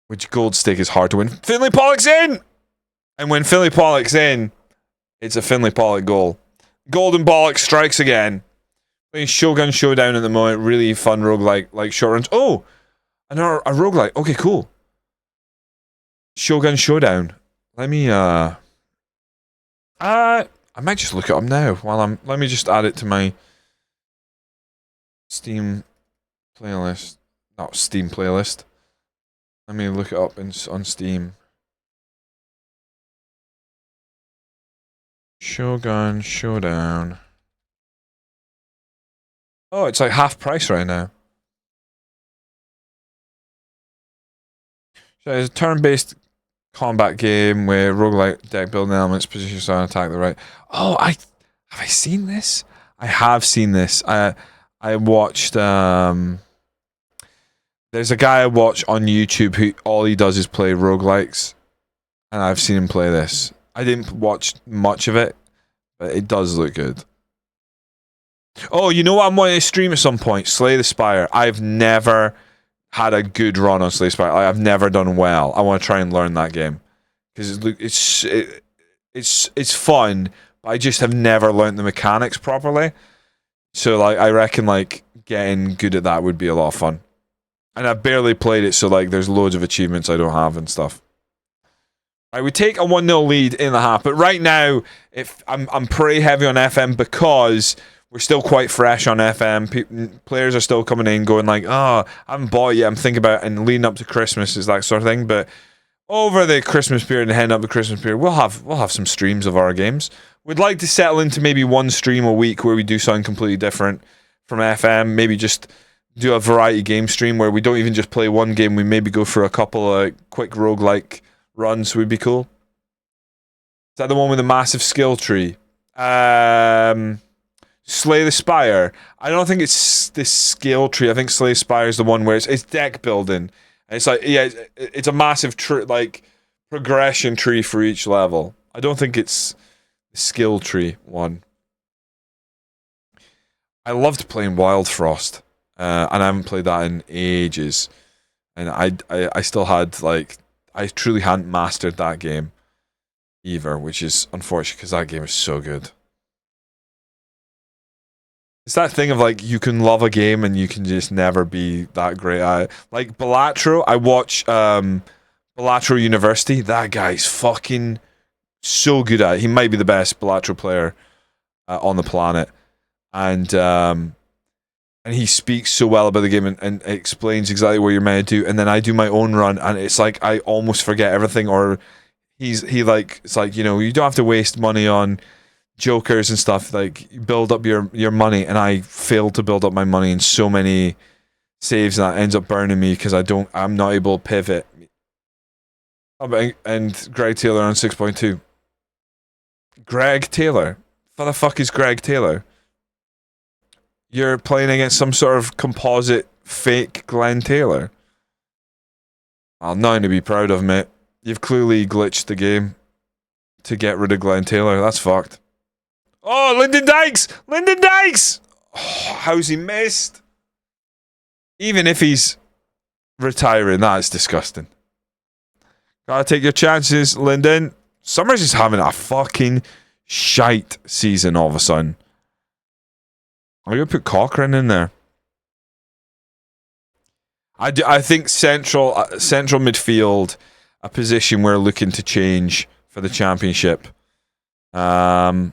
Which gold stake is hard to win. Finlay Pollock's in! And when Finlay Pollock's in, it's a Finlay Pollock goal. Golden Bollock strikes again. Playing Shogun Showdown at the moment. Really fun roguelike, like short runs. Oh! Another a roguelike. Okay, cool. Shogun Showdown. Let me I might just look it up now let me just add it to my Steam playlist. Not Steam playlist. Let me look it up on Steam. Shogun Showdown. Oh, it's like half price right now. So it's a turn-based combat game where roguelike deck building elements, position yourself and attack the right. Oh, have I seen this? I have seen this. I watched there's a guy I watch on YouTube who all he does is play roguelikes, and I've seen him play this. I didn't watch much of it, but it does look good. Oh, you know what I'm wanting to stream at some point? Slay the Spire. I've never had a good run on Slay the Spire. I've never done well. I want to try and learn that game because it's fun, but I just have never learned the mechanics properly. So like, I reckon like getting good at that would be a lot of fun. And I've barely played it, so like there's loads of achievements I don't have and stuff. I would take a 1-0 lead in the half, but right now, if I'm pretty heavy on FM because we're still quite fresh on FM. Players are still coming in, going like, "Oh, I haven't bought it yet." I'm thinking about and leading up to Christmas is that sort of thing. But over the Christmas period and heading up the Christmas period, we'll have some streams of our games. We'd like to settle into maybe one stream a week where we do something completely different from FM. Maybe just do a variety game stream where we don't even just play one game. We maybe go for a couple of quick roguelike runs would be cool. Is that the one with the massive skill tree? Slay the Spire. I don't think it's this skill tree. I think Slay the Spire is the one where it's deck building. And it's like, yeah, it's a massive progression tree for each level. I don't think it's the skill tree one. I loved playing Wild Frost, and I haven't played that in ages. And I still had I truly hadn't mastered that game either, which is unfortunate because that game is so good. It's that thing of like you can love a game and you can just never be that great at it. Like Balatro, I watch Balatro University. That guy's fucking so good at it. He might be the best Balatro player on the planet, and he speaks so well about the game and explains exactly what you're meant to do. And then I do my own run, and it's like I almost forget everything. Or it's like, you know, you don't have to waste money on jokers and stuff. Like, you build up your money, and I failed to build up my money in so many saves, and that ends up burning me because I'm not able to pivot. And Greg Taylor on 6.2. Greg Taylor? What the fuck is Greg Taylor? You're playing against some sort of composite fake Glenn Taylor. Well, nothing to be proud of, mate. You've clearly glitched the game to get rid of Glenn Taylor. That's fucked. Oh, Lyndon Dykes! Lyndon Dykes! Oh, how's he missed? Even if he's retiring, that's disgusting. Gotta take your chances, Lyndon. Summers is having a fucking shite season all of a sudden. I'm going to put Cochrane in there. I think central midfield, a position we're looking to change for the championship. There's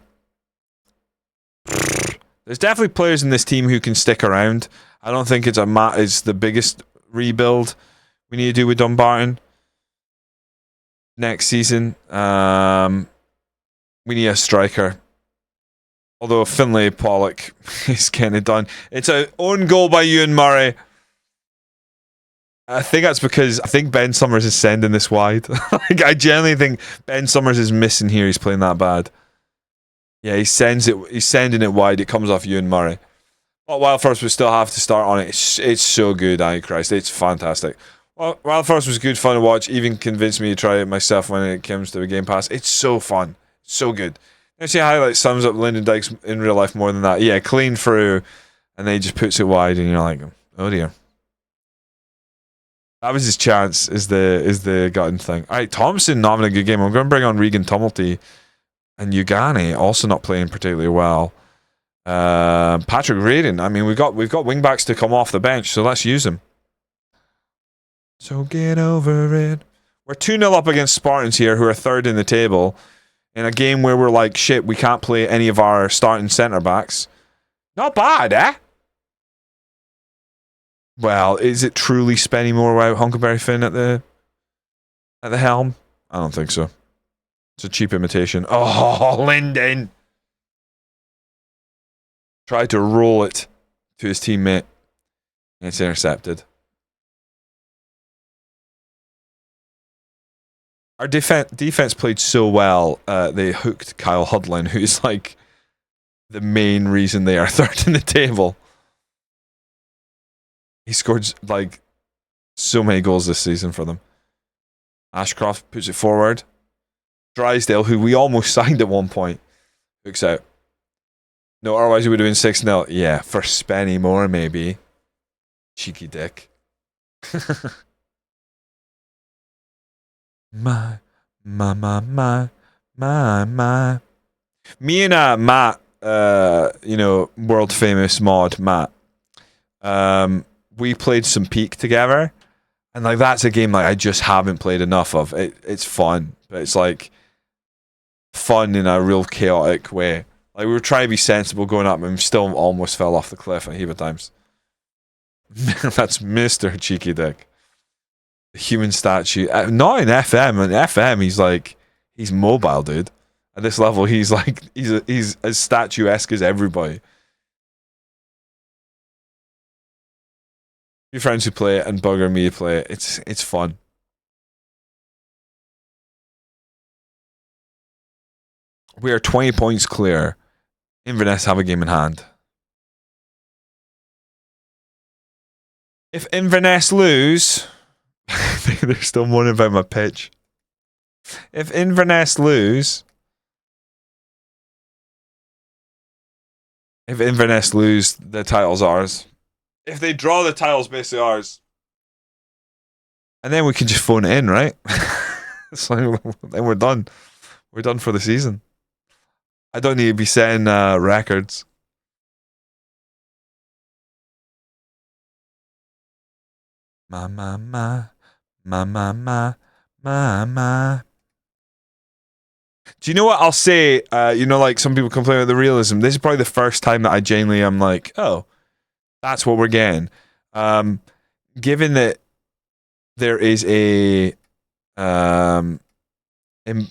definitely players in this team who can stick around. I don't think it's the biggest rebuild we need to do with Dumbarton next season. We need a striker. Although Finlay Pollock is kind of done. It's an own goal by Ewan Murray. I think that's because I think Ben Summers is sending this wide. Like, I genuinely think Ben Summers is missing here. He's playing that bad. Yeah, he sends it. He's sending it wide. It comes off Ewan Murray. But Wild First we still have to start on it. It's so good, Christ. It's fantastic. Well, Wild First was good fun to watch. Even convinced me to try it myself when it comes to the Game Pass. It's so fun. So good. Actually, highlight sums up Lyndon Dykes in real life more than that. Yeah, clean through, and then he just puts it wide, and you're like, oh dear. That was his chance. Is the gutting thing. All right, Thompson not having a good game. I'm going to bring on Regan Tumulty, and Ugani also not playing particularly well. Patrick Radin. I mean, we've got wingbacks to come off the bench, so let's use them. So get over it. We're 2-0 up against Spartans here, who are third in the table, in a game where we're like, shit, we can't play any of our starting centre backs. Not bad, eh? Well, is it truly Spennymoor without Hunkleberry Finn at the helm? I don't think so. It's a cheap imitation. Oh, Lyndon! Tried to roll it to his teammate. And it's intercepted. Our defense played so well, they hooked Kyle Hudlin, who's like the main reason they are third in the table. He scored like so many goals this season for them. Ashcroft puts it forward. Drysdale, who we almost signed at one point, hooks out. No, otherwise we would have been 6-0. Yeah, for Spennymoor maybe. Cheeky dick. My. Me and Matt, world famous mod Matt. We played some Peak together, and like that's a game like I just haven't played enough of. It's fun, but it's like fun in a real chaotic way. Like we were trying to be sensible going up, and we still almost fell off the cliff a heap of times. That's Mr. Cheeky Dick. The human statue. Not in FM. In FM, he's mobile, dude. At this level, he's as statuesque as everybody. Your friends who play it and bugger me to play it. It's fun. We are 20 points clear. Inverness have a game in hand. If Inverness lose, they're still moaning about my pitch. If Inverness lose, the title's ours. If they draw, the title's basically ours. And then we can just phone it in, right? So then we're done. We're done for the season. I don't need to be setting records. Ma. Do you know what I'll say? Like some people complain about the realism. This is probably the first time that I genuinely am like, oh, that's what we're getting. Given that there is a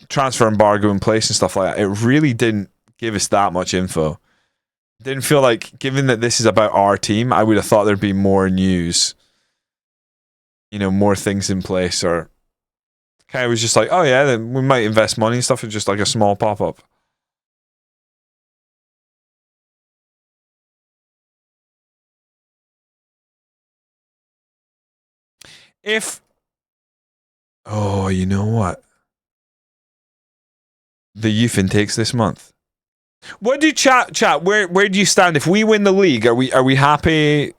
transfer embargo in place and stuff like that, it really didn't give us that much info. Didn't feel like, given that this is about our team, I would have thought there'd be more news. More things in place, or kind of was just like, oh yeah, then we might invest money and stuff. It's just like a small pop-up. You know what? The youth intakes this month. What do you chat? Where do you stand? If we win the league, are we happy?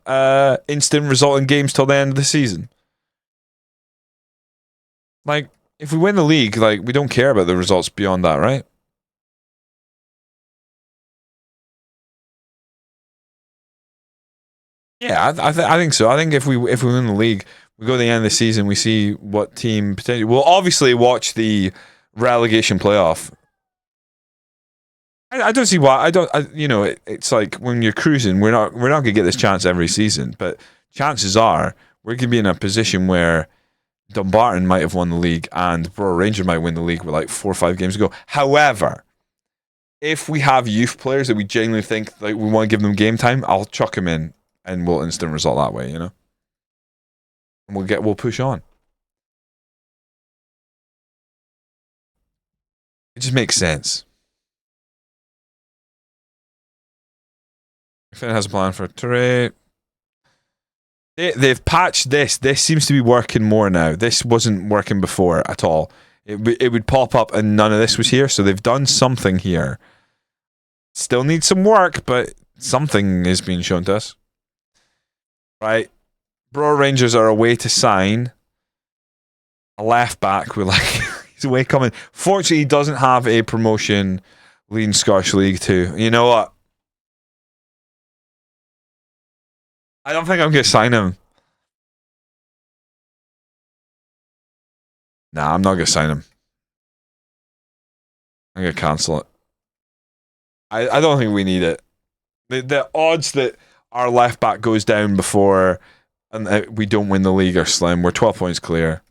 Instant result in games till the end of the season. Like, if we win the league, like, we don't care about the results beyond that, right? Yeah, I think so. I think if we win the league, we go to the end of the season, we see what team potentially. We'll obviously watch the relegation playoff. I don't see why. It's like when you're cruising, we're not gonna get this chance every season, but chances are we're gonna be in a position where Dumbarton might have won the league and Brora Rangers might win the league with like 4 or 5 games to go. However, if we have youth players that we genuinely think like we want to give them game time, I'll chuck them in and we'll instant result that way, And we'll push on. It just makes sense. Finn has a plan for Ture. They've patched this. This seems to be working more now. This wasn't working before at all. It would pop up and none of this was here. So they've done something here. Still needs some work, but something is being shown to us. Right. Brora Rangers are away to sign a left back with he's away coming. Fortunately, he doesn't have a promotion leading Scottish League 2. You know what? I don't think I'm going to sign him. Nah, I'm not going to sign him. I'm going to cancel it. I don't think we need it. The odds that our left back goes down before and we don't win the league are slim. We're 12 points clear.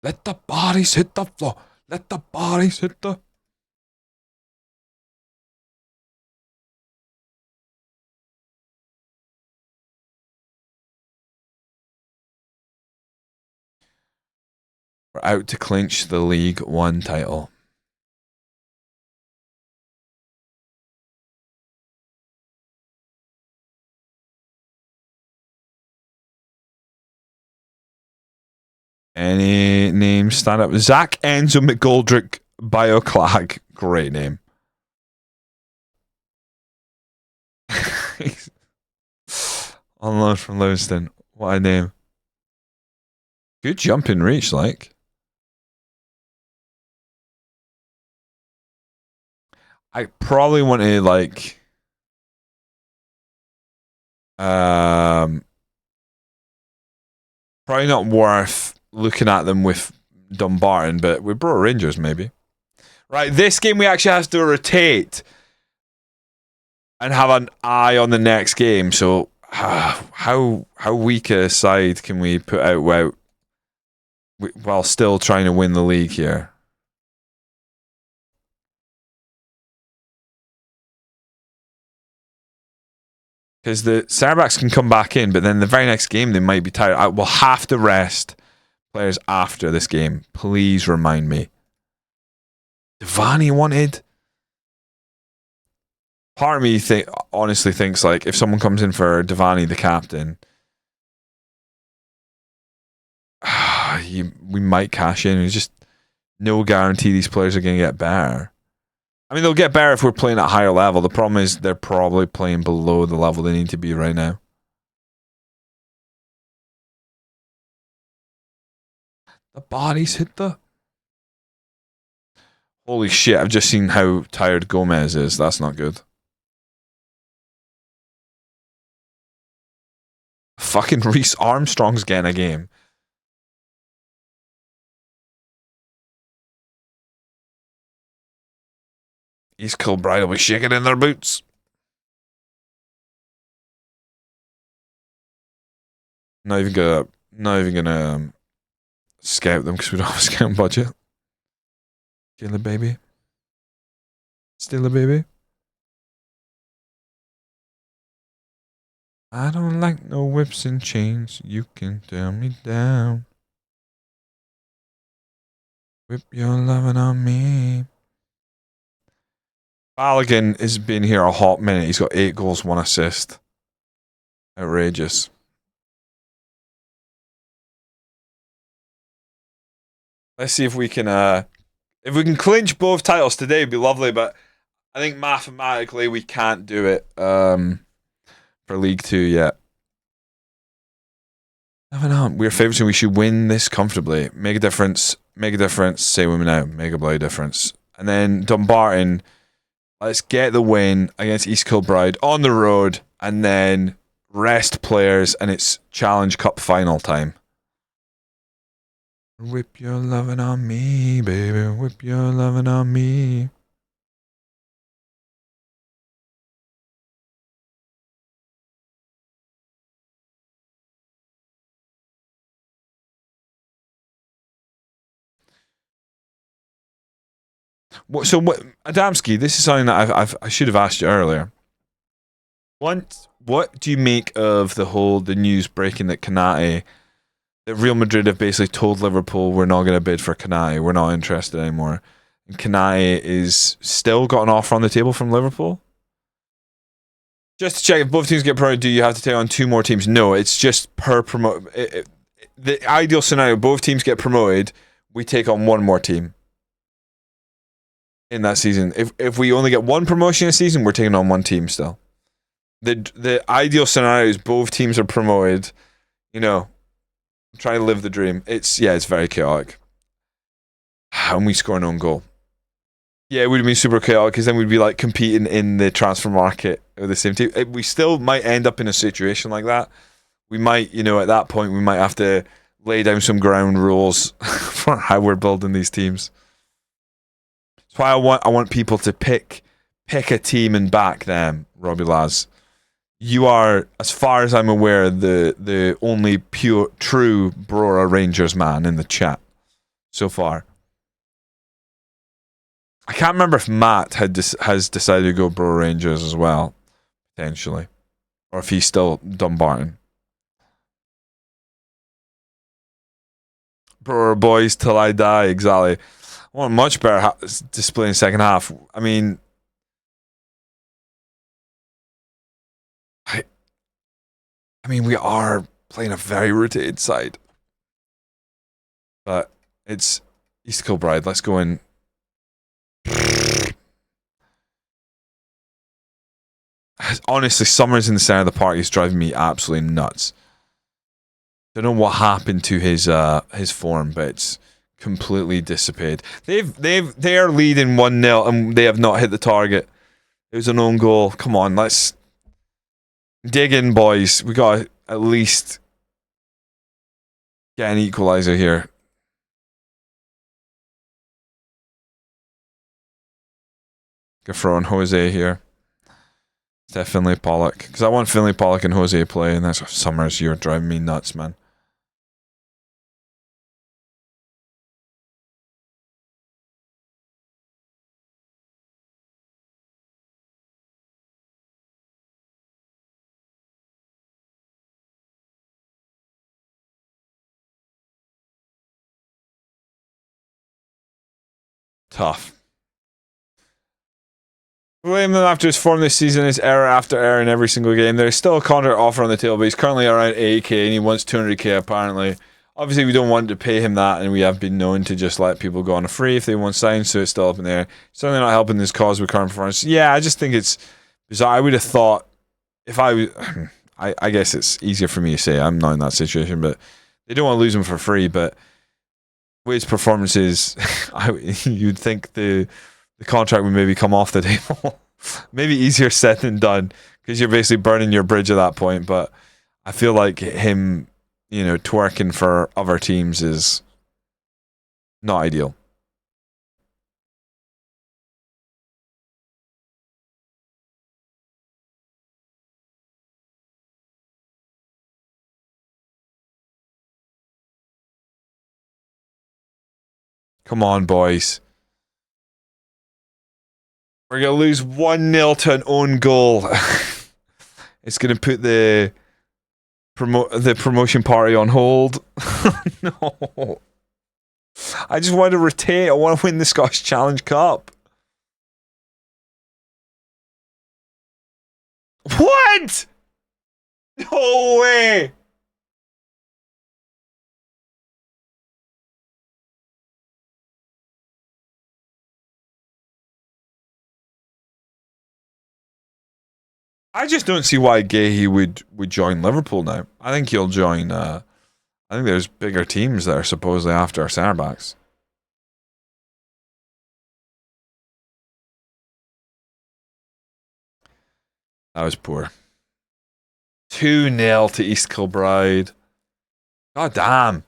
Let the bodies hit the floor. Let the bodies hit the... We're out to clinch the League One title. Any names stand up? Zach Enzo McGoldrick Bioclag. Great name. On loan from Lewiston. What a name. Good jump in reach, like. I probably want to, like... probably not worth looking at them with Dumbarton, but with Brora Rangers, maybe. Right, this game we actually have to rotate and have an eye on the next game. So how weak a side can we put out while still trying to win the league here? Because the centre-backs can come back in, but then the very next game they might be tired. We'll have to rest players after this game. Please remind me. Devani wanted. Part of me honestly thinks like if someone comes in for Devani, the captain, we might cash in. There's just no guarantee these players are going to get better. I mean, they'll get better if we're playing at a higher level. The problem is they're probably playing below the level they need to be right now. The bodies hit the... Holy shit, I've just seen how tired Gomez is. That's not good. Fucking Reece Armstrong's getting a game. East Kilbride will be shaking in their boots. Not even gonna scout them because we don't have a scout budget. Still a baby. Still a baby. I don't like no whips and chains. You can tear me down. Whip your lovin' on me. Balogun has been here a hot minute. He's got 8 goals, 1 assist. Outrageous. Let's see if we can clinch both titles today, it'd be lovely, but I think mathematically we can't do it for League 2 yet. Never know. We're favourites and we should win this comfortably. Make a difference. Make a difference. Say women out. Make a bloody difference. And then Dumbarton, let's get the win against East Kilbride on the road, and then rest players, and it's Challenge Cup final time. Whip your lovin' on me, baby. Whip your lovin' on me. So what, Adamski? This is something that I should have asked you earlier. What do you make of the news breaking that Real Madrid have basically told Liverpool we're not going to bid for Kanate, we're not interested anymore, and Kanate is still got an offer on the table from Liverpool? Just to check, if both teams get promoted, do you have to take on 2 more teams? No, it's just per promote. The ideal scenario, both teams get promoted, we take on 1 more team in that season. If we only get 1 promotion a season, we're taking on 1 team still. The ideal scenario is both teams are promoted. You know, trying to live the dream. It's very chaotic. And we score an own goal. Yeah, it would have been super chaotic because then we'd be like competing in the transfer market with the same team. We still might end up in a situation like that. We might, at that point, we might have to lay down some ground rules for how we're building these teams. That's why I want people to pick a team and back them, Robbie Laz. You are, as far as I'm aware, the only true Brora Rangers man in the chat so far. I can't remember if Matt has decided to go Brora Rangers as well, potentially, or if he's still Dumbarton. Brora boys till I die, exactly. I want a much better display in the second half. I mean, we are playing a very rotated side. But it's East Kilbride. Let's go in. Honestly, Summers in the center of the park is driving me absolutely nuts. Don't know what happened to his form, but it's completely dissipated. They are leading 1-0 and they have not hit the target. It was an own goal. Come on, let's dig in, boys. We got to at least get an equalizer here. Go throw on Jose here. Instead of Finlay Pollock. Because I want Finlay Pollock and Jose to play, and that's Summers. You're driving me nuts, man. Tough. Blame him after his form this season is error after error in every single game. There's still a contract offer on the table, but he's currently around 80k and he wants 200k apparently. Obviously, we don't want to pay him that, and we have been known to just let people go on a free if they want sign, so it's still up in there. Certainly not helping this cause with current performance. Yeah, I just think it's bizarre. I would have thought if I guess it's easier for me to say I'm not in that situation, but they don't want to lose him for free. But with his performances, you'd think the contract would maybe come off the table. Maybe easier said than done because you're basically burning your bridge at that point. But I feel like him, twerking for other teams is not ideal. Come on, boys. We're going to lose 1-0 to an own goal. It's going to put the promotion party on hold. No. I just want to rotate. I want to win the Scottish Challenge Cup. What? No way. I just don't see why Gahey would join Liverpool now. I think he'll join. I think there's bigger teams that are supposedly after our centre backs. That was poor. 2-0 to East Kilbride. God damn.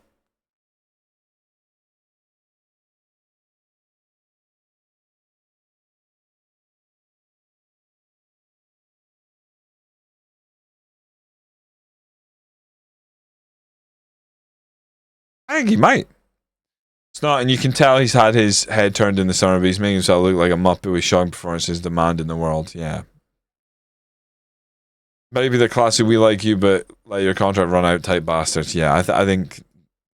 I think he might. It's not, and you can tell he's had his head turned in the summer, but he's making himself look like a muppet with showing performances demanding the world. Yeah. Maybe the classic "we like you, but let your contract run out" type bastards. Yeah, I think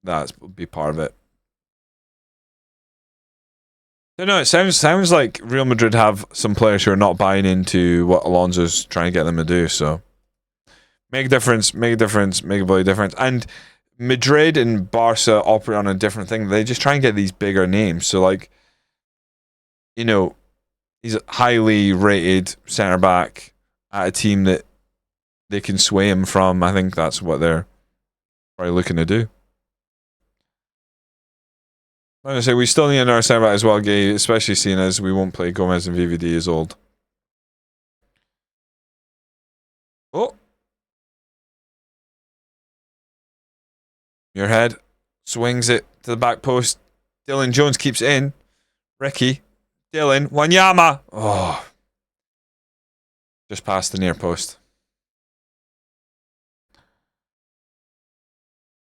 that's would be part of it. I don't know. It sounds like Real Madrid have some players who are not buying into what Alonso's trying to get them to do. So make a difference, make a bloody difference. And Madrid and Barca operate on a different thing. They just try and get these bigger names. So like, you know, he's a highly rated centre back at a team that they can sway him from. I think that's what they're probably looking to do. Like I say, we still need another centre back as well, Gay, especially seeing as we won't play Gomez and VVD is old. Oh. Muirhead swings it to the back post. Dylan Jones keeps it in. Ricky. Dylan. Wanyama. Oh. Just past the near post.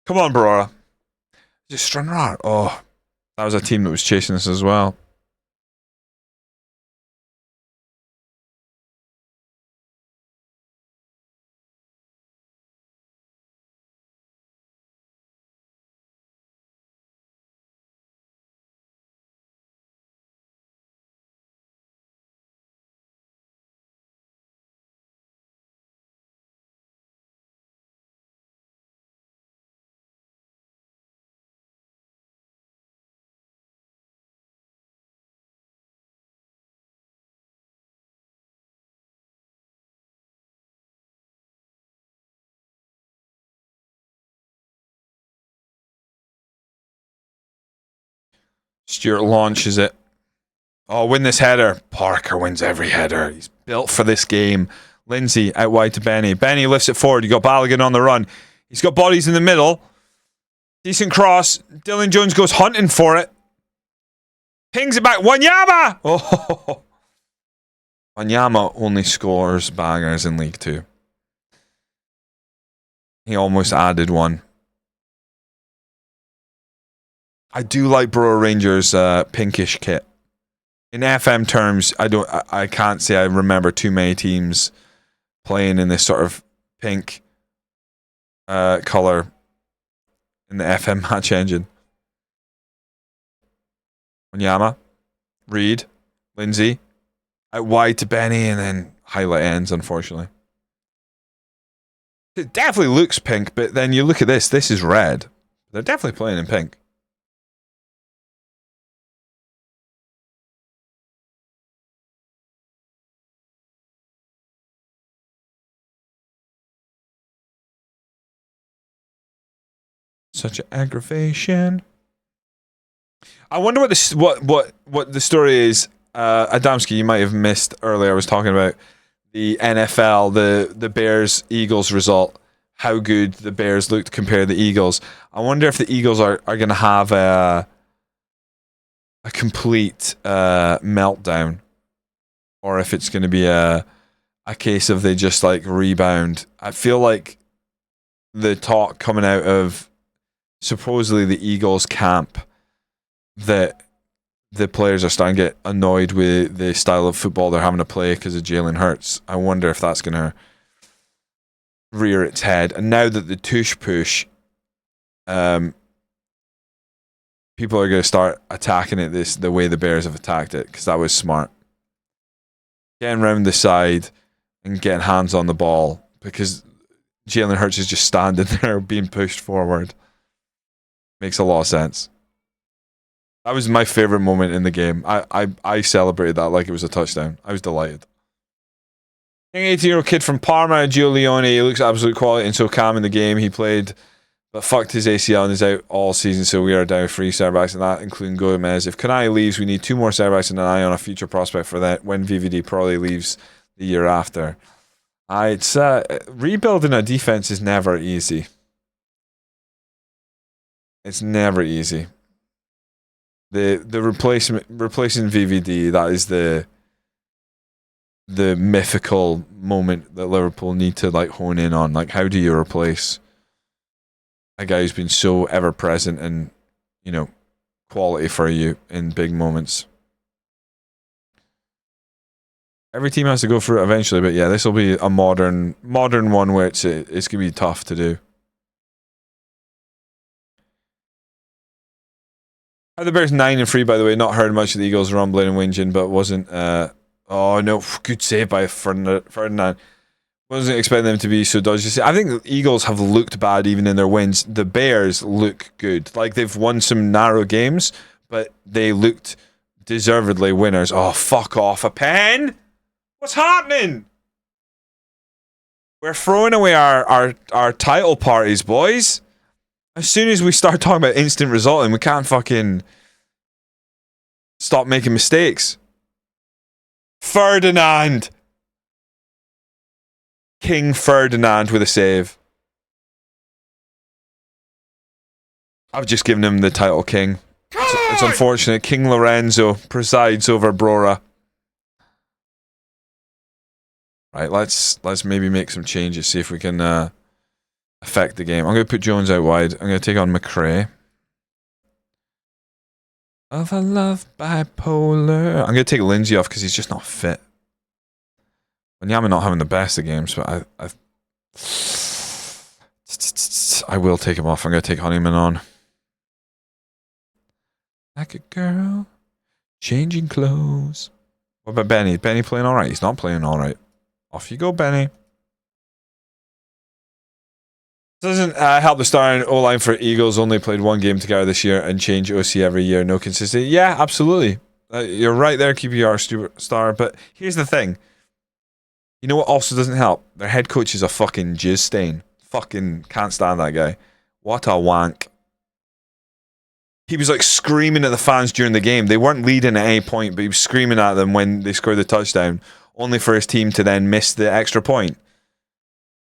Come on, Brora. Just Stranraer. Oh. That was a team that was chasing us as well. Stewart launches it. Oh, win this header. Parker wins every header. He's built for this game. Lindsay out wide to Benny. Benny lifts it forward. You got Balogun on the run. He's got bodies in the middle. Decent cross. Dylan Jones goes hunting for it. Pings it back. Wanyama! Oh, Wanyama only scores bangers in League 2. He almost added one. I do like Brora Rangers' pinkish kit. In FM terms, I can't say I remember too many teams playing in this sort of pink color in the FM match engine. Wanyama, Reed, Lindsay, out wide to Benny, and then highlight ends, unfortunately. It definitely looks pink, but then you look at this is red. They're definitely playing in pink. Such an aggravation. I wonder what the story is. Adamski, you might have missed earlier. I was talking about the NFL, the Bears Eagles result. How good the Bears looked compared to the Eagles. I wonder if the Eagles are going to have a complete meltdown, or if it's going to be a case of they just like rebound. I feel like the talk coming out of supposedly the Eagles camp that the players are starting to get annoyed with the style of football they're having to play because of Jalen Hurts. I wonder if that's going to rear its head. And now that the tush push, people are going to start attacking it the way the Bears have attacked it, because that was smart. Getting around the side and getting hands on the ball, because Jalen Hurts is just standing there being pushed forward. Makes a lot of sense. That was my favorite moment in the game. I celebrated that like it was a touchdown. I was delighted. 18-year-old kid from Parma, Gio Leone. He looks absolute quality and so calm in the game. He played, but fucked his ACL and is out all season. So we are down 3 centre backs, and that including Gomez. If Kanai leaves, we need 2 more centre backs and an eye on a future prospect for that when VVD probably leaves the year after. It's rebuilding a defense is never easy. It's never easy. The replacing VVD, that is the mythical moment that Liverpool need to like hone in on. Like, how do you replace a guy who's been so ever present and, you know, quality for you in big moments? Every team has to go through it eventually, but yeah, this will be a modern one where it's going to be tough to do. The Bears 9-3, by the way. Not heard much of the Eagles rumbling and whinging, but wasn't. Oh no, good save by Ferdinand. Wasn't expecting them to be so dodgy. I think the Eagles have looked bad even in their wins. The Bears look good. Like, they've won some narrow games, but they looked deservedly winners. Oh, fuck off. A pen? What's happening? We're throwing away our title parties, boys. As soon as we start talking about instant resulting, we can't fucking stop making mistakes. Ferdinand. King Ferdinand with a save. I've just given him the title king. It's unfortunate. King Lorenzo presides over Brora. Right, let's maybe make some changes, see if we can affect the game. I'm going to put Jones out wide. I'm going to take on McRae. Of a love bipolar. I'm going to take Lindsay off because he's just not fit. Wanyama not having the best of games, but I will take him off. I'm going to take Honeyman on. Like a girl, changing clothes. What about Benny? Benny playing alright? He's not playing alright. Off you go, Benny. Doesn't help the starting O-line for Eagles. Only played one game together this year and change OC every year. No consistency. Yeah, absolutely. You're right there, QPR star. But here's the thing. You know what also doesn't help? Their head coach is a fucking jizz stain. Fucking can't stand that guy. What a wank. He was like screaming at the fans during the game. They weren't leading at any point, but he was screaming at them when they scored the touchdown, only for his team to then miss the extra point.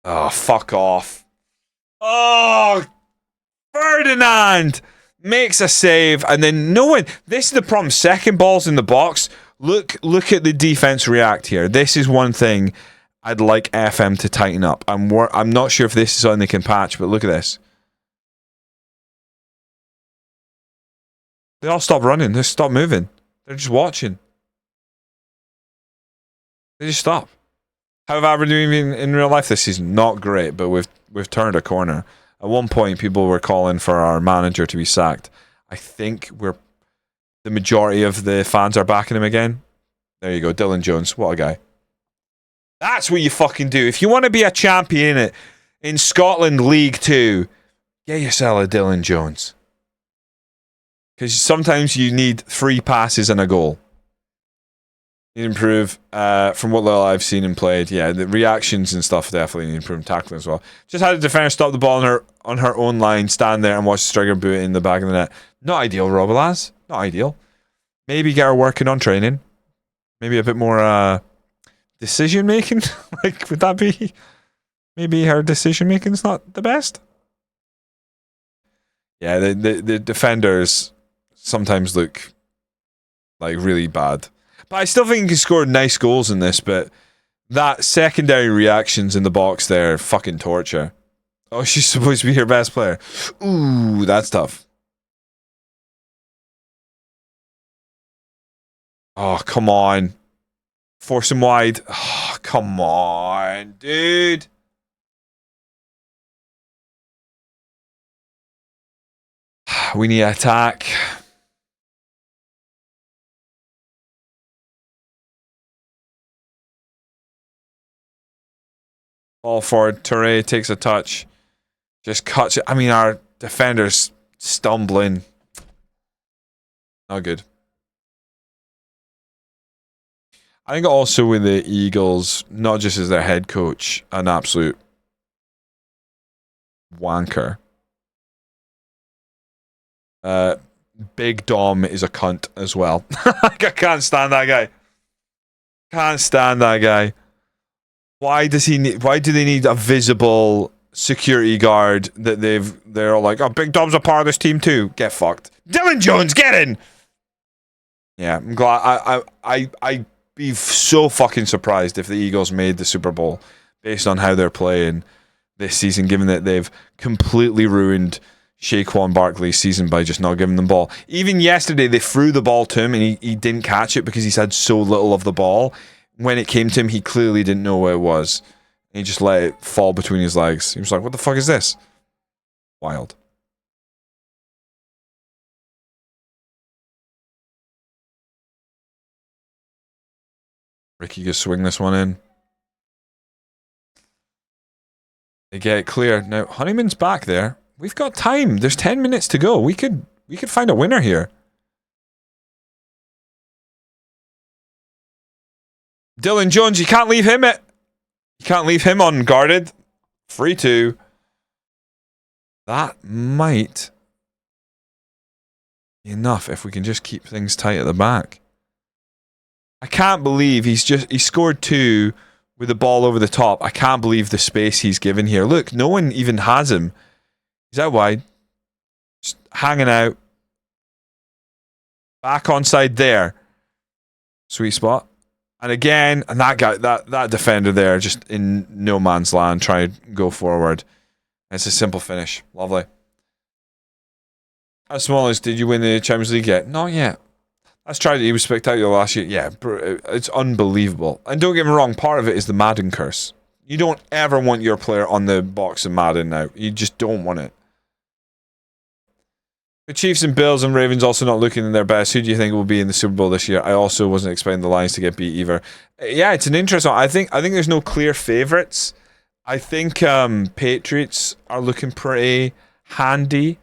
Oh, fuck off. Oh, Ferdinand makes a save, and then no one. This is the problem. Second balls in the box. Look at the defense react here. This is one thing I'd like FM to tighten up. I'm not sure if this is something they can patch, but look at this. They all stop running. They stop moving. They're just watching. They just stop. How have Aberdeen been in real life this season? Not great, but we've turned a corner. At one point, people were calling for our manager to be sacked. I think the majority of the fans are backing him again. There you go, Dylan Jones. What a guy. That's what you fucking do. If you want to be a champion in Scotland League 2, get yourself a Dylan Jones. Because sometimes you need 3 passes and a goal. You improve from what little I've seen him played. Yeah, the reactions and stuff definitely need to improve. Tackling as well. Just had a defender stop the ball on her own line, stand there and watch the striker boot it in the back of the net. Not ideal, Robilas. Not ideal. Maybe get her working on training. Maybe a bit more decision making. Like, would that be? Maybe her decision making's not the best. Yeah, the defenders sometimes look like really bad. But I still think he scored nice goals in this, but that secondary reactions in the box there, fucking torture. Oh, she's supposed to be her best player. Ooh, that's tough. Oh, come on. Force him wide. Oh, come on, dude. We need attack. Ball forward. Touré takes a touch. Just cuts it. I mean, our defender's stumbling. Not good. I think also with the Eagles, not just as their head coach, an absolute wanker. Big Dom is a cunt as well. I can't stand that guy. Can't stand that guy. Why do they need a visible security guard that they're all like, oh, Big Dom's a part of this team too. Get fucked. Dylan Jones, get in. Yeah, I'm glad. I'd be so fucking surprised if the Eagles made the Super Bowl based on how they're playing this season, given that they've completely ruined Saquon Barkley's season by just not giving them the ball. Even yesterday, they threw the ball to him and he didn't catch it because he's had so little of the ball. When it came to him, he clearly didn't know where it was. He just let it fall between his legs. He was like, what the fuck is this? Wild. Ricky just swing this one in. They get it clear. Now, Honeyman's back there. We've got time. There's 10 minutes to go. We could find a winner here. Dylan Jones, you can't leave him unguarded. 3-2. That might be enough if we can just keep things tight at the back. I can't believe he scored 2 with the ball over the top. I can't believe the space he's given here. Look, no one even has him. He's out wide. Just hanging out. Back onside there. Sweet spot. And again, and that guy, that defender there, just in no man's land, trying to go forward. It's a simple finish. Lovely. As small as did you win the Champions League yet? Not yet. Let's try it. He was spectacular last year. Yeah, it's unbelievable. And don't get me wrong, part of it is the Madden curse. You don't ever want your player on the box of Madden now. You just don't want it. The Chiefs and Bills and Ravens also not looking in their best. Who do you think will be in the Super Bowl this year? I also wasn't expecting the Lions to get beat either. Yeah, it's an interesting one. I think there's no clear favorites. I think Patriots are looking pretty handy.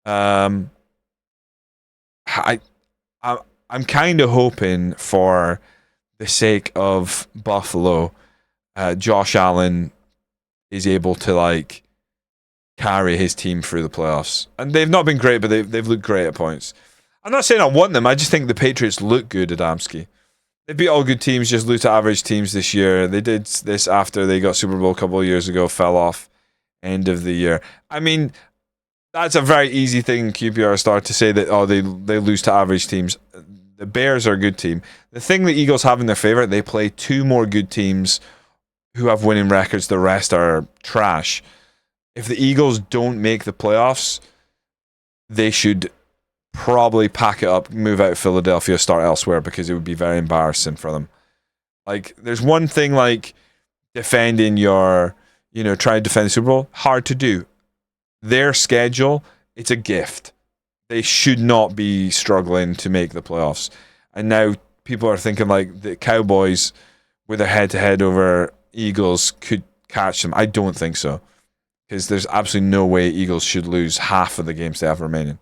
I'm kind of hoping, for the sake of Buffalo, Josh Allen is able to carry his team through the playoffs. And they've not been great, but they've looked great at points. I'm not saying I want them. I just think the Patriots look good, Adamski. They beat all good teams, just lose to average teams this year. They did this after they got Super Bowl a couple of years ago, fell off end of the year. I mean, that's a very easy thing, QPR start, to say that, they lose to average teams. The Bears are a good team. The thing the Eagles have in their favor, they play 2 more good teams who have winning records. The rest are trash. If the Eagles don't make the playoffs, they should probably pack it up, move out of Philadelphia, start elsewhere, because it would be very embarrassing for them. There's one thing defending trying to defend the Super Bowl, hard to do. Their schedule, it's a gift. They should not be struggling to make the playoffs. And now people are thinking the Cowboys with a head-to-head over Eagles could catch them. I don't think so. Because there's absolutely no way Eagles should lose half of the games they have remaining.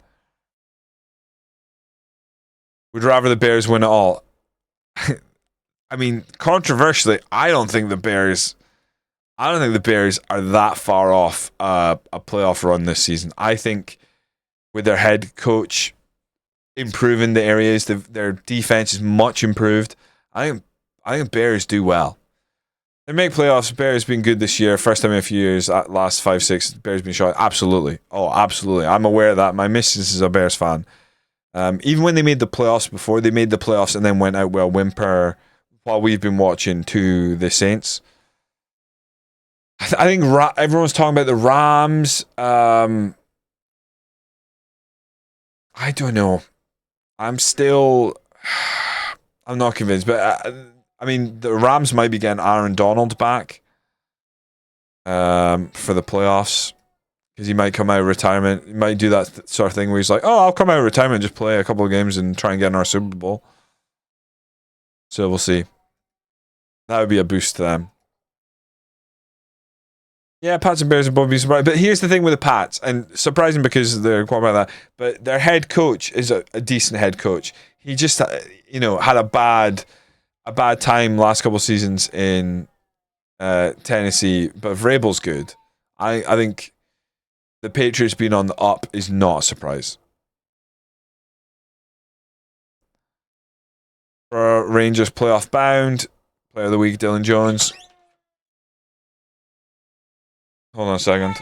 Would rather the Bears win it all. I mean, controversially, I don't think the Bears are that far off a playoff run this season. I think with their head coach improving the areas, their defense is much improved. I think Bears do well. They make playoffs. Bears been good this year. First time in a few years. Last 5-6, Bears been shot. Absolutely. Oh, absolutely. I'm aware of that. My missus is a Bears fan. Even when they made the playoffs before, they made the playoffs and then went out with a whimper while we've been watching to the Saints. I think everyone's talking about the Rams. I don't know. I'm not convinced, but the Rams might be getting Aaron Donald back for the playoffs, because he might come out of retirement. He might do that sort of thing where he's like, I'll come out of retirement and just play a couple of games and try and get in our Super Bowl. So we'll see. That would be a boost to them. Yeah, Pats and Bears would both be surprised. But here's the thing with the Pats, and surprising because they're quite about that, but their head coach is a decent head coach. He just, had a bad time last couple of seasons in Tennessee, but Vrabel's good. I think the Patriots being on the up is not a surprise. Brora Rangers playoff bound. Player of the week, Dylan Jones. Hold on a second.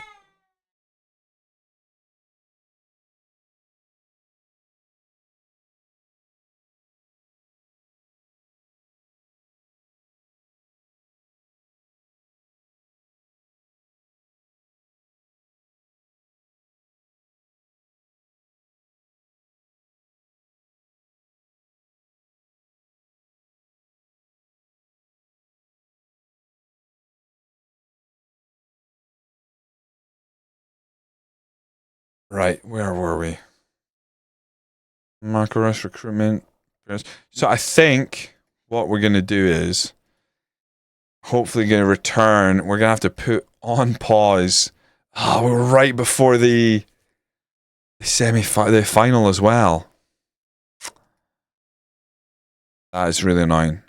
Right, where were we? Marcos recruitment. So I think what we're gonna do is hopefully gonna return. We're gonna have to put on pause. Oh, we're right before the the final as well. That is really annoying.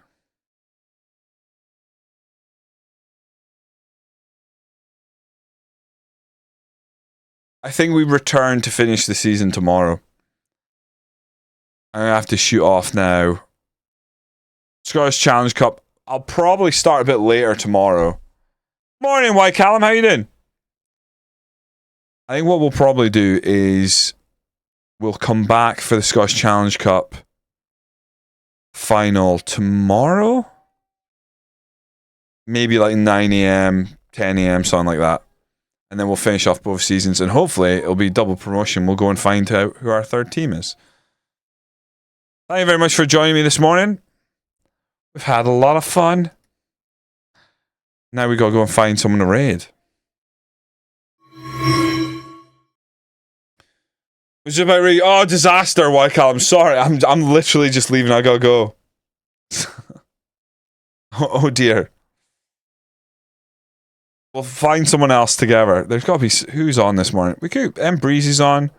I think we return to finish the season tomorrow. I'm gonna have to shoot off now. Scottish Challenge Cup. I'll probably start a bit later tomorrow. Morning, White Callum. How you doing? I think what we'll probably do is we'll come back for the Scottish Challenge Cup final tomorrow. Maybe like 9 a.m., 10 a.m., something like that. And then we'll finish off both seasons. And hopefully it'll be double promotion. We'll go and find out who our third team is. Thank you very much for joining me this morning. We've had a lot of fun. Now we gotta go and find someone to raid. Was it about raid? Oh, disaster, White Cal. I'm sorry. I'm literally just leaving. I gotta go. Oh dear. We'll find someone else together. There's gotta be who's on this morning. We could. Breezy's on.